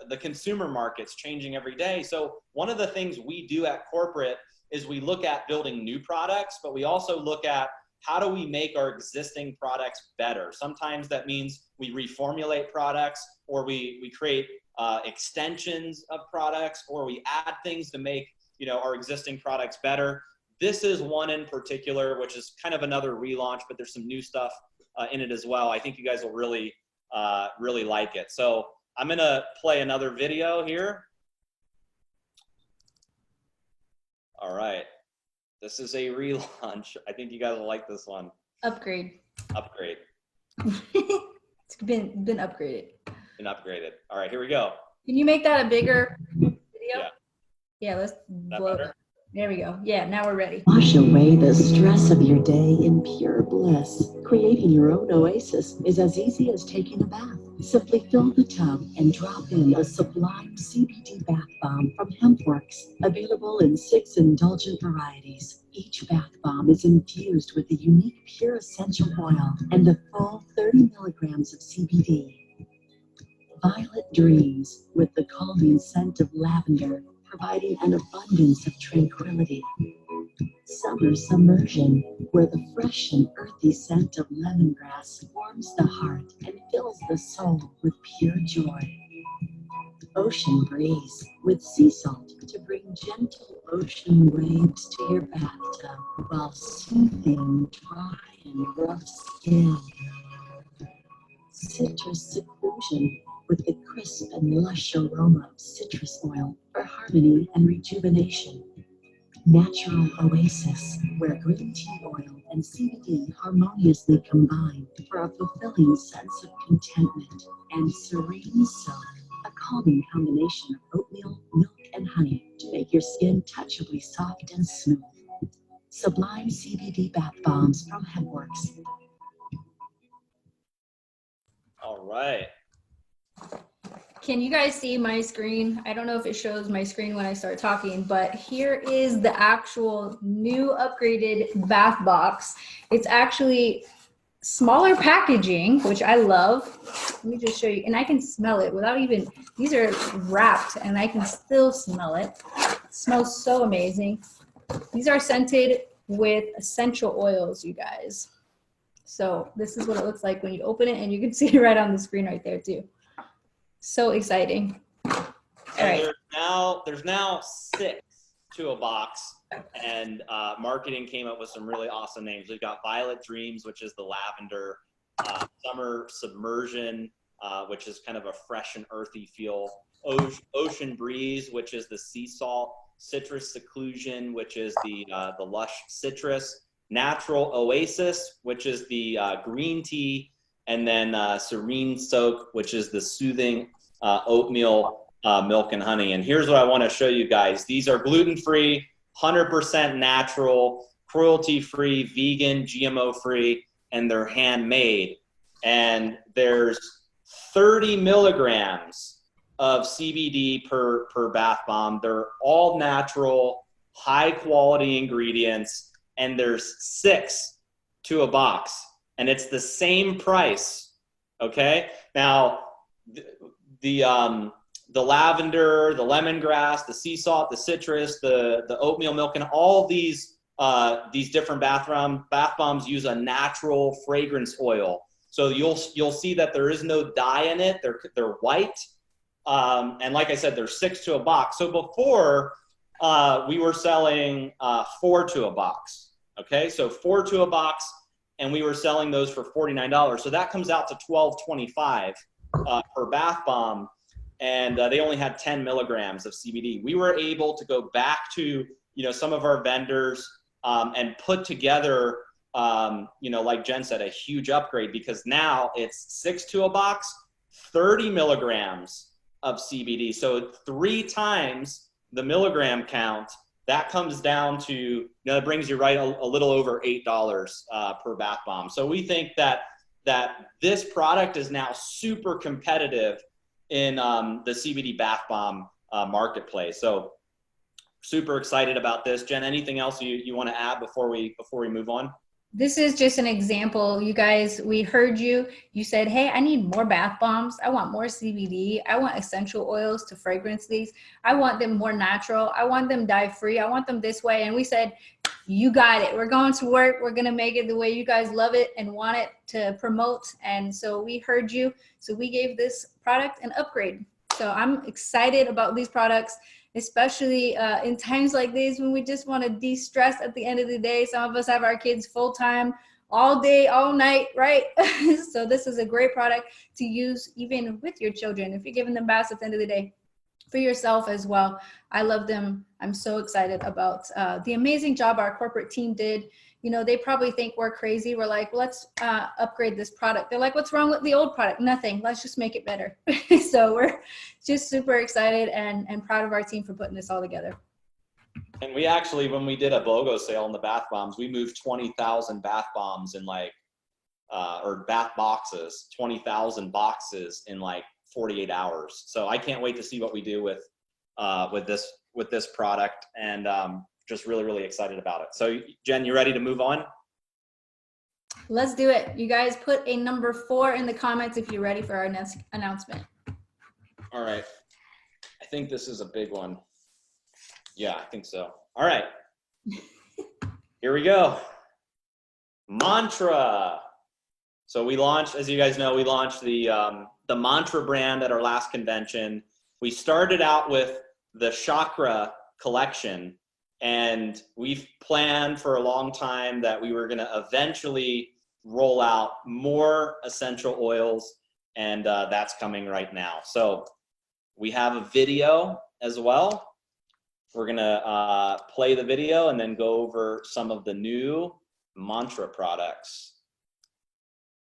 The consumer market's changing every day. So one of the things we do at corporate is we look at building new products, but we also look at how do we make our existing products better. Sometimes that means we reformulate products, or we create extensions of products, or we add things to make, you know, our existing products better. This is one in particular, which is kind of another relaunch, but there's some new stuff in it as well. I think you guys will really like it. So I'm gonna play another video here. All right, this is a relaunch. I think you guys will like this one.
Upgrade.
Upgrade.
It's been upgraded.
Been upgraded. All right, here we go.
Can you make that a bigger video?
Yeah.
Yeah, let's blow it. There we go. Yeah, now we're ready.
Wash away the stress of your day in pure bliss. Creating your own oasis is as easy as taking a bath. Simply fill the tub and drop in a sublime CBD bath bomb from HempWorks, available in 6 indulgent varieties. Each bath bomb is infused with a unique pure essential oil and a full 30 milligrams of CBD. Violet Dreams, with the calming scent of lavender, providing an abundance of tranquility. Summer Submersion, where the fresh and earthy scent of lemongrass warms the heart and fills the soul with pure joy. Ocean Breeze, with sea salt to bring gentle ocean waves to your bathtub while soothing dry and rough skin. Citrus Seclusion, with the crisp and lush aroma of citrus oil for harmony and rejuvenation. Natural Oasis, where green tea oil and CBD harmoniously combine for a fulfilling sense of contentment. And Serene Soak, a calming combination of oatmeal, milk, and honey to make your skin touchably soft and smooth. Sublime CBD Bath Bombs from HempWorks.
right.
Can you guys see my screen? I don't know if it shows my screen when I start talking, but here is the actual new upgraded bath box. It's actually smaller packaging, which I love. Let me just show you, and I can smell it without even, these are wrapped and I can still smell it. It smells so amazing. These are scented with essential oils, you guys. So this is what it looks like when you open it, and you can see it right on the screen right there too. So exciting. All right.
There's now 6 to a box, and marketing came up with some really awesome names. We've got Violet Dreams, which is the lavender, Summer Submersion, which is kind of a fresh and earthy feel, Ocean Breeze, which is the sea salt, Citrus Seclusion, which is the lush citrus, Natural Oasis, which is the green tea, and then Serene Soak, which is the soothing oatmeal milk and honey. And here's what I want to show you guys. These are gluten-free, 100% natural, cruelty-free, vegan, GMO-free, and they're handmade. And there's 30 milligrams of CBD per bath bomb. They're all natural, high-quality ingredients, and there's 6 to a box. And it's the same price, okay? Now, the lavender, the lemongrass, the sea salt, the citrus, the oatmeal milk, and all these different bath bombs use a natural fragrance oil. So you'll see that there is no dye in it. They're white, and like I said, there's 6 to a box. So before we were selling 4 to a box. Okay, so 4 to a box, and we were selling those for $49. So that comes out to $12.25 per bath bomb, and they only had 10 milligrams of CBD. We were able to go back to some of our vendors and put together like Jen said, a huge upgrade, because now it's 6 to a box, 30 milligrams of CBD. So 3 times the milligram count. That comes down to, it brings you right a little over $8 per bath bomb. So we think that this product is now super competitive in the CBD bath bomb marketplace. So super excited about this. Jen, anything else you want to add before we move on?
This is just an example. You guys, we heard you. You said, hey, I need more bath bombs. I want more CBD. I want essential oils to fragrance these. I want them more natural. I want them dye-free. I want them this way. And we said, you got it. We're going to work. We're going to make it the way you guys love it and want it to promote. And so we heard you. So we gave this product an upgrade. So I'm excited about these products, especially in times like these when we just want to de-stress at the end of the day. Some of us have our kids full-time, all day, all night, right? So this is a great product to use even with your children, if you're giving them baths at the end of the day, for yourself as well. I love them. I'm so excited about the amazing job our corporate team did. They probably think we're crazy. We're like, let's upgrade this product. They're like, what's wrong with the old product? Nothing. Let's just make it better. So we're just super excited and proud of our team for putting this all together.
And we actually, when we did a BOGO sale on the bath bombs, we moved 20,000 bath bombs in or bath boxes, 20,000 boxes in 48 hours. So I can't wait to see what we do with this product, and just really, really excited about it. So Jen, you ready to move on?
Let's do it. You guys put a number 4 in the comments if you're ready for our next announcement.
All right. I think this is a big one. Yeah, I think so. All right. Here we go. Mantra. So we launched, as you guys know, we launched the Mantra brand at our last convention. We started out with the Chakra collection, and we've planned for a long time that we were going to eventually roll out more essential oils, and that's coming right now. So we have a video as well. We're going to play the video and then go over some of the new Mantra products.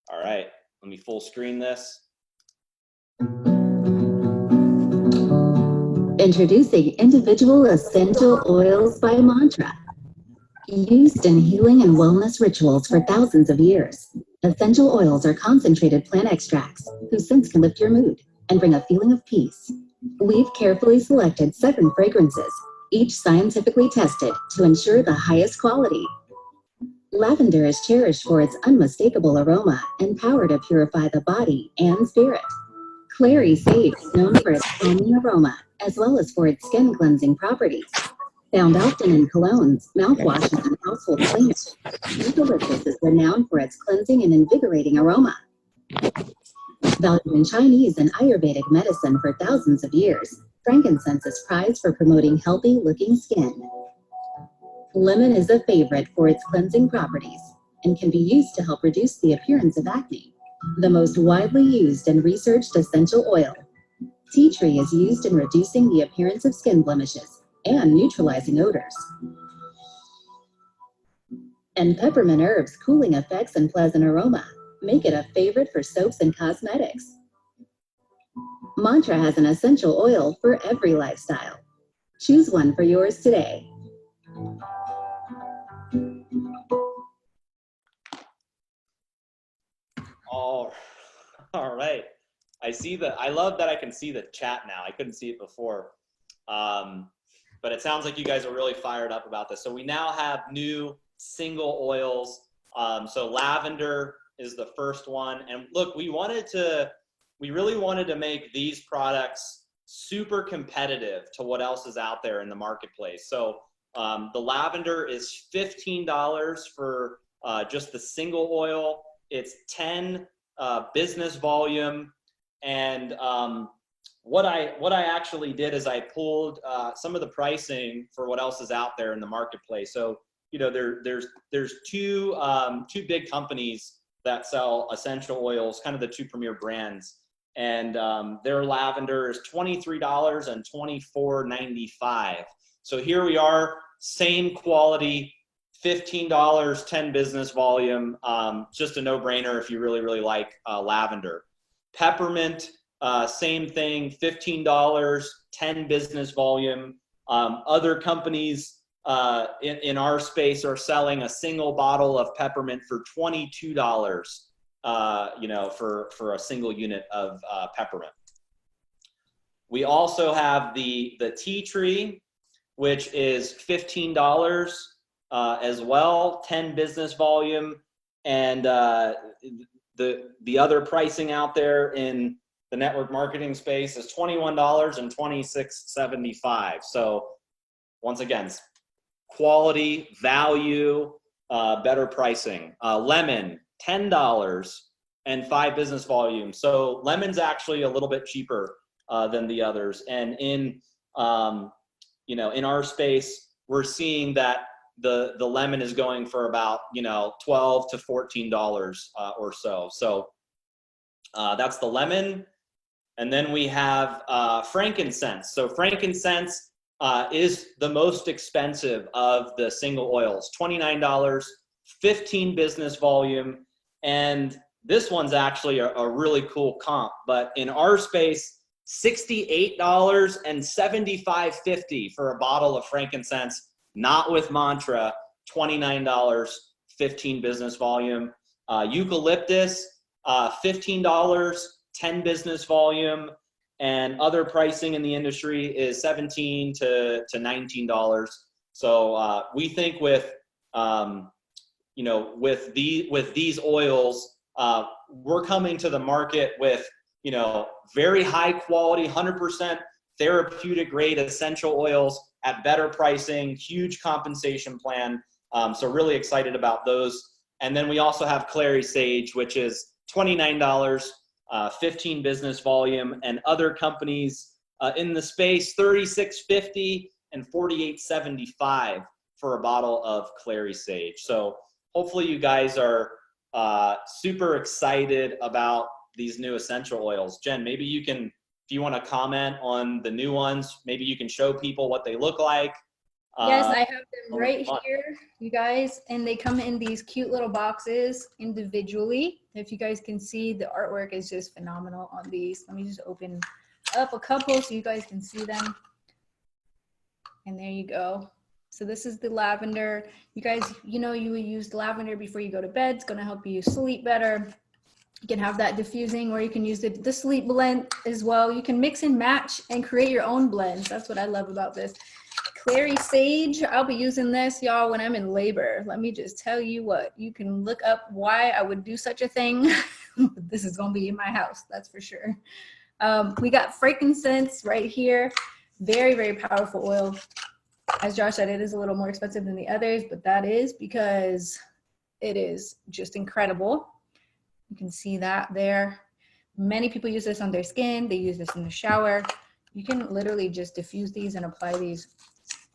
All right, let me full screen this.
Introducing individual essential oils by Mantra. Used in healing and wellness rituals for thousands of years, Essential oils are concentrated plant extracts whose scents can lift your mood and bring a feeling of peace. We've carefully selected 7 fragrances, each scientifically tested to ensure the highest quality. Lavender is cherished for its unmistakable aroma and power to purify the body and spirit. Clary sage is known for its calming aroma as well as for its skin cleansing properties. Found often in colognes, mouthwashes, and household cleaners, eucalyptus is renowned for its cleansing and invigorating aroma. Valued in Chinese and Ayurvedic medicine for thousands of years, frankincense is prized for promoting healthy-looking skin. Lemon is a favorite for its cleansing properties and can be used to help reduce the appearance of acne. The most widely used and researched essential oil. Tea tree is used in reducing the appearance of skin blemishes and neutralizing odors. And peppermint herb's cooling effects and pleasant aroma make it a favorite for soaps and cosmetics. Mantra has an essential oil for every lifestyle. Choose one for yours today.
All right. I love that I can see the chat now. I couldn't see it before. But it sounds like you guys are really fired up about this. So we now have new single oils. So lavender is the first one. And look, we really wanted to make these products super competitive to what else is out there in the marketplace. So the lavender is $15 for just the single oil. It's 10 business volume. And what I actually did is I pulled some of the pricing for what else is out there in the marketplace. So, you know, there's two big companies that sell essential oils, kind of the 2 premier brands. And their lavender is $23 and $24.95. So here we are, same quality, $15, 10 business volume, just a no-brainer if you really, really like lavender. Peppermint, same thing, $15, 10 business volume. Other companies in our space are selling a single bottle of peppermint for $22, you know, for a single unit of peppermint. We also have the tea tree, which is $15 as well, 10 business volume. And the other pricing out there in the network marketing space is $21 and $26.75. So once again, quality, value, better pricing. Lemon, $10 and 5 business volume. So lemon's actually a little bit cheaper than the others. And in you know, in our space, we're seeing that the lemon is going for about, you know, $12 to $14 or so. So that's the lemon. And then we have frankincense. So frankincense is the most expensive of the single oils, $29, 15 business volume. And this one's actually a really cool comp, but in our space, $68 and $75.50 for a bottle of frankincense, not with Mantra, $29, 15 business volume. Eucalyptus, $15, 10 business volume, and other pricing in the industry is $17 to $19. So we think with you know, with these oils, we're coming to the market with, you know, very high quality, 100% therapeutic grade essential oils at better pricing, huge compensation plan. So really excited about those. And then we also have Clary Sage, which is $29, 15 business volume, and other companies in the space, $36.50 and $48.75 for a bottle of Clary Sage. So hopefully you guys are super excited about these new essential oils. Jen, maybe you can, if you want to comment on the new ones, maybe you can show people what they look like.
Yes, I have them right here, you guys, and they come in these cute little boxes individually. If you guys can see, the artwork is just phenomenal on these. Let me just open up a couple so you guys can see them. And there you go. So this is the lavender. You guys, you know, you would use lavender before you go to bed. It's going to help you sleep better. You can have that diffusing, or you can use the sleep blend as well. You can mix and match and create your own blends. That's what I love about this. Clary Sage, I'll be using this, y'all, when I'm in labor. Let me just tell you what, you can look up why I would do such a thing. This is going to be in my house, that's for sure. We got frankincense right here. Very, very powerful oil. As Josh said, it is a little more expensive than the others, but that is because it is just incredible. You can see that there. Many people use this on their skin. They use this in the shower. You can literally just diffuse these and apply these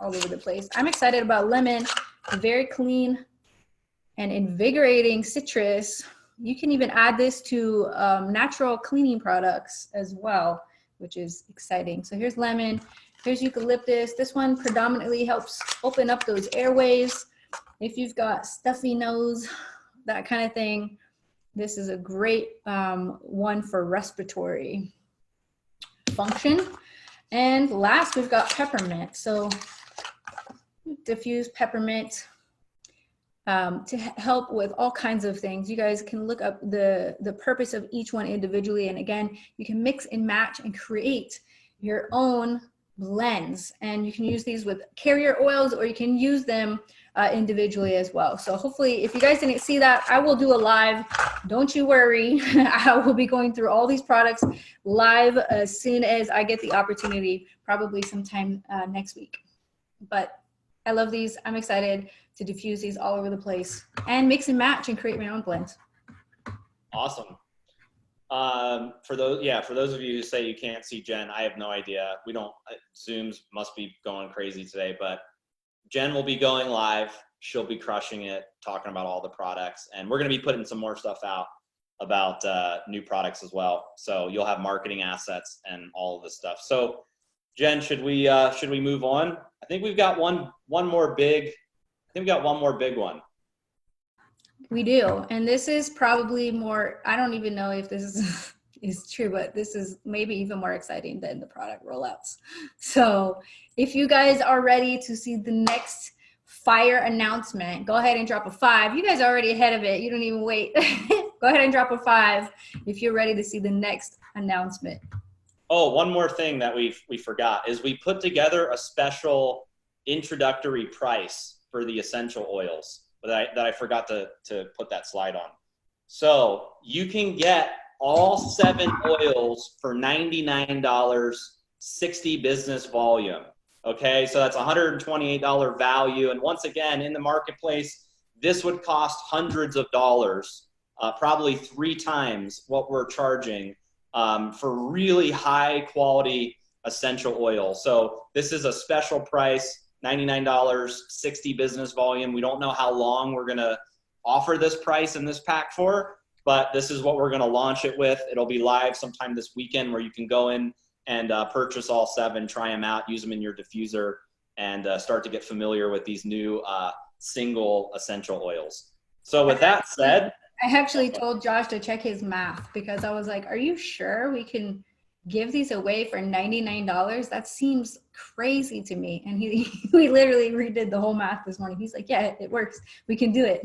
all over the place. I'm excited about lemon, very clean and invigorating citrus. You can even add this to natural cleaning products as well, which is exciting. So here's lemon, here's eucalyptus. This one predominantly helps open up those airways. If you've got stuffy nose, that kind of thing, this is a great one for respiratory function. And last, we've got peppermint. So diffuse peppermint to help with all kinds of things. You guys can look up the purpose of each one individually. And again, you can mix and match and create your own blends. And you can use these with carrier oils, or you can use them individually as well. So hopefully, if you guys didn't see that, I will do a live. Don't you worry. I will be going through all these products live as soon as I get the opportunity, probably sometime next week. But I love these. I'm excited to diffuse these all over the place and mix and match and create my own blends.
Awesome. For those of you who say you can't see Jen, I have no idea. We don't, Zooms must be going crazy today, but Jen will be going live. She'll be crushing it, talking about all the products, and we're going to be putting some more stuff out about new products as well. So you'll have marketing assets and all of this stuff. So Jen, should we move on? I think we've got one more big one.
We do, and this is probably more, I don't even know if this is true, but this is maybe even more exciting than the product rollouts. So if you guys are ready to see the next fire announcement, go ahead and drop a 5. You guys are already ahead of it. You don't even wait. Go ahead and drop a 5 if you're ready to see the next announcement.
Oh, one more thing that we forgot is we put together a special introductory price for the essential oils that I forgot to put that slide on. So you can get all 7 oils for $99, 60 business volume. Okay, so that's $128 value. And once again, in the marketplace, this would cost hundreds of dollars, probably 3 times what we're charging for really high quality essential oil. So this is a special price, $99, 60 business volume. We don't know how long we're gonna offer this price in this pack for, but this is what we're gonna launch it with. It'll be live sometime this weekend where you can go in and purchase all 7, try them out, use them in your diffuser, and start to get familiar with these new single essential oils. So with that said,
I actually told Josh to check his math because I was like, are you sure we can give these away for $99? That seems crazy to me. And we literally redid the whole math this morning. He's like, yeah, it works. We can do it.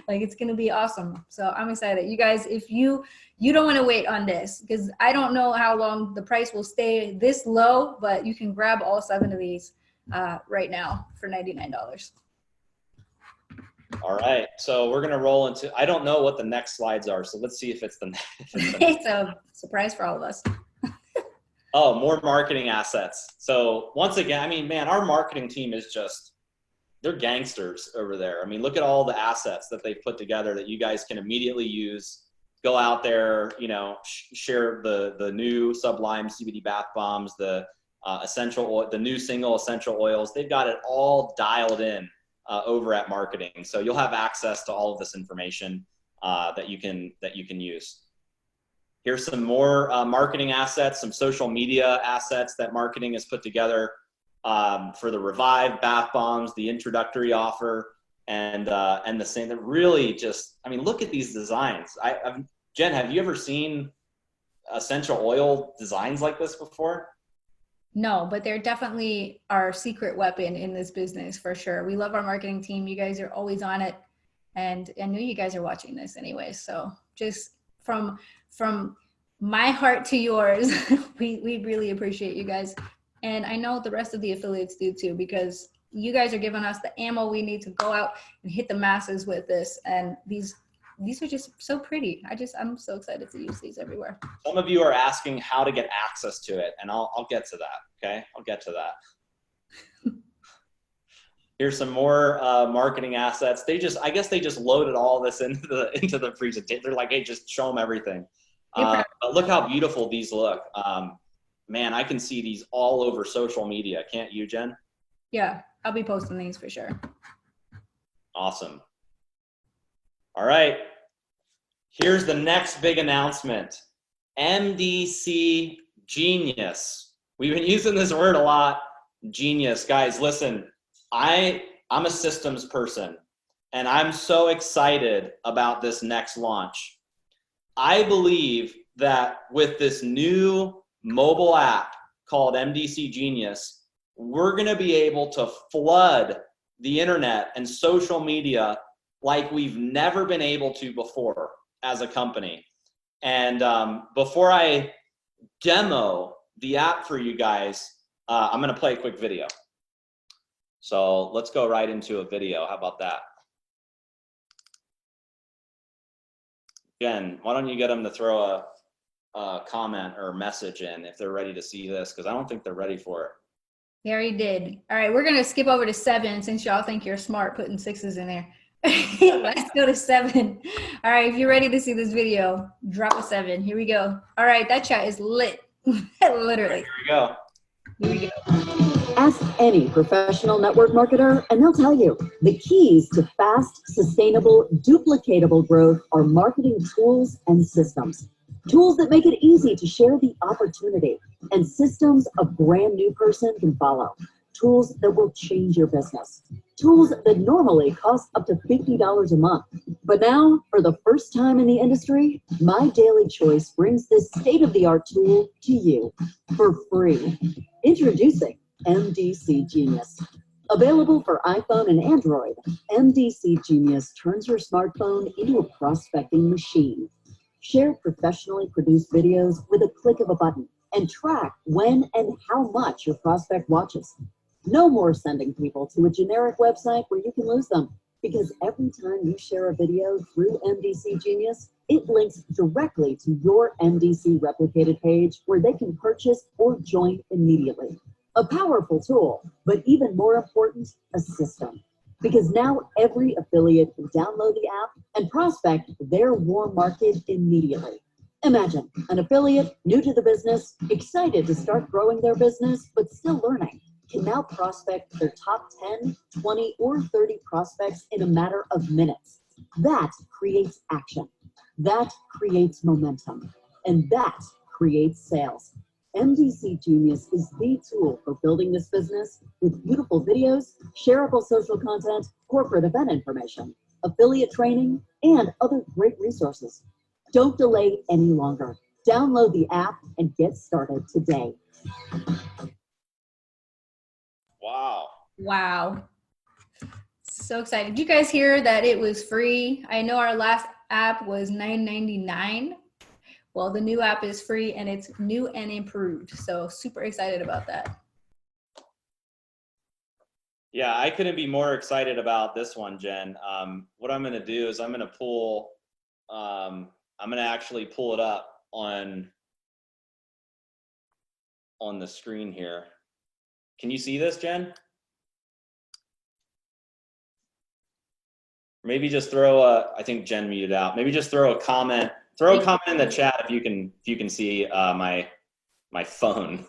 Like, it's going to be awesome. So I'm excited. You guys, if you don't want to wait on this, because I don't know how long the price will stay this low, but you can grab all 7 of these right now for $99.
all right. So we're going to roll into, I don't know what the next slides are. So let's see if it's the next.
It's a surprise for all of us.
Oh, more marketing assets. So once again, I mean, man, our marketing team is just, they're gangsters over there. I mean, look at all the assets that they've put together that you guys can immediately use. Go out there, you know, share the new Sublime CBD Bath Bombs, the essential oil, the new single essential oils. They've got it all dialed in over at marketing. So you'll have access to all of this information that you can use. Here's some more marketing assets, some social media assets that marketing has put together for the Revive Bath Bombs, the introductory offer, and the same. That really just, I mean, look at these designs. Jen, have you ever seen essential oil designs like this before?
No, but they're definitely our secret weapon in this business for sure. We love our marketing team. You guys are always on it. And I know you guys are watching this anyway. So just from my heart to yours, we really appreciate you guys. And I know the rest of the affiliates do too, because you guys are giving us the ammo we need to go out and hit the masses with this. And these are just so pretty. I'm so excited to use these everywhere.
Some of you are asking how to get access to it, and I'll get to that. Okay, I'll get to that. Here's some more marketing assets. I guess they just loaded all this into the presentation. They're like, hey, just show them everything. But look how beautiful these look. Man, I can see these all over social media. Can't you, Jen?
Yeah, I'll be posting these for sure.
Awesome. All right. Here's the next big announcement. MDC Genius. We've been using this word a lot. Genius. Guys, listen, I'm a systems person, and I'm so excited about this next launch. I believe that with this new mobile app called MDC Genius, we're going to be able to flood the internet and social media like we've never been able to before as a company. And before I demo the app for you guys, I'm going to play a quick video. So let's go right into a video. How about that? Jen, why don't you get them to throw a comment or message in if they're ready to see this, because I don't think they're ready for it.
They already did. All right, we're going to skip over to 7 since y'all think you're smart putting 6s in there. Let's go to 7. All right, if you're ready to see this video, drop a 7. Here we go. All right, that chat is lit. Literally.
Here we go.
Here we go.
Ask any professional network marketer and they'll tell you the keys to fast, sustainable, duplicatable growth are marketing tools and systems. Tools that make it easy to share the opportunity, and systems a brand new person can follow. Tools that will change your business. Tools that normally cost up to $50 a month. But now, for the first time in the industry, My Daily Choice brings this state-of-the-art tool to you for free. Introducing MDC Genius. Available for iPhone and Android, MDC Genius turns your smartphone into a prospecting machine. Share professionally produced videos with a click of a button and track when and how much your prospect watches. No more sending people to a generic website where you can lose them, because every time you share a video through MDC Genius, it links directly to your MDC replicated page where they can purchase or join immediately. A powerful tool, but even more important, a system. Because now every affiliate can download the app and prospect their warm market immediately. Imagine an affiliate new to the business, excited to start growing their business, but still learning, can now prospect their top 10, 20, or 30 prospects in a matter of minutes. That creates action. That creates momentum. And that creates sales. MDC Genius is the tool for building this business with beautiful videos, shareable social content, corporate event information, affiliate training, and other great resources. Don't delay any longer. Download the app and get started today.
Wow.
Wow. So excited. Did you guys hear that it was free? I know our last app was $9.99. Well, the new app is free and it's new and improved. So super excited about that.
Yeah, I couldn't be more excited about this one, Jen. What I'm going to do is I'm going to actually pull it up on the screen here. Can you see this, Jen? Maybe just throw I think Jen muted out. Maybe just throw a comment. Throw a comment in the chat if you can see my phone.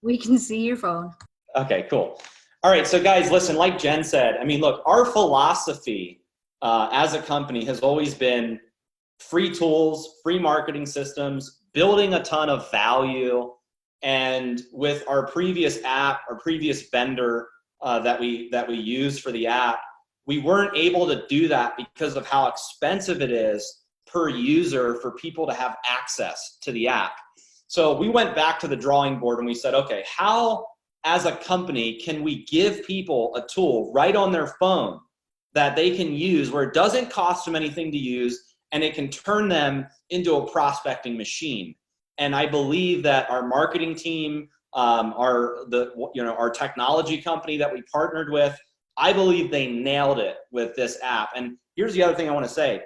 We can see your phone.
Okay, cool. All right, so guys, listen, like Jen said, I mean, look, our philosophy as a company has always been free tools, free marketing systems, building a ton of value. And with our previous app, our previous vendor that we used for the app, we weren't able to do that because of how expensive it is per user for people to have access to the app. So we went back to the drawing board and we said, okay, how as a company can we give people a tool right on their phone that they can use where it doesn't cost them anything to use and it can turn them into a prospecting machine? And I believe that our marketing team, our technology company that we partnered with, I believe they nailed it with this app. And here's the other thing I want to say.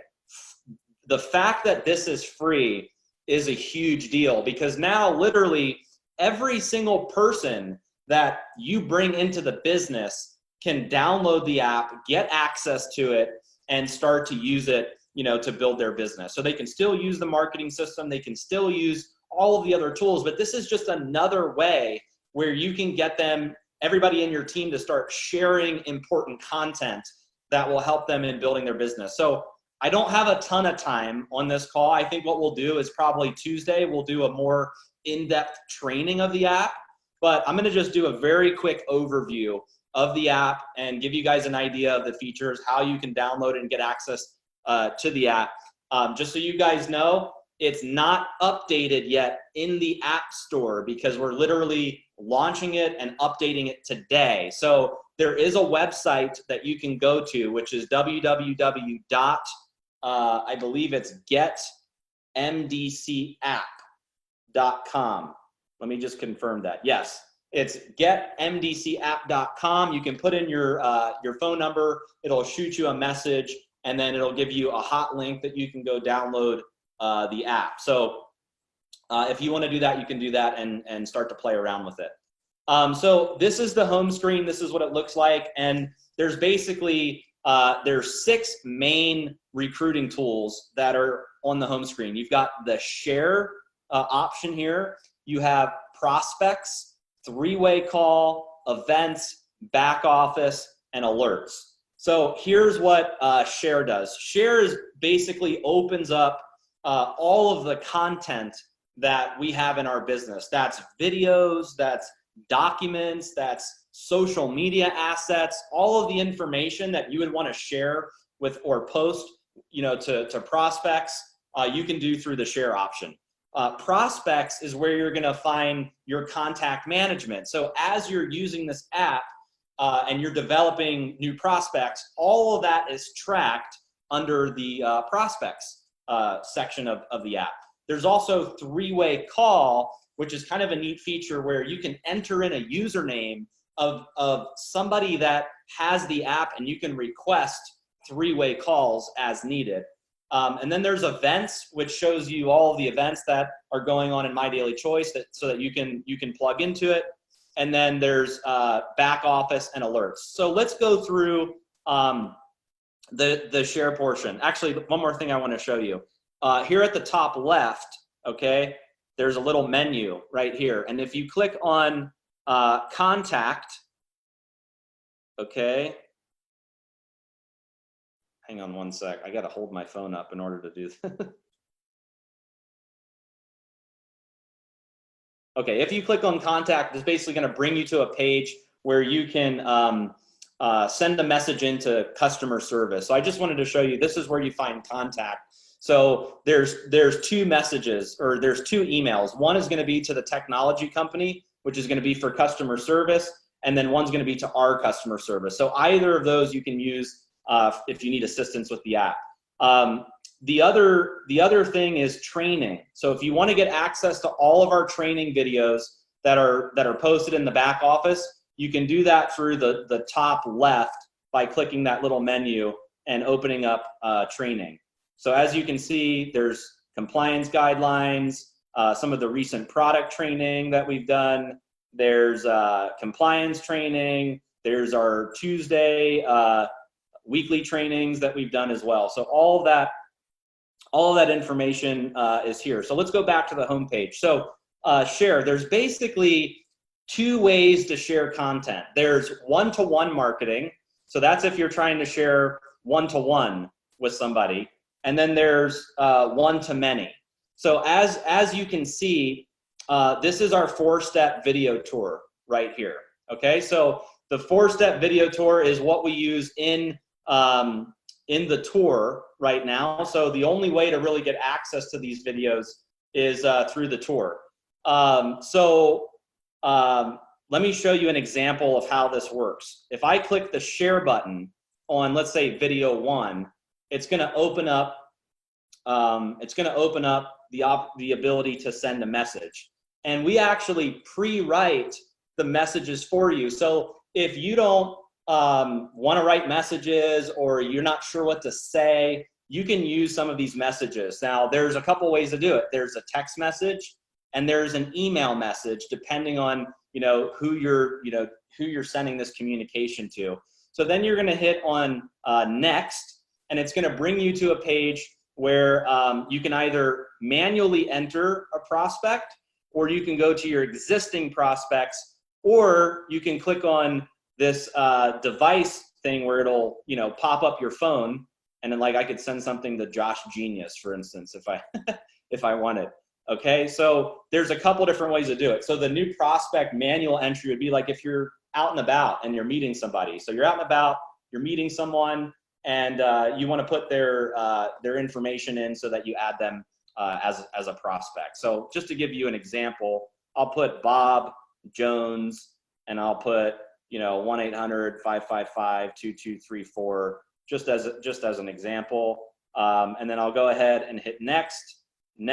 The fact that this is free is a huge deal, because now literally every single person that you bring into the business can download the app, get access to it, and start to use it, to build their business. So they can still use the marketing system, they can still use all of the other tools, but this is just another way where you can get everybody in your team to start sharing important content that will help them in building their business. So I don't have a ton of time on this call. I think what we'll do is probably Tuesday, we'll do a more in-depth training of the app, but I'm gonna just do a very quick overview of the app and give you guys an idea of the features, how you can download it and get access to the app. Just so you guys know, it's not updated yet in the App Store because we're literally launching it and updating it today. So there is a website that you can go to, which is I believe it's getmdcapp.com. Let me just confirm that. Yes, it's getmdcapp.com. You can put in your phone number. It'll shoot you a message, and then it'll give you a hot link that you can go download the app. So if you want to do that, you can do that and start to play around with it. So this is the home screen. This is what it looks like. And there's basically, there's 6 main recruiting tools that are on the home screen. You've got the share option here. You have prospects, 3-way call, events, back office, and alerts. So here's what share does. Share basically opens up all of the content that we have in our business. That's videos, that's documents, that's social media assets, all of the information that you would want to share with or post, to prospects, you can do through the share option. Prospects is where you're going to find your contact management. So as you're using this app and you're developing new prospects, all of that is tracked under the prospects section of the app. There's also 3-way call, which is kind of a neat feature where you can enter in a username of somebody that has the app, and you can request 3-way calls as needed. And then there's events, which shows you all of the events that are going on in My Daily Choice so that you can plug into it. And then there's back office and alerts. So let's go through the share portion. Actually, one more thing I want to show you. Here at the top left, okay, there's a little menu right here. And if you click on contact, okay, hang on one sec. I got to hold my phone up in order to do this. Okay, if you click on contact, it's basically going to bring you to a page where you can send a message into customer service. So I just wanted to show you, this is where you find contact. So there's 2 messages, or there's 2 emails. One is going to be to the technology company, which is going to be for customer service, and then one's going to be to our customer service. So either of those you can use if you need assistance with the app. The other thing is training. So if you want to get access to all of our training videos that are posted in the back office, you can do that through the top left by clicking that little menu and opening up training. So as you can see, there's compliance guidelines, some of the recent product training that we've done. There's compliance training. There's our Tuesday weekly trainings that we've done as well. So all of that information is here. So let's go back to the homepage. So share, there's basically 2 ways to share content. There's one-to-one marketing. So that's if you're trying to share one-to-one with somebody. And then there's one-to-many. So as you can see, this is our 4-step video tour right here. Okay, so the 4-step video tour is what we use in the tour right now. So the only way to really get access to these videos is through the tour. Let me show you an example of how this works. If I click the share button on, let's say, video 1, it's going to open up. The ability to send a message, and we actually pre-write the messages for you. So if you don't want to write messages, or you're not sure what to say, you can use some of these messages. Now, there's a couple ways to do it. There's a text message and there's an email message, depending on who you're sending this communication to. So then you're going to hit on next, and it's going to bring you to a page where you can either manually enter a prospect, or you can go to your existing prospects, or you can click on this device thing where it'll pop up your phone, and then like I could send something to Josh Genius, for instance, if I if I wanted. Okay, so there's a couple different ways to do it. So the new prospect manual entry would be like if you're out and about and you're meeting somebody. So you're out and about, you're meeting someone, and you want to put their information in so that you add them as a prospect. So just to give you an example, I'll put Bob Jones, and I'll put 1-800-555-2234 just as an example, and then I'll go ahead and hit next, and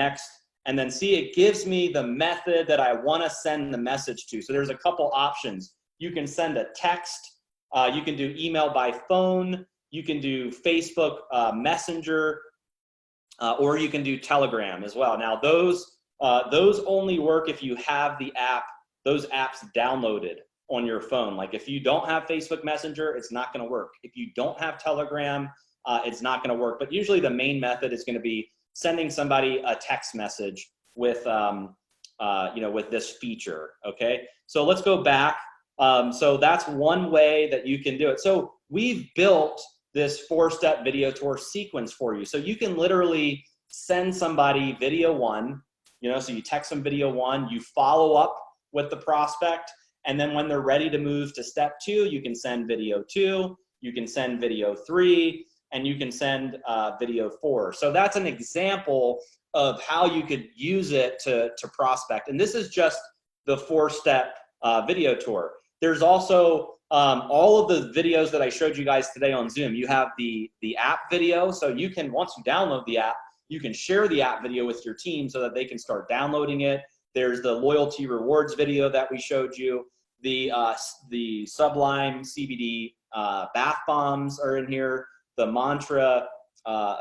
then see, it gives me the method that I want to send the message to. So there's a couple options. You can send a text, you can do email by phone, you can do Facebook Messenger, or you can do Telegram as well. Now those only work if you have those apps downloaded on your phone. Like if you don't have Facebook Messenger, it's not going to work. If you don't have Telegram, it's not going to work. But usually the main method is going to be sending somebody a text message with with this feature. Okay, so let's go back. So that's one way that you can do it. So we've built this 4-step video tour sequence for you. So you can literally send somebody video 1, so you text them video 1, you follow up with the prospect, and then when they're ready to move to step 2, you can send video 2, you can send video 3, and you can send video 4. So that's an example of how you could use it to prospect. And this is just the 4-step video tour. There's also all of the videos that I showed you guys today on Zoom. You have the app video, so you can, once you download the app, you can share the app video with your team so that they can start downloading it. There's the loyalty rewards video that we showed you. The Sublime CBD bath bombs are in here. The mantra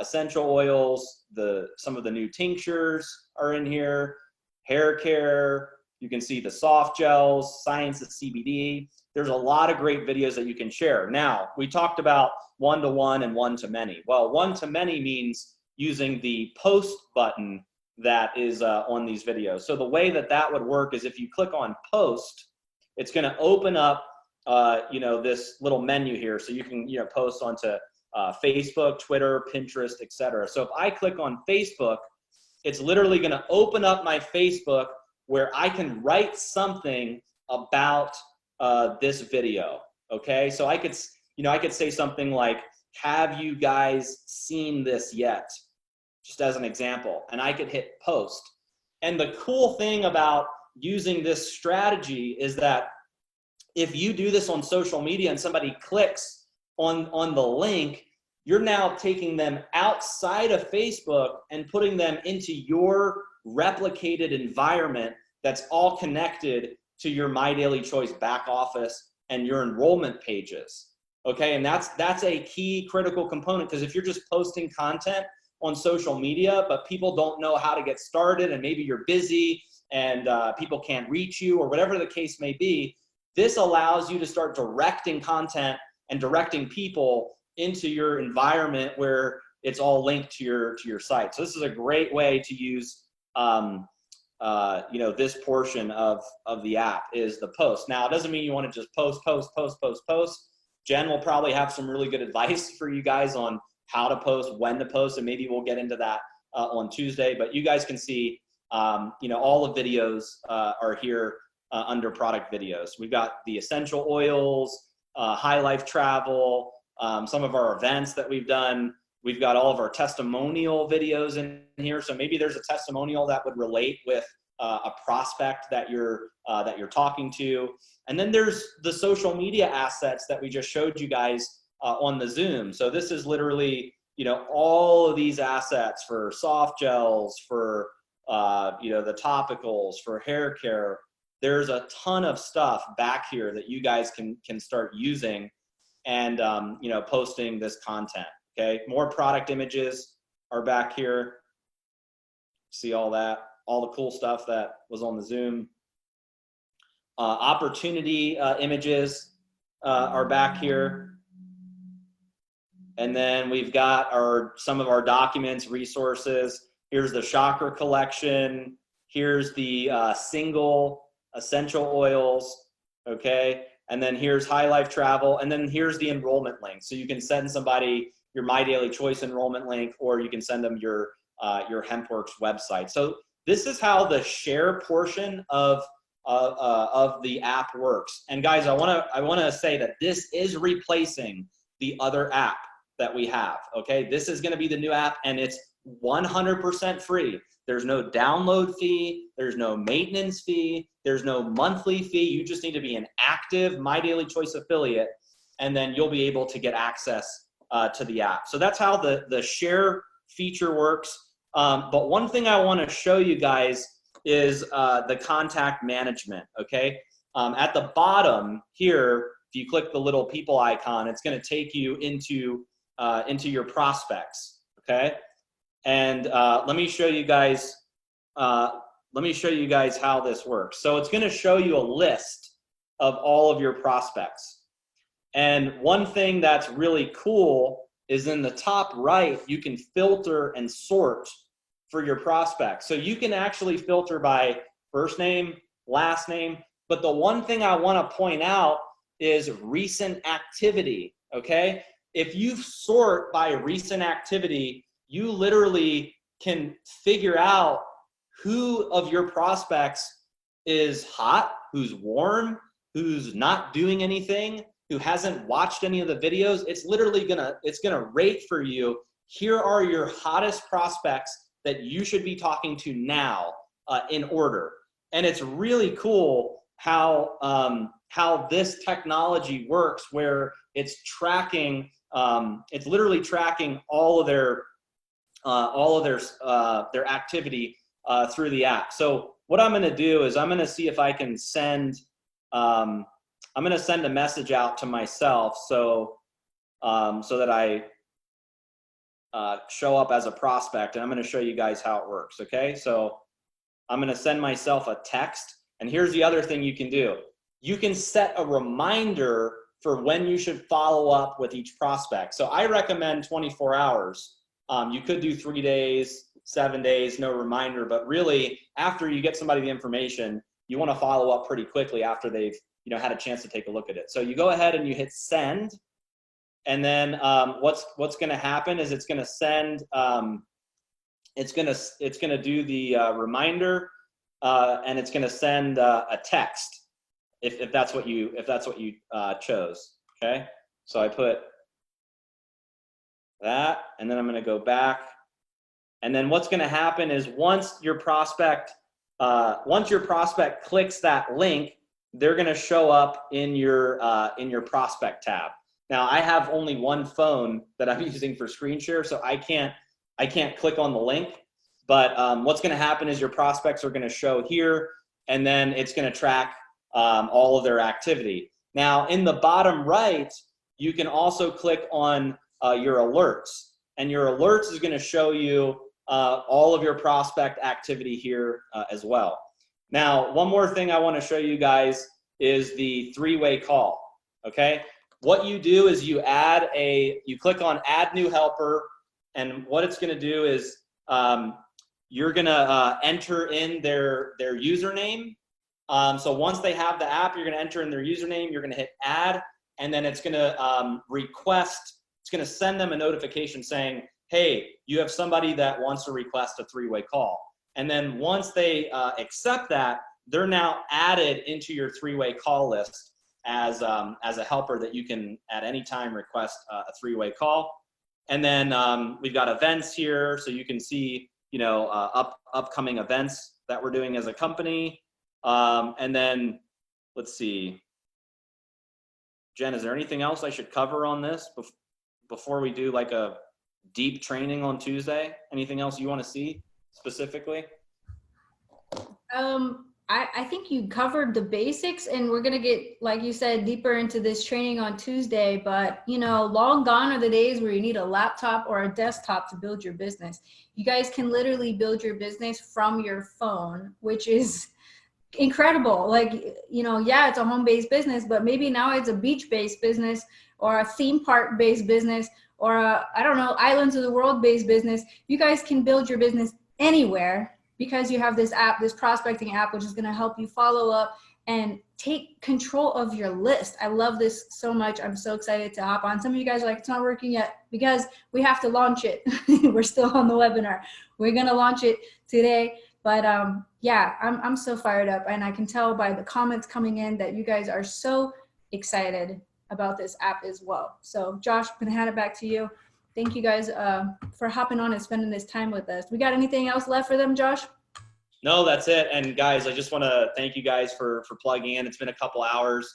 essential oils, some of the new tinctures are in here. Hair care, you can see the soft gels, science of CBD. There's a lot of great videos that you can share. Now, we talked about one-to-one and one-to-many. Well, one-to-many means using the post button that is on these videos. So the way that would work is if you click on post, it's going to open up this little menu here, so you can post onto Facebook, Twitter, Pinterest, etc. So if I click on Facebook, it's literally going to open up my Facebook where I can write something about this video. Okay, so I could say something like, "Have you guys seen this yet?" Just as an example, and I could hit post. And the cool thing about using this strategy is that if you do this on social media and somebody clicks on the link, you're now taking them outside of Facebook and putting them into your replicated environment that's all connected to your My Daily Choice back office and your enrollment pages. Okay, and that's a key critical component, because if you're just posting content on social media, but people don't know how to get started, and maybe you're busy and people can't reach you, or whatever the case may be, this allows you to start directing content and directing people into your environment where it's all linked to your site. So this is a great way to use this portion of the app is the post. Now, it doesn't mean you want to just post. Jen will probably have some really good advice for you guys on how to post, when to post, and maybe we'll get into that on Tuesday. But you guys can see, all the videos are here under product videos. We've got the essential oils, high life travel, some of our events that we've done. We've got all of our testimonial videos in here. So maybe there's a testimonial that would relate with a prospect that you're talking to. And then there's the social media assets that we just showed you guys on the Zoom. So this is literally, you know, all of these assets for soft gels, for you know, the topicals, for hair care. There's a ton of stuff back here that you guys can start using and you know, posting this content. Okay, more product images are back here. See all that, all the cool stuff that was on the Zoom. Opportunity images are back here. And then we've got some of our documents, resources. Here's the chakra collection. Here's the single essential oils, okay? And then here's High Life Travel. And then here's the enrollment link. So you can send somebody your My Daily Choice enrollment link, or you can send them your HempWorks website. So this is how the share portion of the app works. And guys, I wanna say that this is replacing the other app that we have, okay? This is gonna be the new app, and it's 100% free. There's no download fee, there's no maintenance fee, there's no monthly fee. You just need to be an active My Daily Choice affiliate, and then you'll be able to get access to the app. So that's how the share feature works. But one thing I wanna show you guys is the contact management, okay? At the bottom here, if you click the little people icon, it's gonna take you into your prospects, okay? And let me show you guys how this works. So it's gonna show you a list of all of your prospects. And one thing that's really cool is in the top right, you can filter and sort for your prospects. So you can actually filter by first name, last name, but the one thing I wanna point out is recent activity, okay? If you sort by recent activity, you literally can figure out who of your prospects is hot, who's warm, who's not doing anything, who hasn't watched any of the videos. It's literally gonna rate for you. Here are your hottest prospects that you should be talking to now in order. And it's really cool how this technology works, where it's tracking, it's literally tracking all of their activity through the app. So what I'm gonna do is I'm gonna see if I can send, I'm gonna send a message out to myself so that I show up as a prospect, and I'm gonna show you guys how it works, okay? So I'm gonna send myself a text, and here's the other thing you can do. You can set a reminder for when you should follow up with each prospect. So I recommend 24 hours. You could do 3 days, 7 days, no reminder, but really after you get somebody the information, you wanna follow up pretty quickly after they've had a chance to take a look at it. So you go ahead and you hit send, and then what's gonna happen is it's gonna send, it's gonna do the reminder, and it's gonna send a text if that's what you chose. Okay, so I put that, and then I'm gonna go back, and then what's gonna happen is once your prospect clicks that link, they're gonna show up in your prospect tab. Now I have only one phone that I'm using for screen share, so I can't click on the link, but what's gonna happen is your prospects are gonna show here, and then it's gonna track all of their activity. Now in the bottom right, you can also click on your alerts, and your alerts is gonna show you all of your prospect activity here as well. Now, one more thing I wanna show you guys is the three-way call, okay? What you do is you click on add new helper, and what it's gonna do is you're gonna enter in their username. So once they have the app, you're gonna enter in their username, you're gonna hit add, and then it's gonna it's gonna send them a notification saying, hey, you have somebody that wants to request a three-way call. And then once they accept that, they're now added into your three-way call list as a helper that you can at any time request a three-way call. And then we've got events here, so you can see upcoming events that we're doing as a company. And then let's see, Jen, is there anything else I should cover on this before we do like a deep training on Tuesday? Anything else you want to see specifically?
I think you covered the basics, and we're gonna get, like you said, deeper into this training on Tuesday. But you know, long gone are the days where you need a laptop or a desktop to build your business. You guys can literally build your business from your phone, which is incredible. Like, you know, yeah, it's a home-based business, but maybe now it's a beach-based business or a theme park-based business or a, I don't know, islands of the world-based business. You guys can build your business anywhere because you have this app, this prospecting app, which is going to help you follow up and take control of your list. I love this so much. I'm so excited to hop on. Some of you guys are like, it's not working yet because we have to launch it. We're still on the webinar. We're going to launch it today. But yeah, I'm so fired up, and I can tell by the comments coming in that you guys are so excited about this app as well. So Josh, I'm gonna hand it back to you. Thank you guys for hopping on and spending this time with us. We got anything else left for them, Josh?
No, that's it. And guys, I just want to thank you guys for plugging in. It's been a couple hours.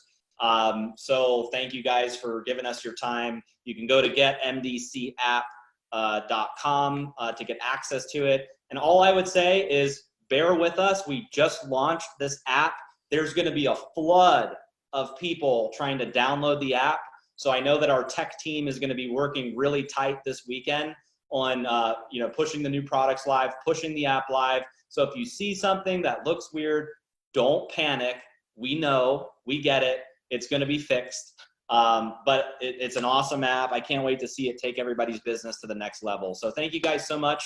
So thank you guys for giving us your time. You can go to getmdcapp.com to get access to it. And all I would say is bear with us. We just launched this app. There's going to be a flood of people trying to download the app. So I know that our tech team is going to be working really tight this weekend on pushing the new products live, pushing the app live. So if you see something that looks weird, don't panic. We know, we get it. It's going to be fixed. But it's an awesome app. I can't wait to see it take everybody's business to the next level. So thank you guys so much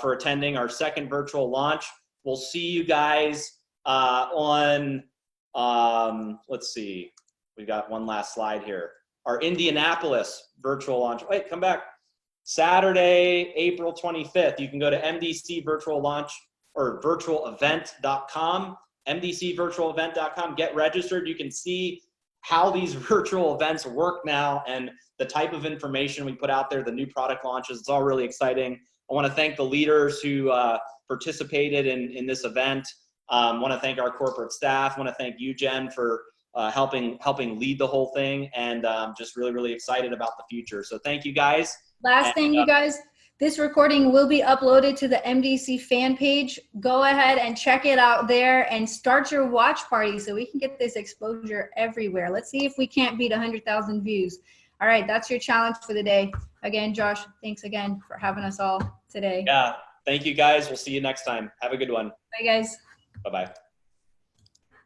for attending our second virtual launch. We'll see you guys on, let's see, we've got one last slide here. Our Indianapolis virtual launch. Wait, come back. Saturday, April 25th. You can go to MDC virtual launch or virtualevent.com, mdcvirtualevent.com. Get registered. You can see how these virtual events work now and the type of information we put out there, the new product launches. It's all really exciting. I want to thank the leaders who participated in this event. I want to thank our corporate staff. I want to thank you, Jen, for helping lead the whole thing, and just really, really excited about the future. So thank you guys.
Last thing, you guys, this recording will be uploaded to the MDC fan page. Go ahead and check it out there and start your watch party so we can get this exposure everywhere. Let's see if we can't beat 100,000 views. All right, that's your challenge for the day. Again, Josh, thanks again for having us all today.
Yeah, thank you guys. We'll see you next time. Have a good one.
Bye, guys.
Bye-bye.